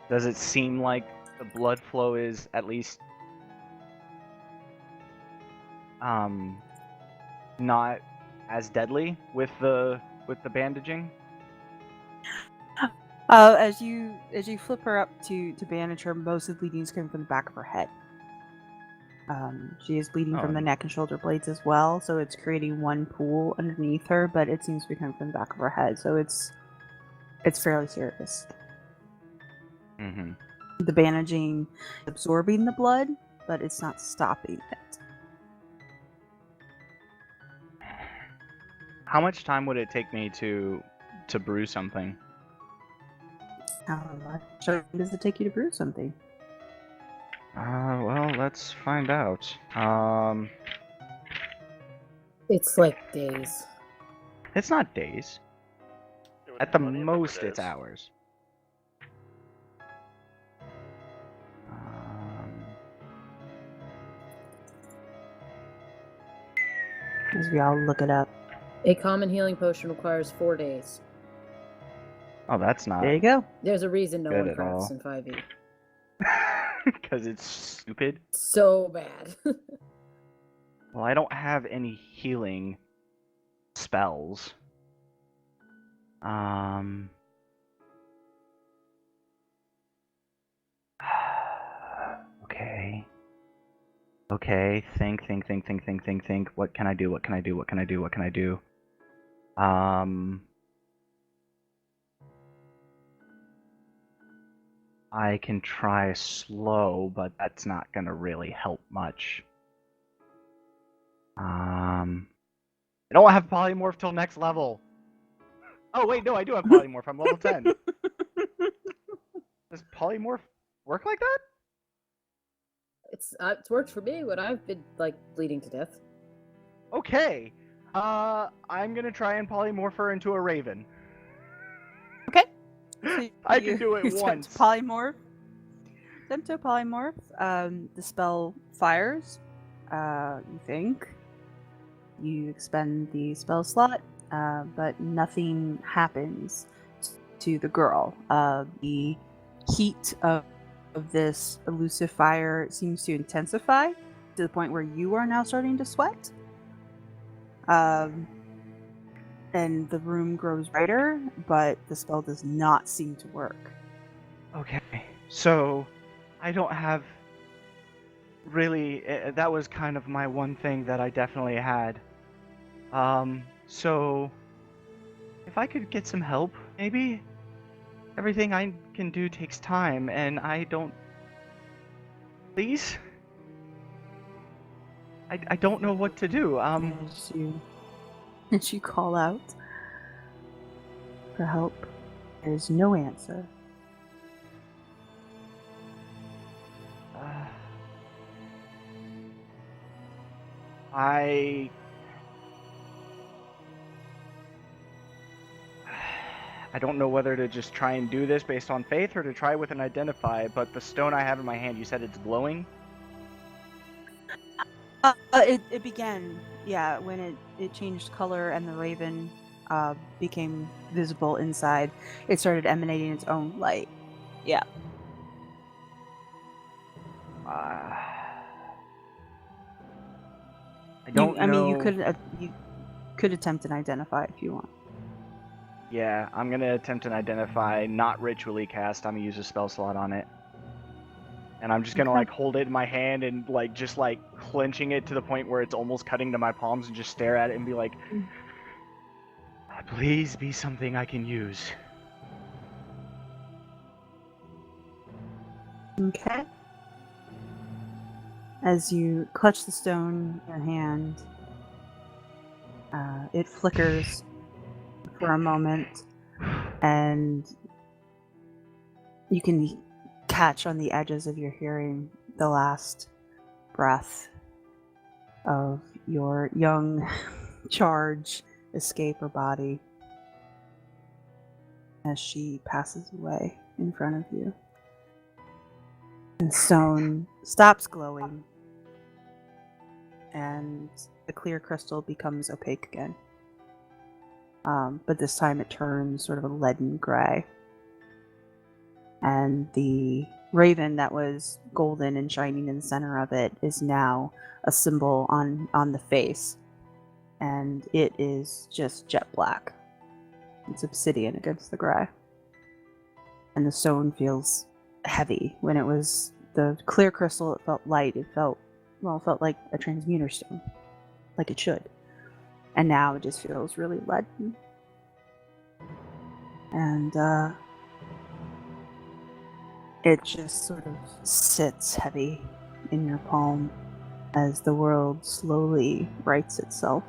Does it seem like the blood flow is at least not as deadly with the bandaging? As you flip her up to bandage her, most of the bleeding is coming from the back of her head. She is bleeding from the neck and shoulder blades as well, so it's creating one pool underneath her, but it seems to be coming from the back of her head, so it's fairly serious. Mm-hmm. The bandaging is absorbing the blood, but it's not stopping it. How much time would it take me to brew something? How much time does it take you to brew something? Well, let's find out. It's like days. It's not days. It would At the be money if most, it it's is. hours. As we all look it up. A common healing potion requires 4 days. Oh, that's not There you go. There's a reason no Good one at crafts all. in 5e. because it's stupid. So bad. Well, I don't have any healing spells. Okay. Okay, think. What can I do? I can try slow, but that's not gonna really help much. I don't have polymorph till next level. Oh wait, no, I do have polymorph. I'm level 10. Does polymorph work like that? It's worked for me when I've been like bleeding to death. Okay. I'm gonna try and polymorph her into a raven. Okay. I can do it once. Polymorph. Attempt to polymorph. The spell fires. You think. You expend the spell slot, but nothing happens to the girl. The heat of this elusive fire seems to intensify to the point where you are now starting to sweat. And the room grows brighter, but the spell does not seem to work. Okay, so I don't have really. That was kind of my one thing that I definitely had. So if I could get some help, maybe. Everything I can do takes time, and I don't. Please? I don't know what to do. As you call out for help, there's no answer. I don't know whether to just try and do this based on faith or to try with an identify, but the stone I have in my hand, you said it's glowing? It began, yeah, when it changed color and the raven became visible inside. It started emanating its own light. Yeah. I don't know. I mean, you could attempt an identify if you want. Yeah, I'm gonna attempt an identify, not ritually cast. I'm gonna use a spell slot on it. And I'm just gonna like hold it in my hand and like just like clenching it to the point where it's almost cutting to my palms and just stare at it and be like, please be something I can use. Okay. As you clutch the stone in your hand, it flickers for a moment, and you can catch on the edges of your hearing the last breath of your young charge escape her body as she passes away in front of you. And the stone stops glowing, and the clear crystal becomes opaque again. But this time it turns sort of a leaden gray. And the raven that was golden and shining in the center of it is now a symbol on the face. And it is just jet black. It's obsidian against the gray. And the stone feels heavy. When it was the clear crystal, it felt light. It felt like a transmuter stone. Like it should. And now it just feels really leaden. And it just sort of sits heavy in your palm as the world slowly rights itself.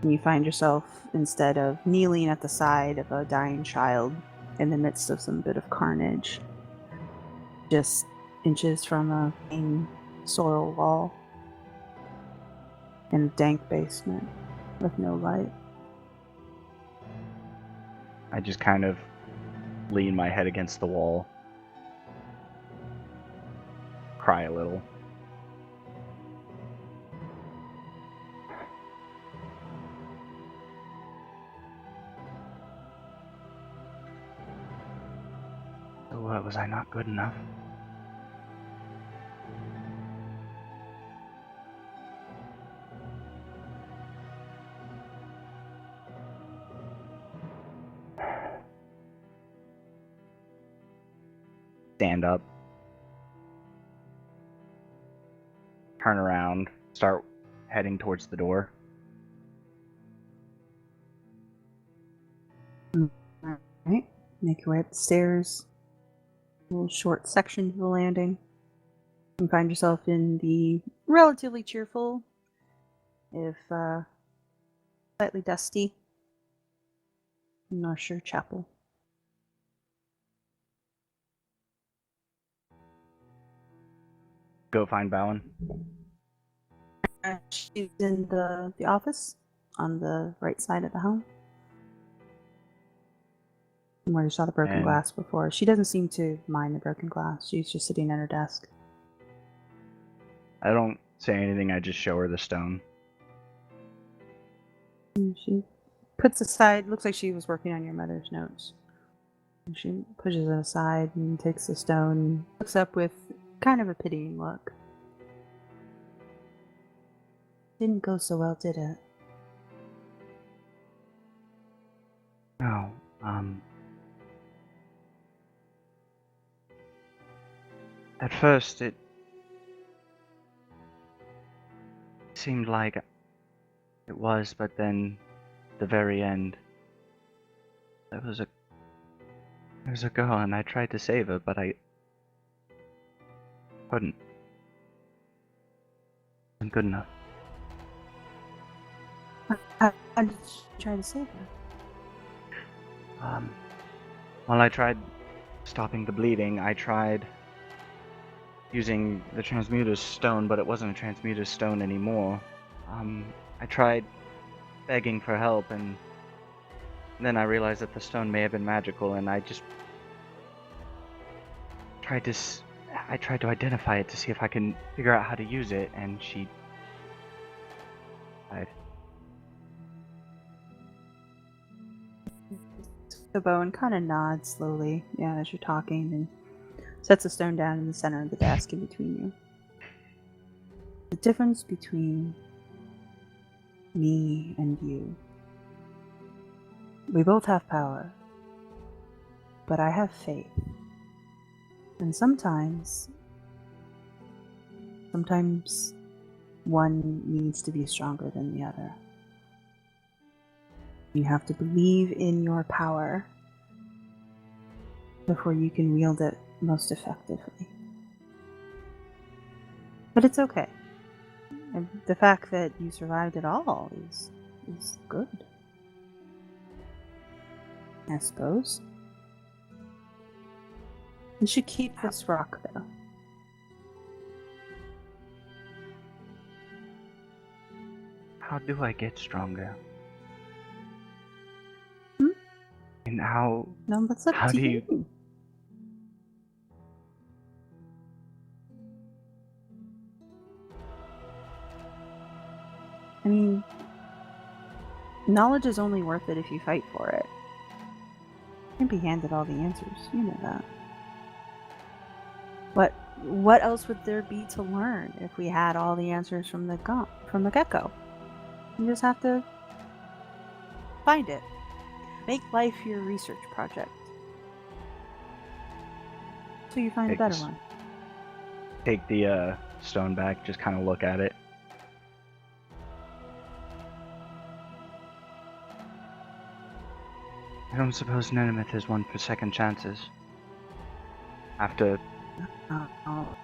And you find yourself, instead of kneeling at the side of a dying child in the midst of some bit of carnage, just inches from a main soil wall in a dank basement with no light. I just kind of lean my head against the wall, cry a little. So what, was I not good enough? stand up, turn around, start heading towards the door. Alright, make your way up the stairs. A little short section to the landing. You find yourself in the relatively cheerful, if slightly dusty, Northshire Chapel. Go find Bowen. She's in the office on the right side of the home, where you saw the broken And- glass before. She doesn't seem to mind the broken glass. She's just sitting at her desk. I don't say anything, I just show her the stone. And she puts aside, looks like she was working on your mother's notes. And she pushes it aside and takes the stone and looks up with kind of a pitying look. Didn't go so well, did it? No, at first it seemed like it was, but then at the very end, there was a girl and I tried to save her, but I couldn't. Wasn't good enough. How did you try to save her? Well, I tried stopping the bleeding. I tried using the transmuter's stone, but it wasn't a transmuter's stone anymore. I tried begging for help, and then I realized that the stone may have been magical, and I just tried to identify it to see if I can figure out how to use it, and she died. So Bowen kind of nods slowly, as you're talking, and sets a stone down in the center of the desk in between you. The difference between me and you. We both have power, but I have faith. And sometimes one needs to be stronger than the other. You have to believe in your power before you can wield it most effectively. But it's okay. And the fact that you survived it all is good. I suppose. You should keep this rock, though. How do I get stronger? Hmm? And how No, that's up How to do you- you. I mean, knowledge is only worth it if you fight for it. You can't be handed all the answers. You know that. What else would there be to learn if we had all the answers from the get-go? You just have to find it. Make life your research project. So you find a better one. take the stone back, just kind of look at it. I don't suppose Nenimith is one for second chances. After, Oh.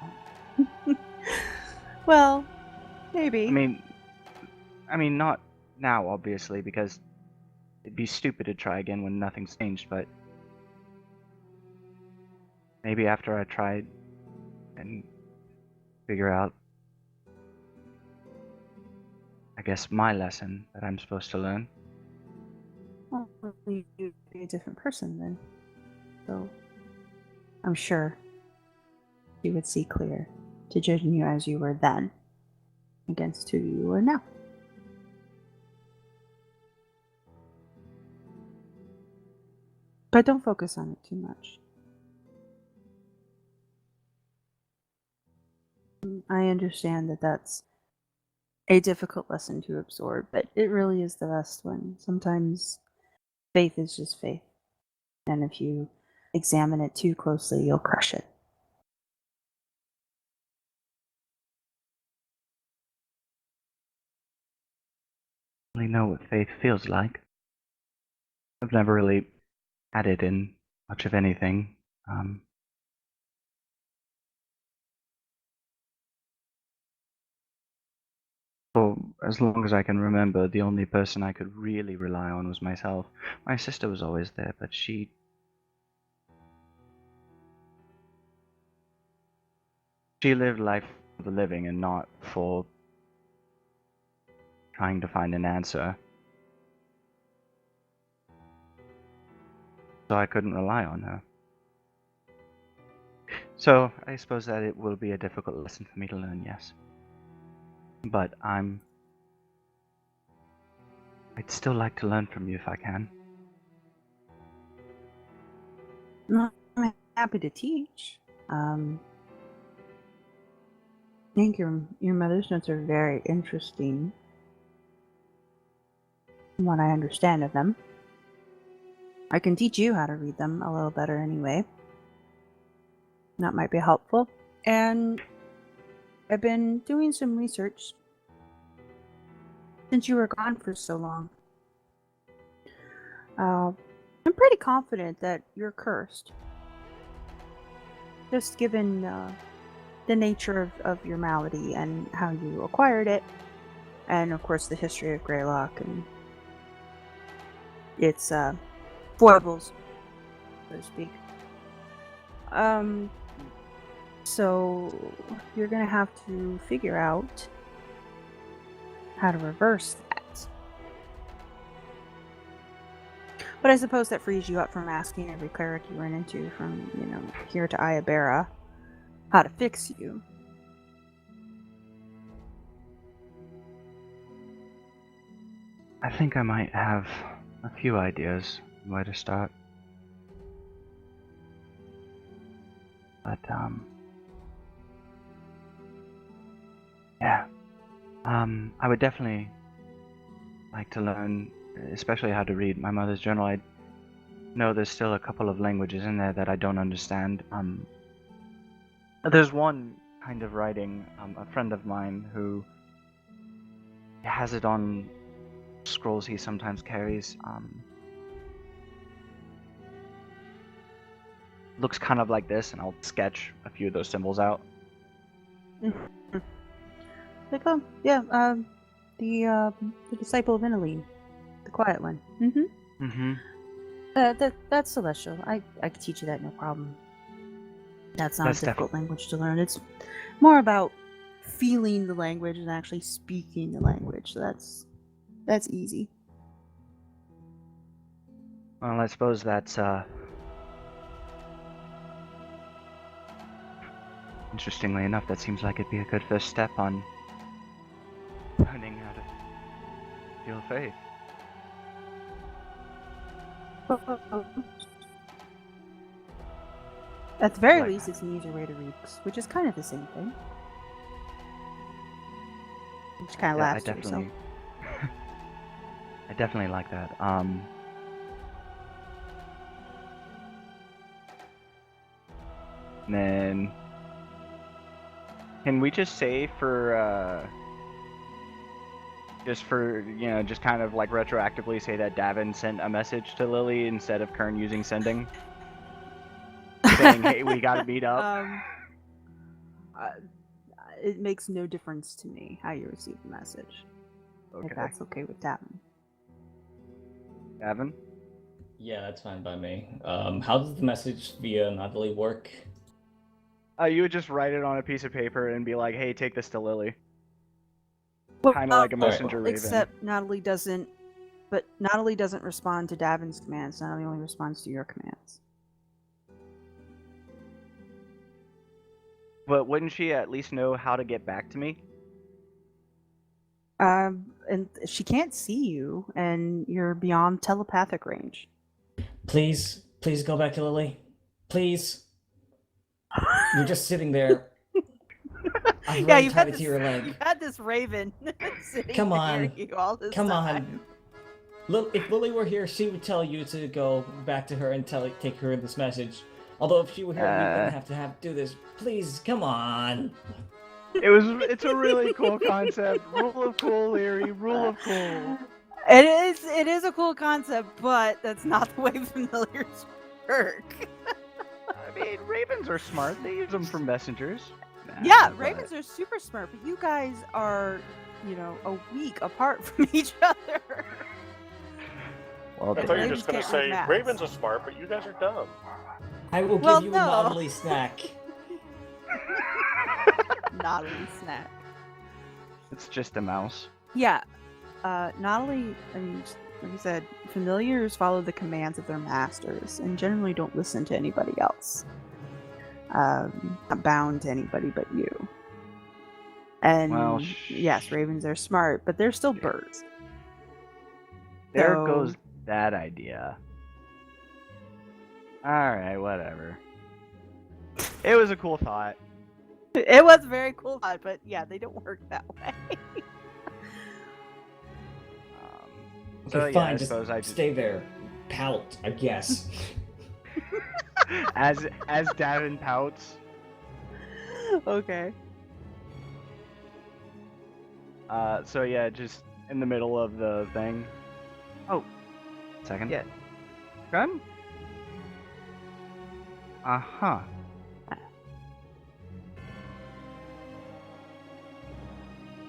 Well, maybe. I mean, not now, obviously, because it'd be stupid to try again when nothing's changed, but maybe after I tried and figure out, I guess, my lesson that I'm supposed to learn. Well, you'd be a different person then. So, I'm sure you would see clear to judging you as you were then against who you are now. But don't focus on it too much. I understand that that's a difficult lesson to absorb, but it really is the best one. Sometimes faith is just faith. And if you examine it too closely, you'll crush it. really know what faith feels like. I've never really had it in much of anything. For as long as I can remember, the only person I could really rely on was myself. My sister was always there, but she lived life for the living and not for trying to find an answer. So I couldn't rely on her. So I suppose that it will be a difficult lesson for me to learn, yes. But I'd still like to learn from you if I can. No, I'm happy to teach. I think your mother's notes are very interesting, from what I understand of them. I can teach you how to read them a little better anyway. That might be helpful. And I've been doing some research since you were gone for so long. I'm pretty confident that you're cursed. Just given the nature of your malady and how you acquired it. And of course the history of Greylock and its foibles, so to speak. So you're gonna have to figure out how to reverse that. But I suppose that frees you up from asking every cleric you run into from, here to Ayabera how to fix you. I think I might have a few ideas on where to start. But, yeah. I would definitely like to learn, especially how to read my mother's journal. I know there's still a couple of languages in there that I don't understand. There's one kind of writing, a friend of mine who has it on scrolls he sometimes carries. Looks kind of like this, and I'll sketch a few of those symbols out. Like, the disciple of Inaline, the quiet one. That's celestial. I can teach you that, no problem. That's not a difficult language to learn. It's more about feeling the language and actually speaking the language. So that's easy. Well, I suppose that's interestingly enough, that seems like it'd be a good first step on learning how to feel faith. At the very least, it's an easier way to read, which is kind of the same thing. Which kind of laughs to yourself. I definitely like that. And then, can we just say just kind of like retroactively say that Davynn sent a message to Lily instead of Kern using sending? Saying, hey, we gotta meet up. It makes no difference to me how you receive the message. Okay. If that's okay with Davynn. Davynn? Yeah, that's fine by me. How does the message via Natalie work? You would just write it on a piece of paper and be like, hey, take this to Lily. Well, kind of like a messenger raven. Except Natalie doesn't respond to Davynn's commands. Natalie only responds to your commands. But wouldn't she at least know how to get back to me? And she can't see you, and you're beyond telepathic range. Please go back to Lily. Please. You're just sitting there. Yeah, you've had this raven sitting Come on. near you all this Come time. on. If Lily were here, she would tell you to go back to her and take her this message. Although if she were here, we wouldn't have to do this. Please, come on. It's a really cool concept. Rule of cool, Leary. Rule of cool. It is a cool concept, but that's not the way familiars work. I mean, ravens are smart. They use them for messengers. Yeah, But- ravens are super smart, but you guys are, a week apart from each other. Well, I thought you were Ravens just going to can't read say maps. ravens are smart, but you guys are dumb. I will Well, give you a no. naughty snack. Not only snack. it's just a mouse. Yeah. Not only, like I said, familiars follow the commands of their masters and generally don't listen to anybody else. Not bound to anybody but you. And Well, yes, ravens are smart, but they're still birds. There So- goes that idea. Alright, whatever. It was a cool thought. It was a very cool thought, but yeah, they don't work that way. Okay, So, yeah, fine, I just suppose I just... stay there. Pout, I guess. as Davynn pouts. Okay. So yeah, just in the middle of the thing. Oh, second. Yeah. Gun? Uh-huh.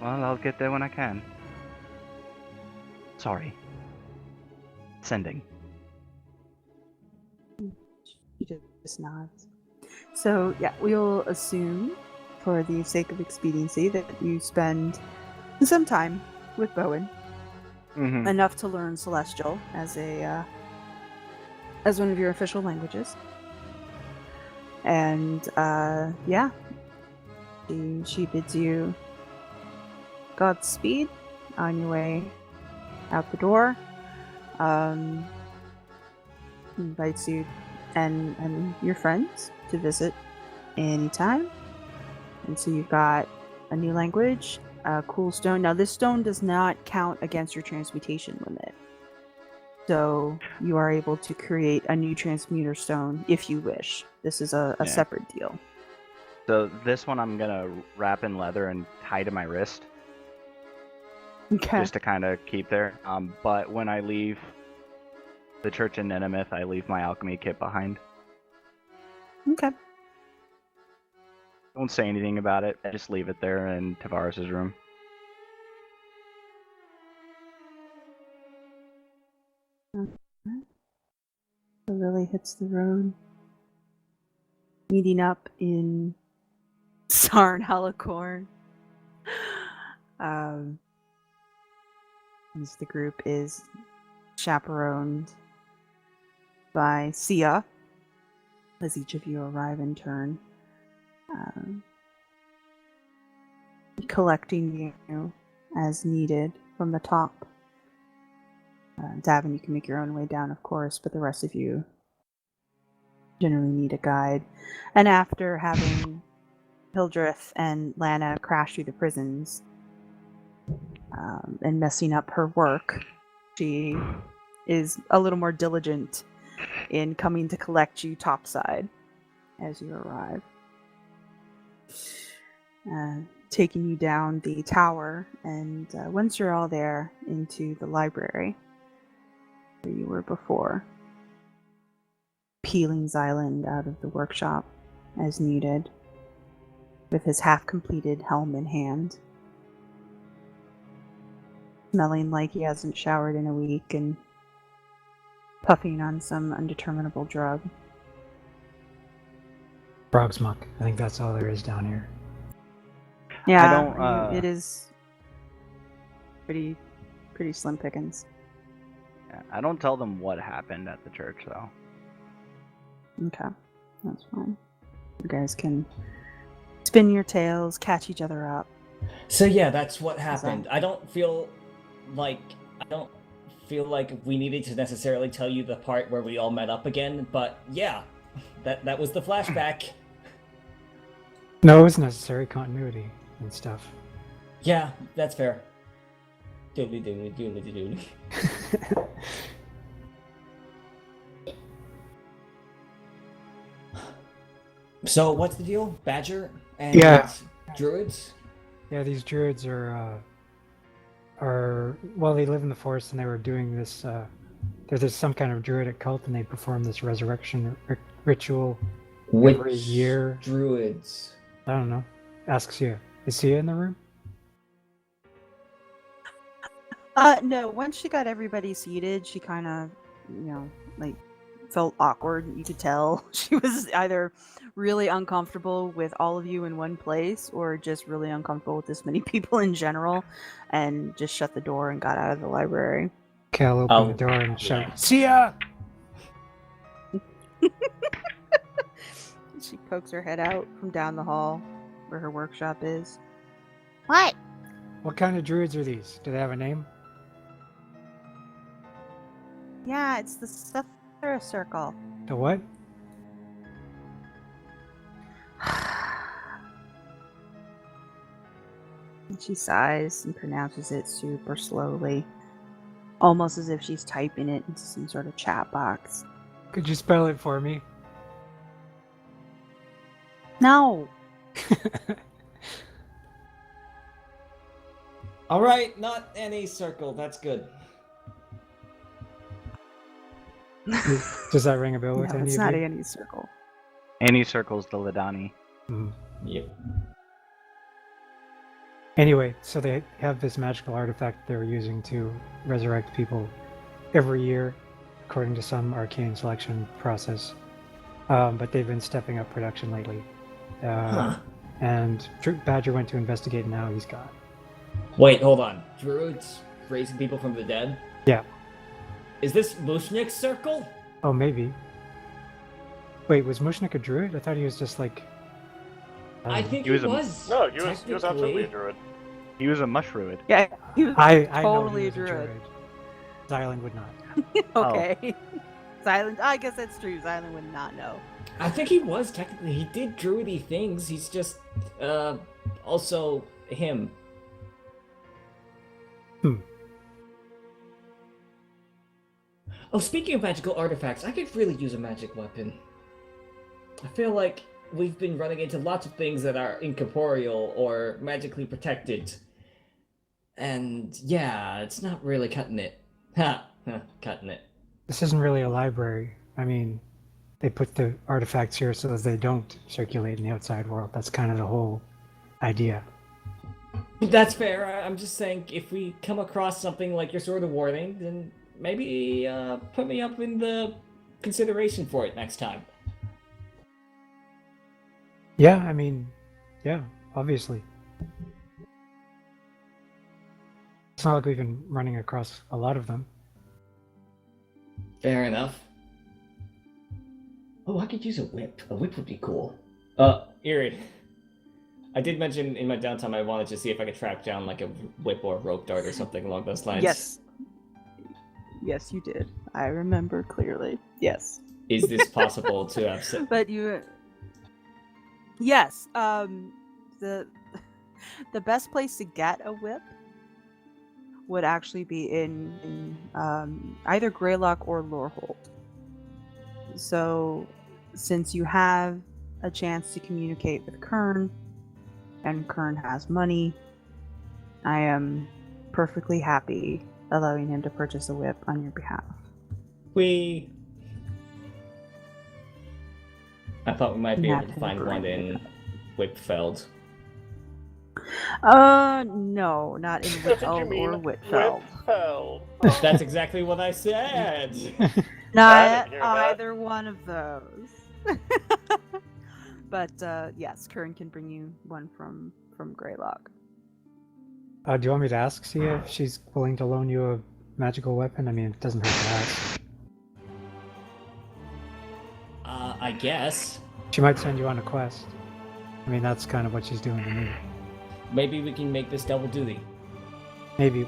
Well, I'll get there when I can. Sorry. Sending. She just nods. So yeah, we'll assume, for the sake of expediency, that you spend some time with Bowen, Mm-hmm. enough to learn Celestial as one of your official languages. And yeah, she bids you Godspeed on your way out the door. Invites you and your friends to visit anytime. And so you've got a new language, a cool stone. Now this stone does not count against your transmutation limit. So you are able to create a new transmuter stone if you wish. This is a Yeah. separate deal. So this one I'm gonna wrap in leather and tie to my wrist, Okay. just to kind of keep there. But when I leave the church in Nenamith, I leave my alchemy kit behind. Okay. Don't say anything about it. I just leave it there in Tavares' room. So really hits the road. Meeting up in Sarn Halicorn. As the group is chaperoned by Sia, as each of you arrive in turn, collecting you as needed from the top. Davynn, you can make your own way down, of course, but the rest of you generally need a guide. And after having Hildreth and Lana crash through the prisons and messing up her work, she is a little more diligent in coming to collect you topside as you arrive. Taking you down the tower, and once you're all there, into the library where you were before, peeling Xylund out of the workshop as needed, with his half-completed helm in hand, smelling like he hasn't showered in a week, and puffing on some undeterminable drug. Frog's muck. I think that's all there is down here. Yeah, don't, it is pretty slim pickings. Yeah, I don't tell them what happened at the church, though. Okay, that's fine. You guys can spin your tails, catch each other up. So yeah, that's what happened. I don't feel like we needed to necessarily tell you the part where we all met up again, but yeah, that was the flashback. No, it was necessary continuity and stuff. Yeah, that's fair. Doodly doodly doodly doodly. So what's the deal? Badger and Yeah. druids? Yeah, these druids are they live in the forest, and they were doing this. There's some kind of druidic cult, and they perform this resurrection ritual every year. Druids? I don't know. Ask Sia. Is Sia in the room? No. Once she got everybody seated, she kind of, like felt awkward. You could tell she was either really uncomfortable with all of you in one place, or just really uncomfortable with this many people in general, and just shut the door and got out of the library. Cal opened the door and shouted, "Sia!" She pokes her head out from down the hall where her workshop is. What? What kind of druids are these? Do they have a name? Yeah, it's the Sorcerer Circle. The what? And she sighs and pronounces it super slowly, almost as if she's typing it into some sort of chat box. Could you spell it for me? No. All right, not any circle. That's good. Does that ring a bell with No, any it's of not you? any circle. Any circle's the Ladani. Mhm. Yep. Anyway, so they have this magical artifact they're using to resurrect people every year, according to some arcane selection process. But they've been stepping up production lately. And Badger went to investigate, and now he's gone. Wait, hold on. Druids raising people from the dead? Yeah. Is this Mushnik's circle? Oh, maybe. Wait, was Mushnik a druid? I thought he was just like... I think He he was a- was. No, he was absolutely a druid. He was a mushroid. Yeah, he was I know totally he a was druid. Xylund would not. Okay. Xylund, I guess that's true. Xylund would not know. I think he was technically. He did druidy things. He's just, also him. Oh, speaking of magical artifacts, I could really use a magic weapon. I feel like we've been running into lots of things that are incorporeal or magically protected. And yeah, it's not really cutting it. Cutting it. This isn't really a library. I mean, they put the artifacts here so that they don't circulate in the outside world. That's kind of the whole idea. That's fair. I'm just saying, if we come across something like your sort of warning, then maybe put me up in the consideration for it next time. Yeah, I mean, yeah, obviously. It's not like we've been running across a lot of them. Fair enough. Oh, I could use a whip. A whip would be cool. Eerie. I did mention in my downtime I wanted to see if I could track down like a whip or a rope dart or something along those lines. Yes. Yes, you did. I remember clearly. Yes. Is this possible to have... But you... Yes. The best place to get a whip would actually be in either Greylock or Lorehold. So, since you have a chance to communicate with Kern, and Kern has money, I am perfectly happy allowing him to purchase a whip on your behalf. I thought we might be Not able to find one in Whitfeld. No, not in What did you Whitfeld mean, or Whitfeld. Whitfeld? That's exactly what I said! I Not didn't hear that. either one of those. But yes, Kern can bring you one from Greylock. Do you want me to ask Sia if she's willing to loan you a magical weapon? I mean, it doesn't hurt to ask. I guess. She might send you on a quest. I mean, that's kind of what she's doing to me. Maybe we can make this double duty. Maybe.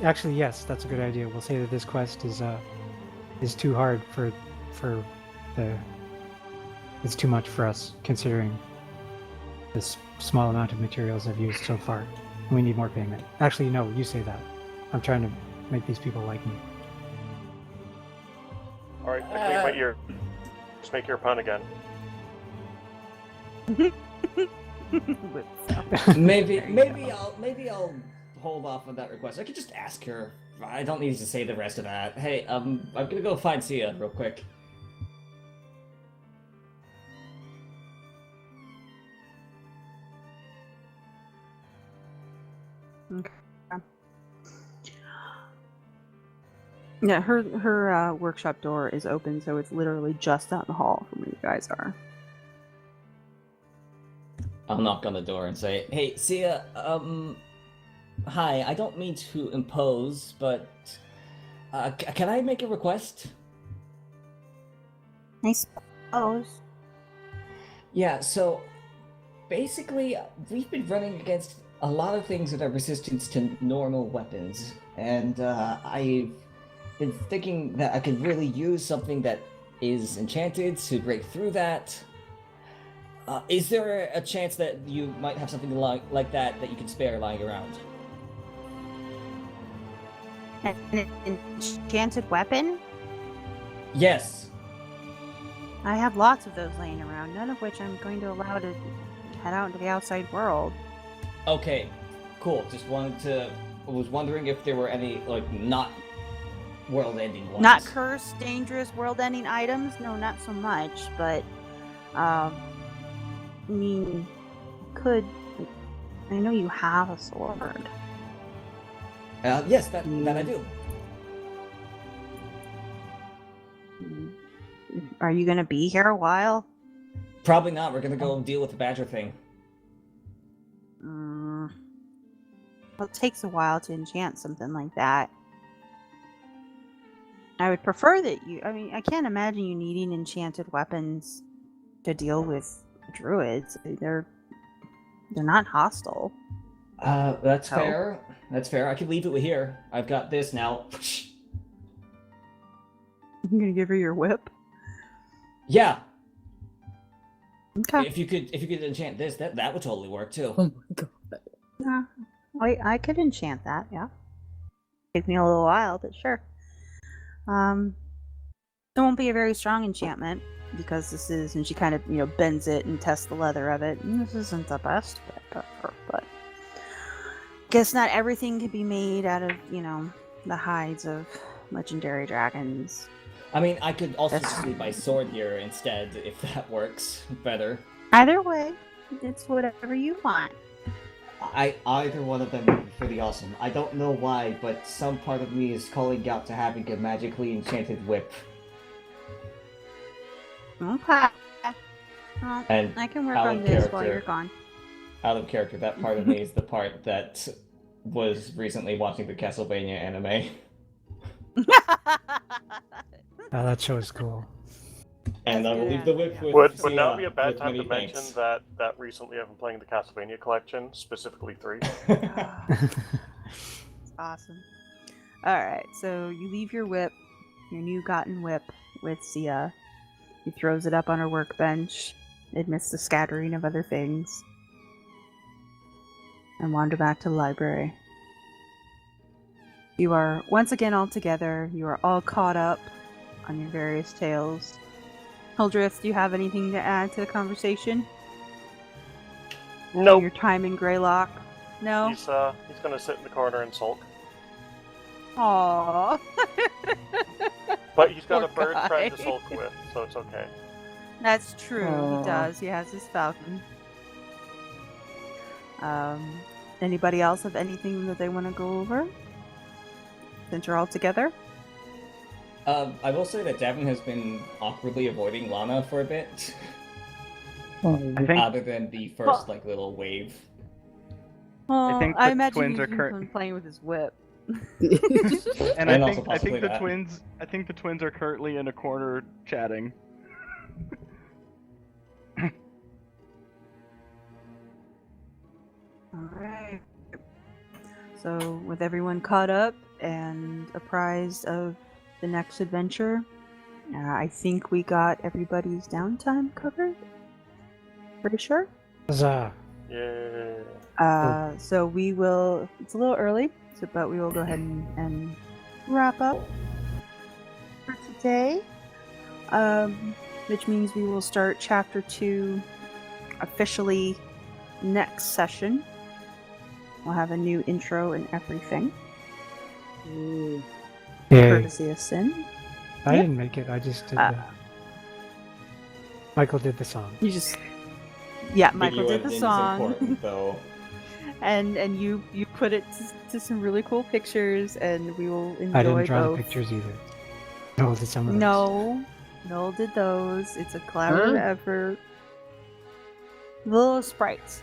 Actually, yes, that's a good idea. We'll say that this quest is too hard for the... It's too much for us, considering this small amount of materials I've used so far. We need more payment. Actually, no, you say that. I'm trying to make these people like me. Alright, just make your pun again. Whitfeld. Maybe I'll hold off on that request. I could just ask her. I don't need to say the rest of that. Hey, I'm gonna go find Sia real quick. Okay. Yeah, her workshop door is open, so it's literally just down the hall from where you guys are. I'll knock on the door and say, "Hey, Sia, hi, I don't mean to impose, but can I make a request?" I suppose. Yeah, so basically, we've been running against a lot of things that are resistant to normal weapons, and I've been thinking that I could really use something that is enchanted to break through that. Is there a chance that you might have something like that you can spare lying around? An enchanted weapon? Yes. I have lots of those laying around, none of which I'm going to allow to head out into the outside world. Okay, cool. Was wondering if there were any, not world-ending ones. Not cursed, dangerous, world-ending items? No, not so much, but, I mean, I know you have a sword. Yes, that I do. Are you gonna be here a while? Probably not. We're gonna go deal with the badger thing. Well, it takes a while to enchant something like that. I would prefer that I can't imagine you needing enchanted weapons to deal with druids. They're not hostile. That's Oh. fair. That's fair. I can leave it with here. I've got this now. You gonna give her your whip? Yeah. Okay. If you could enchant this, that would totally work too. Oh my god. Yeah. I could enchant that, yeah. Take me a little while, but sure. It won't be a very strong enchantment, because this is, and she kind of, bends it and tests the leather of it, and this isn't the best whip ever, but guess not everything can be made out of, the hides of legendary dragons. I mean, I could also That's- sleep my sword here instead, if that works better. Either way, it's whatever you want. Either one of them would be pretty awesome. I don't know why, but some part of me is calling out to having a magically enchanted whip. Okay. Well, And I can work out on of this while character. you're gone. Out of character, that part of me is the part that was recently watching the Castlevania anime. Oh, that show is cool. And I will leave the whip with Would now Sia be a bad with time to many mention thanks. that recently I've been playing the Castlevania collection, specifically 3. It's awesome. Alright, so you leave your whip, your new gotten whip, with Sia. He throws it up on her workbench amidst the scattering of other things, and wander back to the library. You are once again all together. You are all caught up on your various tales. Hildreth, do you have anything to add to the conversation? Nope. Your time in Greylock? No? He's gonna sit in the corner and sulk. Aww. But he's got Poor a bird friend to guy. sulk with, so it's okay. That's true. Aw. He does. He has his falcon. Anybody else have anything that they want to go over? Since you're all together? I will say that Davynn has been awkwardly avoiding Lana for a bit, I think other than the first little wave. Well, think I the imagine twins he's are been playing with his whip. and And I also think possibly the that. twins are currently in a corner chatting. Alright. So, with everyone caught up and apprised of the next adventure, I think we got everybody's downtime covered. Pretty sure. Huzzah. Yeah. So we will. It's a little early, but we will go ahead and wrap up for today. Which means we will start chapter 2 officially next session. We'll have a new intro and everything. Ooh. Yay. Courtesy of Sin. I Yep. didn't make it. I just did the... Michael did the song. You just... Yeah, Michael Video did the editing is song. important, though. and you put it to some really cool pictures, and we will enjoy I didn't draw both. the pictures either. No, did some of those. No, Noel did those. It's a collaborative Huh? effort. The little sprites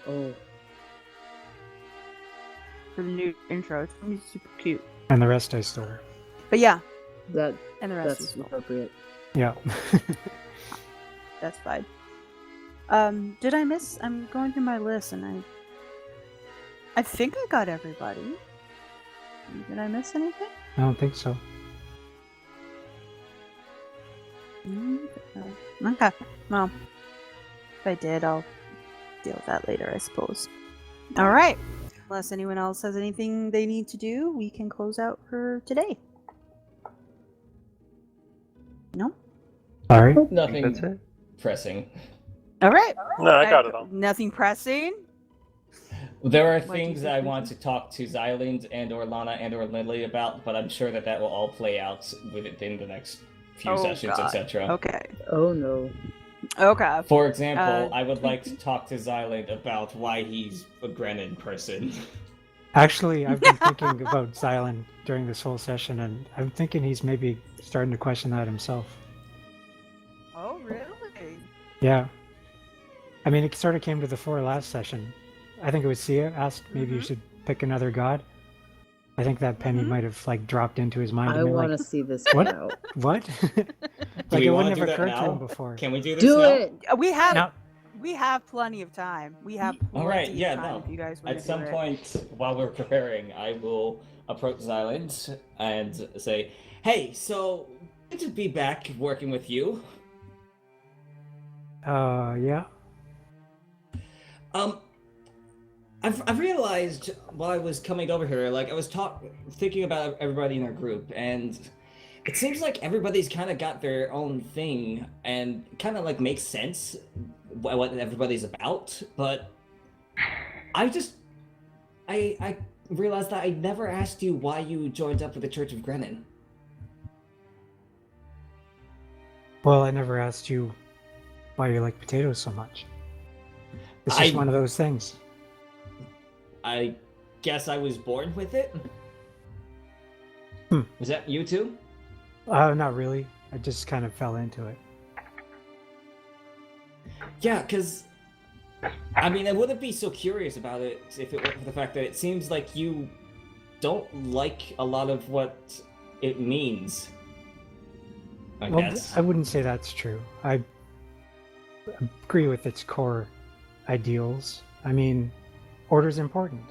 Oh. for the new intro. It's gonna be super cute. And the rest I stole. But yeah, That and the rest that's is cool. appropriate. Yeah. That's fine. Did I miss? I'm going through my list, and I think I got everybody. Did I miss anything? I don't think so. Okay. Well, if I did, I'll deal with that later, I suppose. All right. Unless anyone else has anything they need to do, we can close out for today. No? All right. Nothing That's it. pressing. All right. No, I got it all. Nothing pressing. There are do you things think I we want can- to talk to Xylund and or Lana and or Lily about, but I'm sure that will all play out within the next few Oh, sessions, God. etc. Okay. Oh no. Okay. For example, I would Twinki? like to talk to Xylund about why he's a Grennan person. Actually, I've been thinking about Xylund during this whole session, and I'm thinking he's maybe starting to question that himself. Oh, really? Yeah. I mean, it sort of came to the fore last session. I think it was Sia asked maybe you Mhm. should pick another god. I think that penny Mhm. might have like dropped into his mind. I and been want like, to see this What? out. What? Do like we it wanna wouldn't do have that occurred to now? him before. Can we do this Do now? it. We have plenty of time. We have plenty All right, of yeah, time no. if you guys want At to some do it. point while we're preparing, I will approach Xylund and say, "Hey, so good to be back working with you. Yeah. I've realized while I was coming over here, like I was thinking about everybody in our group, and it seems like everybody's kind of got their own thing, and kind of like makes sense what everybody's about. But I realized that I never asked you why you joined up with the Church of Grennan. Well, I never asked you why you like potatoes so much. It's just one of those things. I guess I was born with it. Was that you too? Not really. I just kind of fell into it. Yeah, because I mean, I wouldn't be so curious about it if it weren't for the fact that it seems like you don't like a lot of what it means. I Well, guess. I wouldn't say that's true. I agree with its core ideals. I mean, order's important.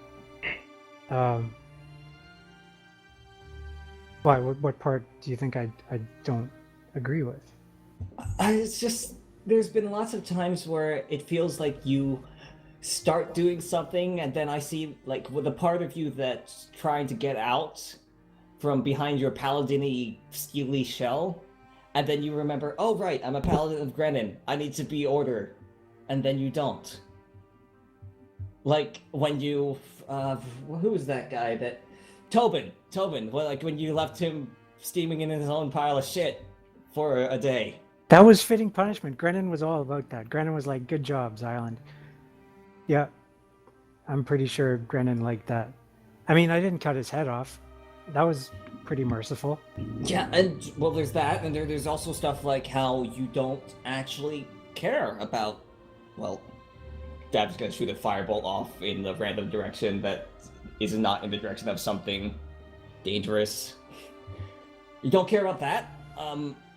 Why? What part do you think I don't agree with? It's just there's been lots of times where it feels like you start doing something, and then I see like with a part of you that's trying to get out from behind your paladin-y steely shell, and then you remember, oh right, I'm a paladin of Grennan. I need to be order, and then you don't. Like when you, who was that guy that? Tobin. Well, like when you left him steaming in his own pile of shit for a day. That was fitting punishment. Grennan was all about that. Grennan was like, good job, Xylund. Yeah, I'm pretty sure Grennan liked that. I mean, I didn't cut his head off. That was pretty merciful. Yeah, and well, there's that, and there's also stuff like how you don't actually care about. Well, Dab's gonna shoot a firebolt off in the random direction that is not in the direction of something dangerous. You don't care about that.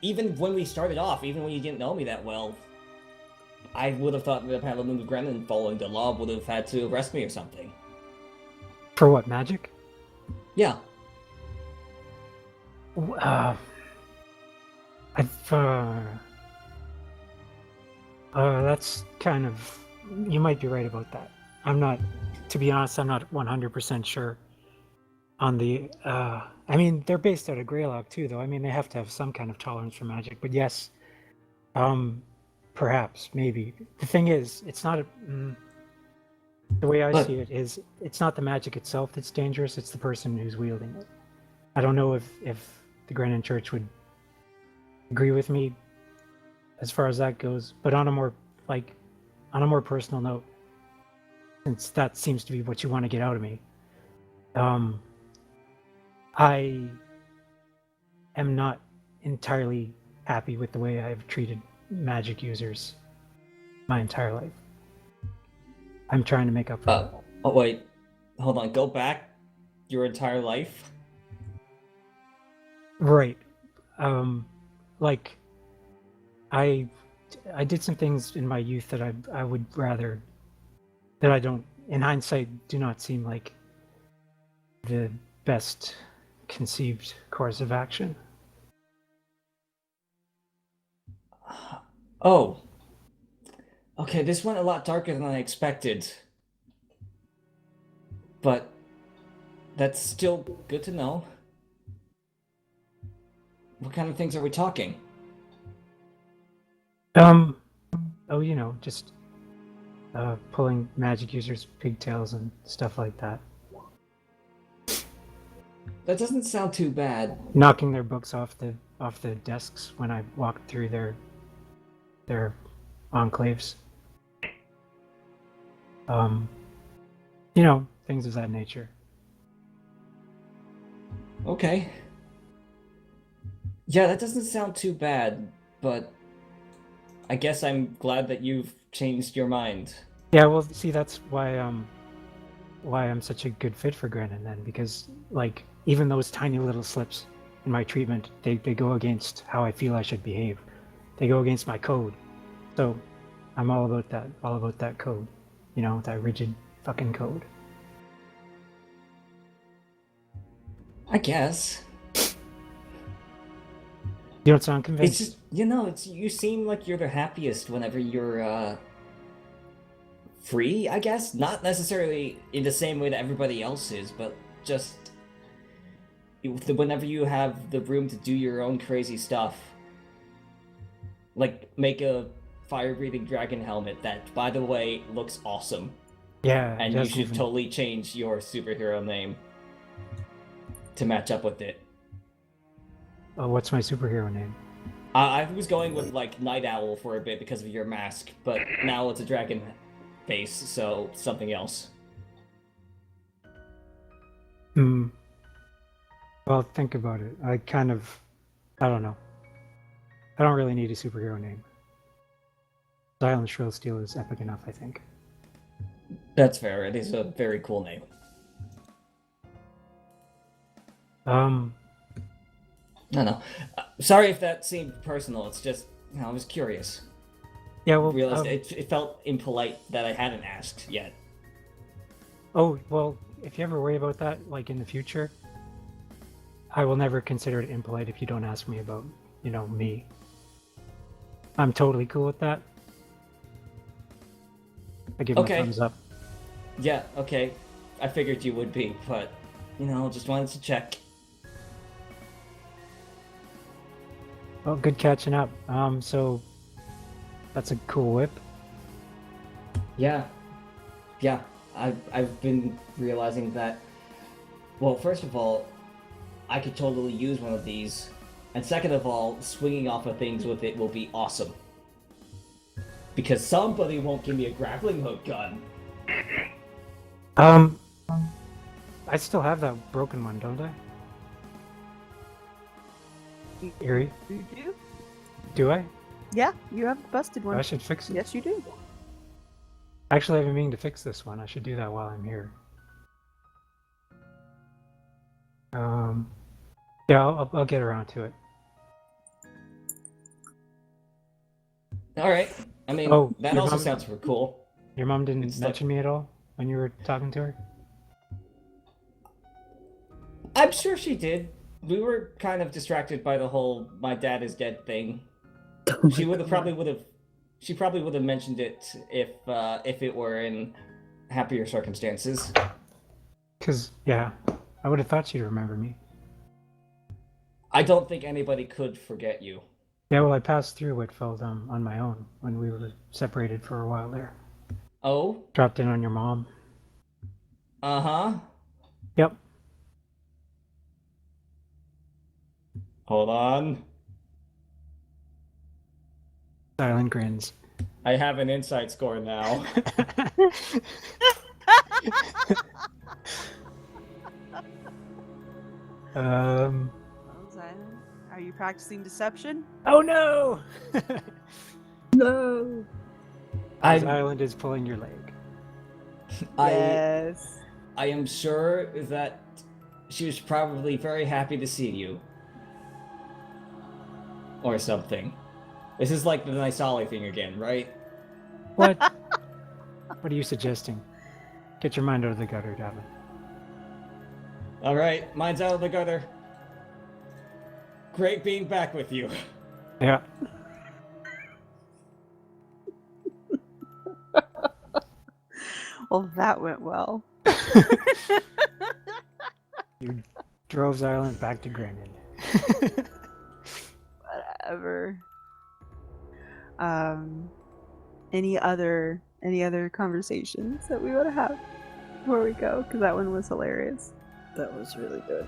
Even when we started off, even when you didn't know me that well, I would have thought that Paladin of Grennan following the law would have had to arrest me or something. For what, magic? Yeah. That's kind of... You might be right about that. I'm not... To be honest, I'm not 100% sure on the... I mean, they're based out of Greylock too, though. I mean, they have to have some kind of tolerance for magic. But yes, perhaps, maybe. The thing is, it's not a... The way I But- see it is, it's not the magic itself that's dangerous, it's the person who's wielding it. I don't know if the Grannon Church would agree with me as far as that goes, but on a more personal note, since that seems to be what you want to get out of me, I am not entirely happy with the way I've treated magic users my entire life. I'm trying to make up for that. Oh wait, hold on. Go back your entire life. Right. Like, I did some things in my youth that I would rather, that I don't, in hindsight, do not seem like the best conceived course of action. Oh. Okay, this went a lot darker than I expected. But that's still good to know. What kind of things are we talking? Oh, you know, just pulling magic users' pigtails and stuff like that. That doesn't sound too bad. Knocking their books off the desks when I walk through their enclaves. You know, things of that nature. Okay. Yeah, that doesn't sound too bad, but I guess I'm glad that you've changed your mind. Yeah, well, see, that's why I'm such a good fit for Grannon then, because like even those tiny little slips in my treatment, they go against how I feel I should behave. They go against my code. So I'm all about that code. You know, that rigid fucking code. I guess. You don't sound It's convinced. just, it's you seem like you're the happiest whenever you're free, I guess. Not necessarily in the same way that everybody else is, but just whenever you have the room to do your own crazy stuff. Like make a fire-breathing dragon helmet that, by the way, looks awesome. Yeah, And it you does should even- totally change your superhero name to match up with it. Oh, what's my superhero name? I was going with like Night Owl for a bit because of your mask, but now it's a dragon face, so something else. Well, think about it. I don't know. I don't really need a superhero name. Xylund Shrillsteel is epic enough, I think. That's fair. It is a very cool name. No. Sorry if that seemed personal. It's just, I was curious. Yeah, well, Realized it felt impolite that I hadn't asked yet. oh, well, if you ever worry about that, like in the future, I will never consider it impolite if you don't ask me about, me. I'm totally cool with that. I give Okay. my thumbs up. Yeah, okay. I figured you would be, but, just wanted to check. Well, good catching up. So that's a cool whip. Yeah. I've been realizing that, well, first of all, I could totally use one of these, and second of all, swinging off of things with it will be awesome. Because somebody won't give me a grappling hook gun. I still have that broken one, don't I? Eerie, You do? do I? Yeah, you have the busted one. I should fix it. Yes, you do. Actually, I've been meaning to fix this one. I should do that while I'm here. Yeah, I'll get around to it. Alright. I mean, Oh, that your also mom- sounds super cool. Your mom didn't It's mention me at all when you were talking to her? I'm sure she did. We were kind of distracted by the whole "my dad is dead" thing. She probably would have mentioned it if it were in happier circumstances. Because, yeah, I would have thought she'd remember me. I don't think anybody could forget you. Yeah, well, I passed through Whitfeld on my own when we were separated for a while there. Oh, Dropped in on your mom. Uh-huh. Yep. Hold on. Xylund grins. I have an insight score now. um. Well, Xylund, are you practicing deception? Oh no! No. Xylund is pulling your leg. Yes. I am sure that she was probably very happy to see you. Or something. This is like the Nisali thing again, right? What? What are you suggesting? Get your mind out of the gutter, Davynn. Alright, mine's out of the gutter. Great being back with you. Yeah. Well, that went well. You drove Xylund back to Grandin. Whatever. Any other conversations that we want to have before we go? Because that one was hilarious. That was really good.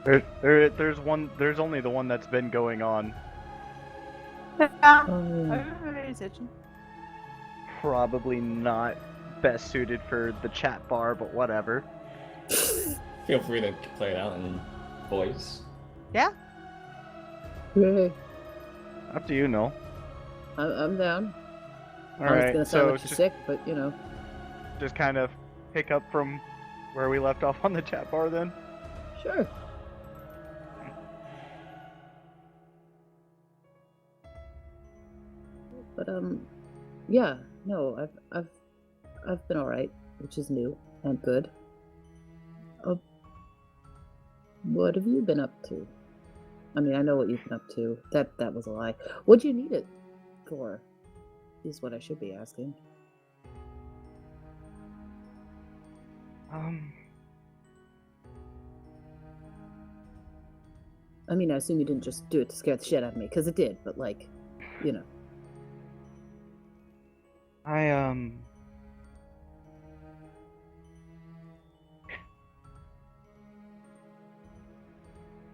There's only the one that's been going on. I'm paying attention. Probably not best suited for the chat bar, but whatever. Feel free to play it out in voice. Yeah. Yay. Up to you, Noel. I'm down. All I was right, gonna sound so like you're sick, but you know. just kind of pick up from where we left off on the chat bar then. Sure. But yeah, no, I've been all right, which is new and good. What have you been up to? I mean, I know what you've been up to. That was a lie. What'd you need it for? Is what I should be asking. I mean, I assume you didn't just do it to scare the shit out of me, because it did, but like, you know.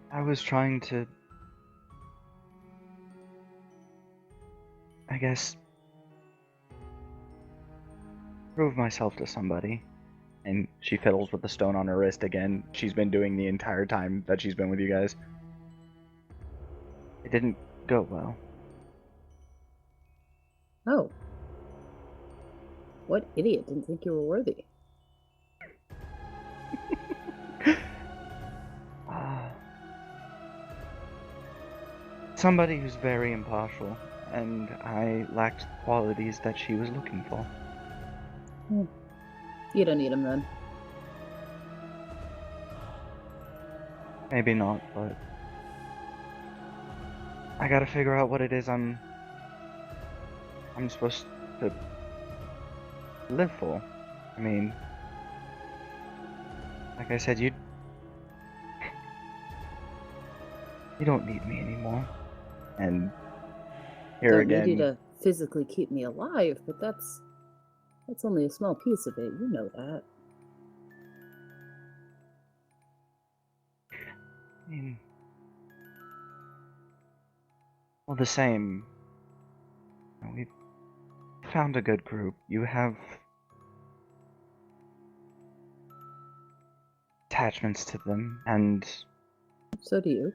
I was trying to, I guess, prove myself to somebody. And she fiddles with the stone on her wrist again. She's been doing the entire time that she's been with you guys. It didn't go well. Oh. What idiot didn't think you were worthy? Somebody who's very impartial, and I lacked the qualities that she was looking for. You don't need him then. Maybe not, but I gotta figure out what it is I'm supposed to live for. I mean, like I said, you don't need me anymore. And here Don't again, need you to physically keep me alive, but that's only a small piece of it. You know that. I mean, well, the same. We've found a good group. You have attachments to them, and So do you.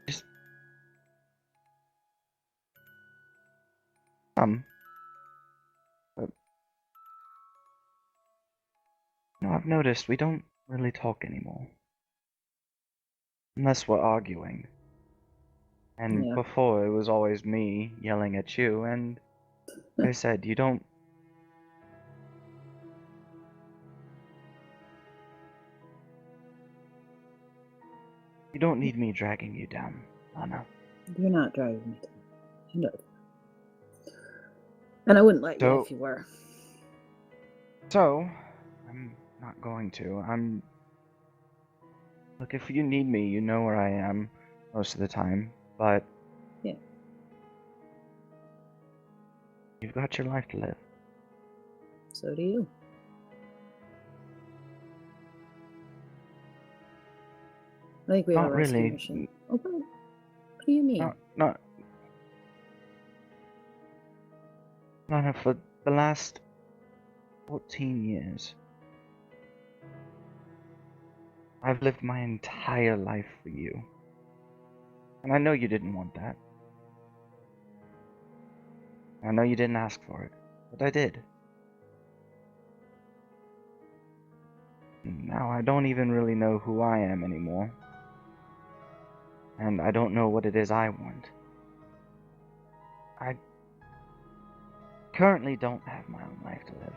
but I've noticed we don't really talk anymore. Unless we're arguing. And Yeah. before, it was always me yelling at you, and like I said, you don't need me dragging you down, Lana. You're not driving me down. You know that. And I wouldn't let you So- if you were. So, I'm not going to. Look, if you need me, you know where I am most of the time, but... Yeah. You've got your life to live. So do you. I think we have Not a rescue really. mission. Oh, what do you mean? Not. No, for the last 14 years, I've lived my entire life for you. And I know you didn't want that. I know you didn't ask for it, but I did. Now I don't even really know who I am anymore. And I don't know what it is I want. I currently don't have my own life to live.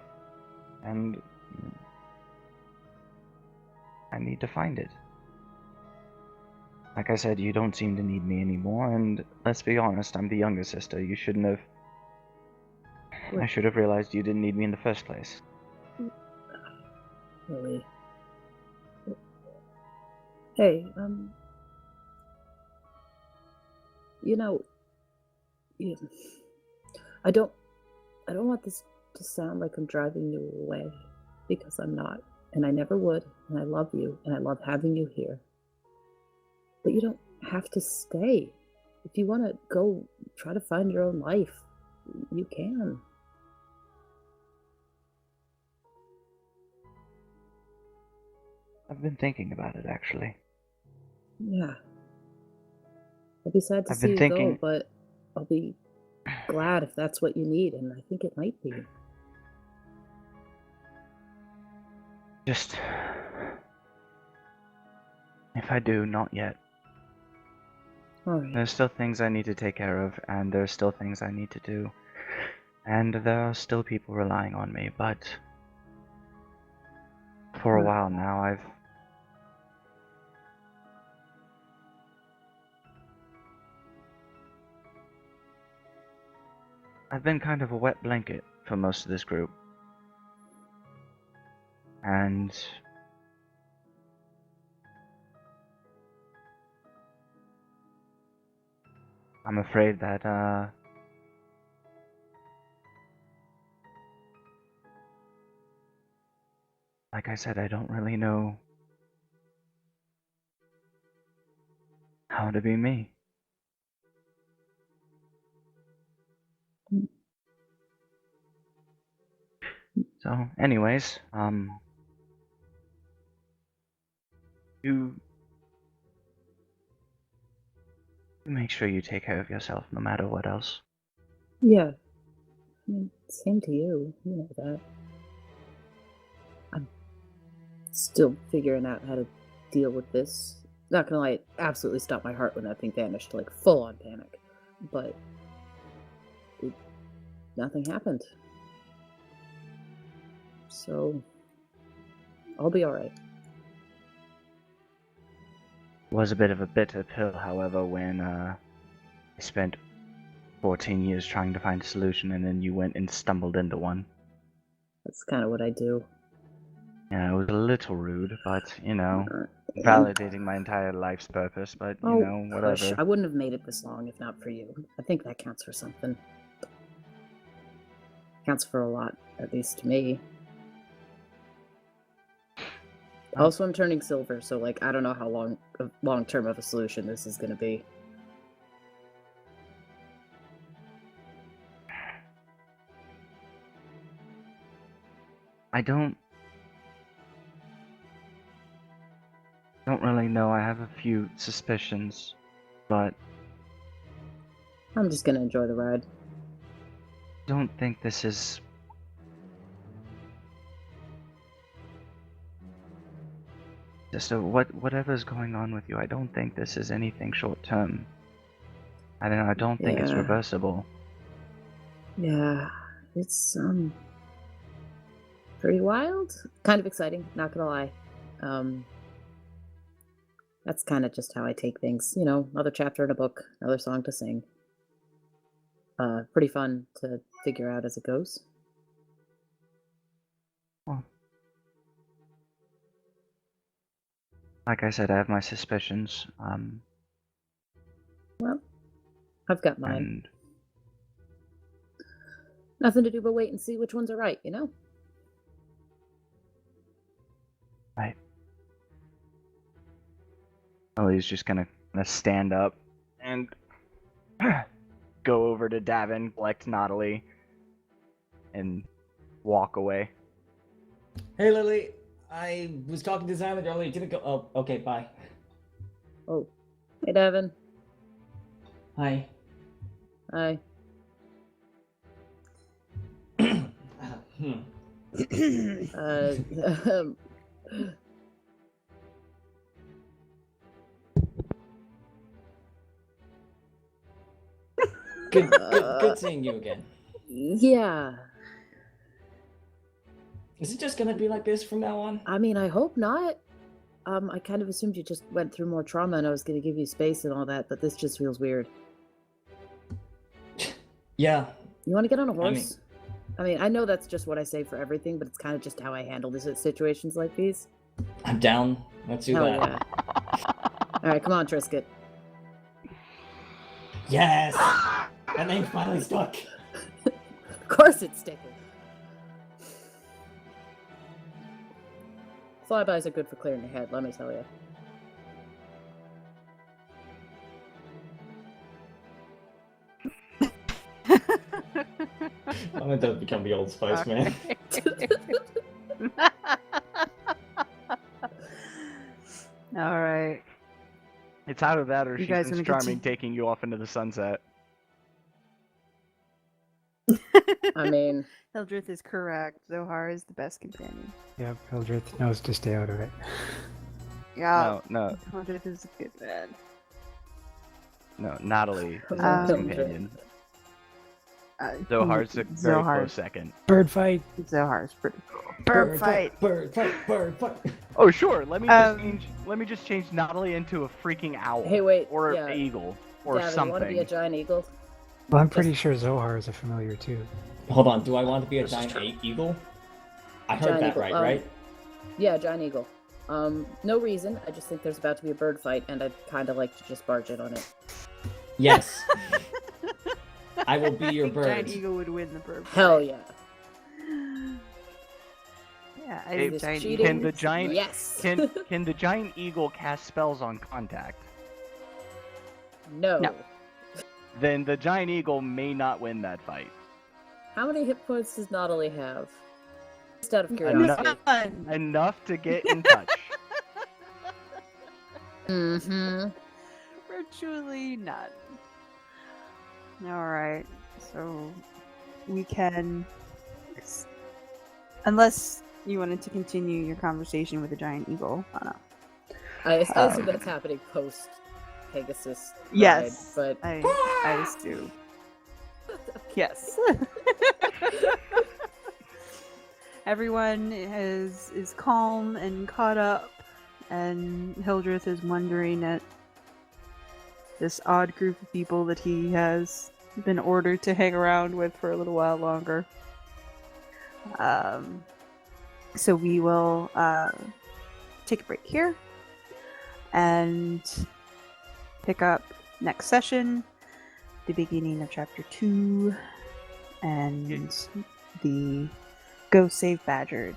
And I need to find it. Like I said, you don't seem to need me anymore, and let's be honest, I'm the younger sister. You shouldn't have... I should have realized you didn't need me in the first place. Really? Hey, you know, I don't want this to sound like I'm driving you away, because I'm not, and I never would, and I love you, and I love having you here. But you don't have to stay. If you want to go try to find your own life, you can. I've been thinking about it, actually. Yeah. I'll be sad to I've see been you thinking... go, but I'll be glad if that's what you need, and I think it might be. Just... If I do, not yet. Alright. There's still things I need to take care of, and there's still things I need to do. And there are still people relying on me, but... For a while now, I've been kind of a wet blanket for most of this group. And... I'm afraid that, like I said, I don't really know how to be me. So, anyways, you make sure you take care of yourself no matter what else. Yeah. I mean, same to you. You know that. I'm still figuring out how to deal with this. Not gonna lie, it absolutely stopped my heart when that thing vanished, like full-on panic. But nothing happened. So I'll be alright. Was a bit of a bitter pill, however, when I spent 14 years trying to find a solution and then you went and stumbled into one. That's kind of what I do. Yeah, it was a little rude, but, you know, validating my entire life's purpose, but, you know, whatever. Hush. I wouldn't have made it this long if not for you. I think that counts for something. Counts for a lot, at least to me. Also, I'm turning silver, so, like, I don't know how long-term of a solution this is gonna be. I don't really know. I have a few suspicions, but I'm just gonna enjoy the ride. I don't think this is... Just whatever's going on with you, I don't think this is anything short-term. I don't think it's reversible. Yeah, it's, pretty wild. Kind of exciting, not gonna lie. That's kind of just how I take things. You know, another chapter in a book, another song to sing. Pretty fun to figure out as it goes. Well, like I said, I have my suspicions. Well, I've got mine. And Nothing to do but wait and see which ones are right, you know? right. Ellie's just gonna stand up and go over to Davynn, collect Nautilus, and walk away. Hey, Lily. I was talking to Xylund earlier. Didn't go. Oh, okay. Bye. Oh, hey, Davynn. Hi. Hi. Good seeing you again. Yeah. Is it just gonna be like this from now on? I mean, I hope not. I kind of assumed you just went through more trauma and I was going to give you space and all that, but this just feels weird. Yeah. You want to get on a horse? I mean, I know that's just what I say for everything, but it's kind of just how I handle this at situations like these. I'm down. Let's do Hell that. yeah. All right, come on, Trisket. Yes! That name finally stuck. Of course it's sticking. Flybys are good for clearing your head, let me tell you. I'm gonna become the Old Spice man. All right. It's either that or You she's guys Prince wanna Charming continue? taking you off into the sunset. I mean, Hildreth is correct. Zohar is the best companion. Yep, Hildreth knows to stay out of it. Yeah. No, Hildreth is a good man. Nautilus is his Um, companion. Zohar's a very Zohar. close second. Bird fight! Zohar's pretty cool. Bird fight. Bird fight! Bird fight! Oh sure, let me just change Nautilus into a freaking owl. Hey, wait, Or yeah. an eagle. Or Davin, something. you want to be a giant eagle? Well, I'm pretty sure Zohar is a familiar too. Hold on, do I want to be a This is giant true. eagle? I heard Giant that eagle, right, right? Yeah, giant eagle. No reason. I just think there's about to be a bird fight, and I'd kind of like to just barge in on it. Yes. I will be your think bird. Giant eagle would win the bird fight. Hell yeah. Yeah, I Hey, think This giant cheating? eagle. Can the giant Yes. can the giant eagle cast spells on contact? No. No. Then the giant eagle may not win that fight. How many hit points does Nautilus have? Just out of curiosity. None. Enough to get in touch. Mm-hmm. Virtually none. Alright, so we can. Unless you wanted to continue your conversation with the giant eagle. I don't know. I assume that's happening post Pegasus. ride, Yes, but I assume. Yes. Everyone is calm and caught up, and Hildreth is wondering at this odd group of people that he has been ordered to hang around with for a little while longer. So we will take a break here and pick up next session, the beginning of chapter 2, and the Go Save Badger